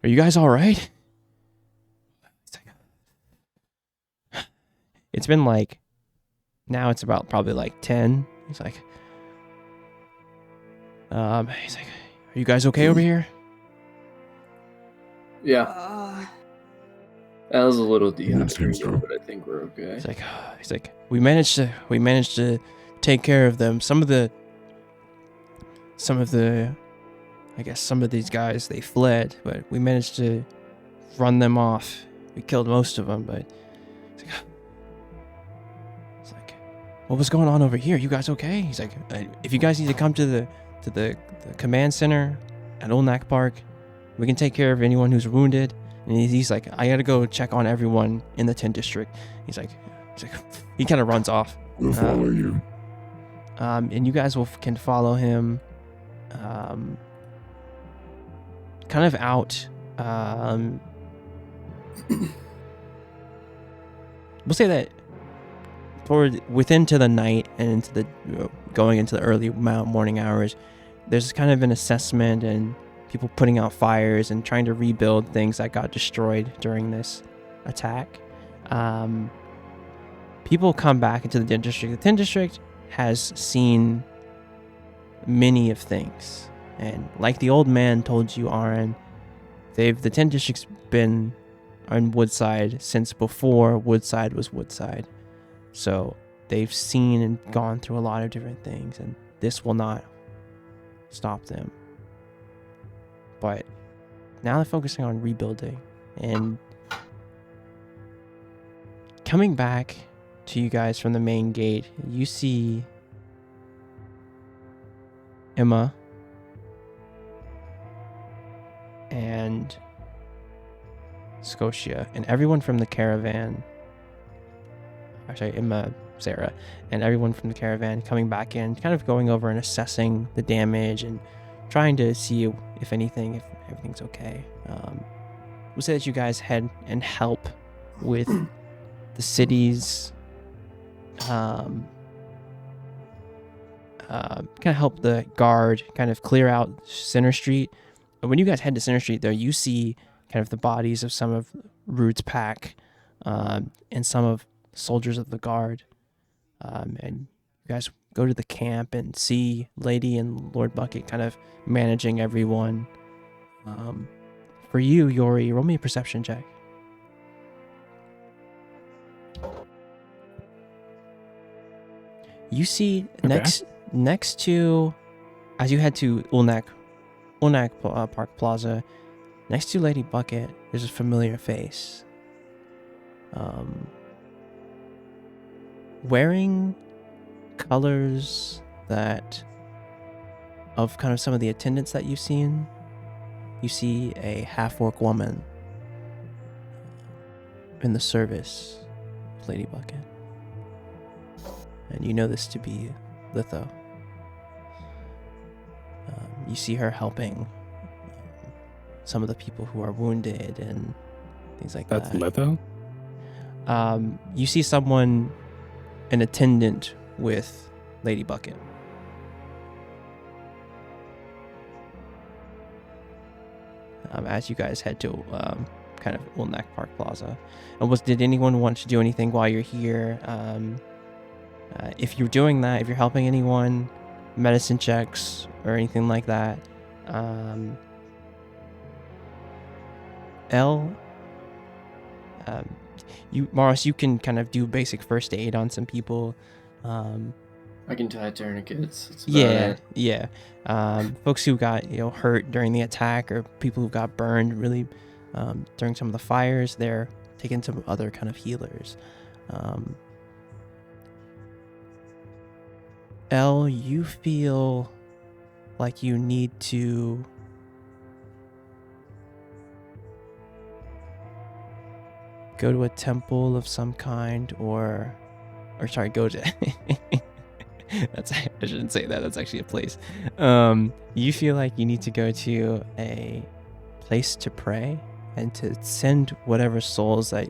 are you guys all right? It's like, it's been like, now it's about probably like 10. He's like, are you guys okay over here? Yeah, Al's a little Yeah, it seems dehydrated, so. but I think we're okay. He's like, we managed to take care of them. Some of the, I guess some of these guys, they fled, but we managed to run them off. We killed most of them, but it's like, what was going on over here? You guys okay? He's like, if you guys need to come to the command center at Olnak Park, we can take care of anyone who's wounded. And he's like, I gotta go check on everyone in the 10 district. He's like, he kind of runs off. We'll follow you. And you guys can follow him, kind of out. We'll say that within to the night and into the going into the early morning hours, there's kind of an assessment and people putting out fires and trying to rebuild things that got destroyed during this attack. People come back into the 10 district. The 10 district has seen many of things, and like the old man told you, Aaron, the 10 district's been on Woodside since before Woodside was Woodside. So they've seen and gone through a lot of different things, and this will not stop them. But now they're focusing on rebuilding and coming back to you guys from the main gate. You see Emma and Scotia and everyone from the caravan. Actually, Emma, Sarah, and everyone from the caravan coming back in, kind of going over and assessing the damage and trying to see if everything's okay. We'll say that you guys head and help with the city's kind of help the guard kind of clear out Center Street. And when you guys head to Center Street, there you see kind of the bodies of some of Root's pack and some of soldiers of the guard. And you guys go to the camp and see Lady and Lord Bucket kind of managing everyone. For you, Yori, roll me a perception check. You see next to, as you head to Ulnak Park Plaza, next to Lady Bucket, there's a familiar face. Wearing colors that of kind of some of the attendants that you've seen, you see a half-orc woman in the service of Lady Bucket. And you know this to be Litho. You see her helping some of the people who are wounded and things like That's that. Litho? You see someone, an attendant with Lady Bucket. As you guys head to kind of Ulnak Park Plaza. And did anyone want to do anything while you're here? If you're doing that, if you're helping anyone, medicine checks or anything like that, Morris, you can kind of do basic first aid on some people. I can tie tourniquets. That's about it. Folks who got hurt during the attack, or people who got burned really during some of the fires, they're taken to other kind of healers. Elle, you feel like you need to go to a temple of some kind, go to I shouldn't say that, that's actually a place. You feel like you need to go to a place to pray and to send whatever souls that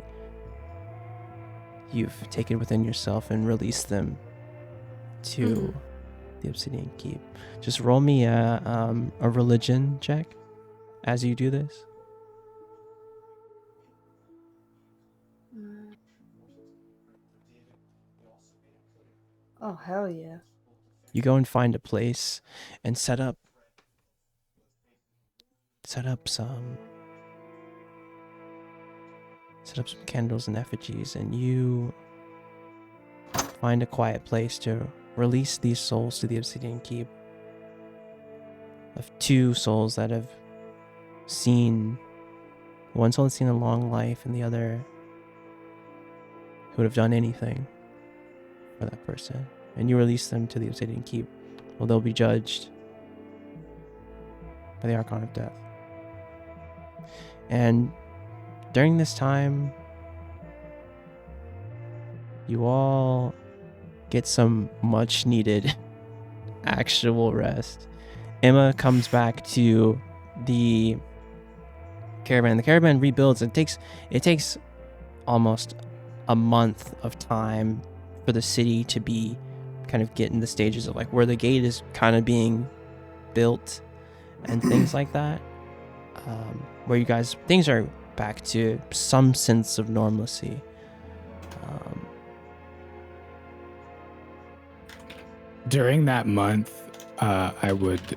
you've taken within yourself and release them to the Obsidian Keep. Just roll me a religion check as you do this. Oh, hell yeah. You go and find a place and set up some candles and effigies, and you find a quiet place to release these souls to the Obsidian Keep. Of two souls that have seen, one soul has seen a long life, and the other who would have done anything for that person. And you release them to the Obsidian Keep, where they'll be judged by the Archon of Death. And during this time, you all get some much needed actual rest. Emma comes back to the caravan. The caravan rebuilds. It takes almost a month of time for the city to be kind of get in the stages of like where the gate is kind of being built and things like that, where you guys, things are back to some sense of normalcy. During that month, I would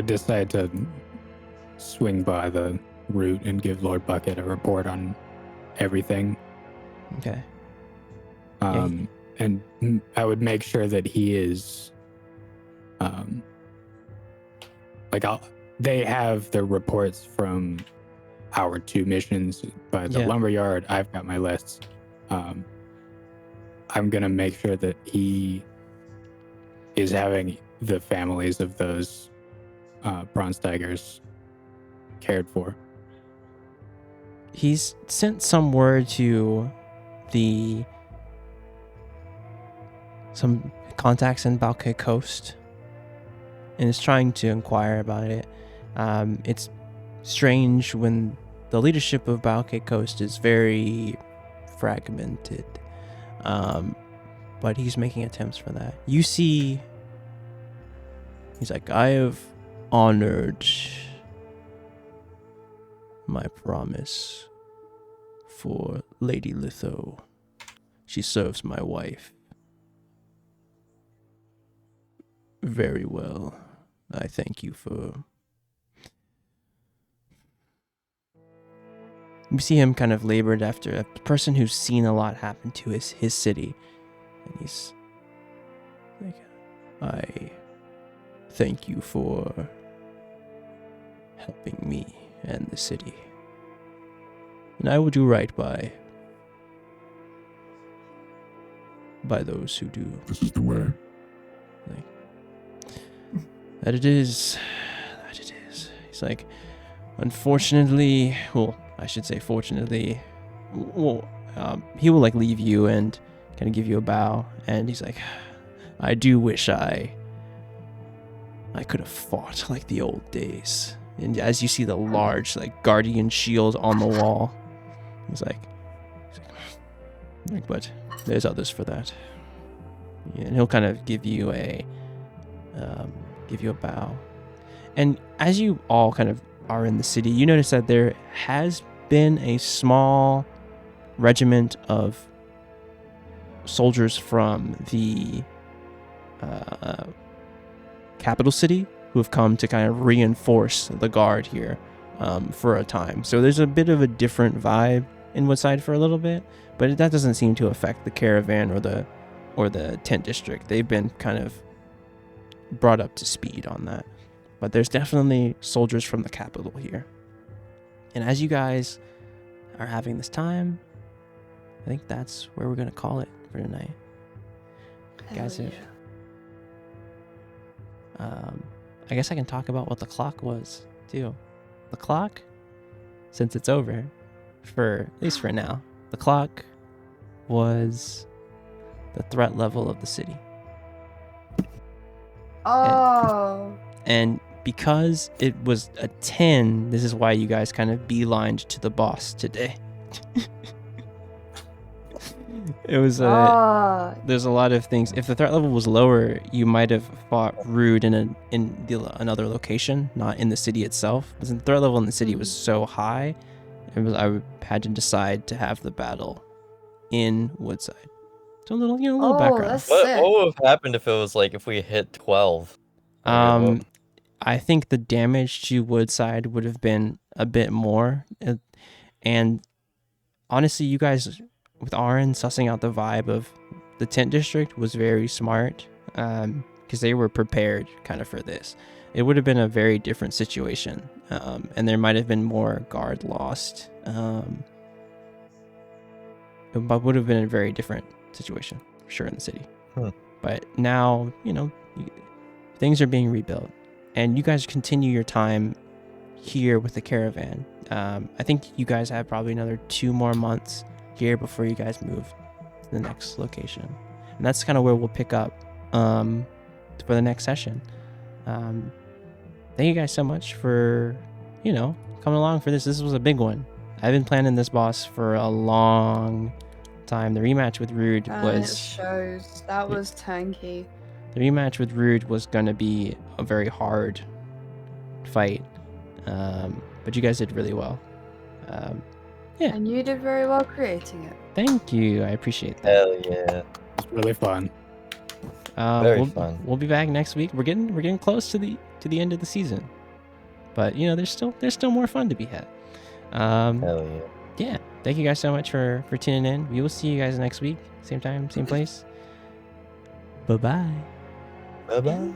decide to swing by the route and give Lord Bucket a report on everything. Okay. And I would make sure that he is, they have the reports from our two missions, but the lumberyard, I've got my lists. I'm gonna make sure that he is having the families of those bronze tigers cared for. He's sent some word to some contacts in Balkai Coast and is trying to inquire about it. It's strange when the leadership of Balkai Coast is very fragmented, but he's making attempts for that. You see, he's like, I have honored my promise for Lady Litho. She serves my wife very well. I thank you for... You see him kind of labored after a person who's seen a lot happen to his city. And he's like, I thank you for helping me and the city. And I will do right by those who do. This is the way. That it is. He's like, unfortunately, well, I should say fortunately, well, he will like leave you and kind of give you a bow, and he's like, I do wish I could have fought like the old days. And as you see the large like guardian shield on the wall, he's like, but there's others for that. Yeah, and he'll kind of give you a bow. And as you all kind of are in the city, you notice that there has been a small regiment of soldiers from the capital city who have come to kind of reinforce the guard here for a time. So there's a bit of a different vibe in Woodside for a little bit, but that doesn't seem to affect the caravan or the tent district. They've been kind of brought up to speed on that. But there's definitely soldiers from the capital here. And as you guys are having this time, I think that's where we're going to call it for tonight. Guys, I guess I can talk about what the clock was, too. The clock, since it's over, at least for now, the clock was the threat level of the city. Oh. And because it was a 10, this is why you guys kind of beelined to the boss today. It was there's a lot of things. If the threat level was lower, you might have fought Rude in another location, not in the city itself. Because the threat level in the city was so high, I had to decide to have the battle in Woodside. So a little background. That's sick. What would have happened if we hit 12? I think the damage to Woodside would have been a bit more. And honestly, you guys, with Aaron sussing out the vibe of the tent district, was very smart, because they were prepared kind of for this. It would have been a very different situation, and there might have been more guard lost. But would have been a very different situation, for sure, in the city. But now, things are being rebuilt, and you guys continue your time here with the caravan. I think you guys have probably another 2 more months here before you guys move to the next location, and that's kind of where we'll pick up for the next session. Thank you guys so much for coming along for this. This was a big one. I've been planning this boss for a long time. The rematch with Rude was... It shows. That was tanky. The rematch with Rude was going to be a very hard fight. But you guys did really well. Yeah. And you did very well creating it. Thank you. I appreciate that. Hell yeah. It's really fun. Very fun. We'll be back next week. We're getting close to the end of the season. But there's still more fun to be had. Hell yeah. Yeah. Thank you guys so much for tuning in. We will see you guys next week. Same time, same place. Bye-bye. Bye-bye.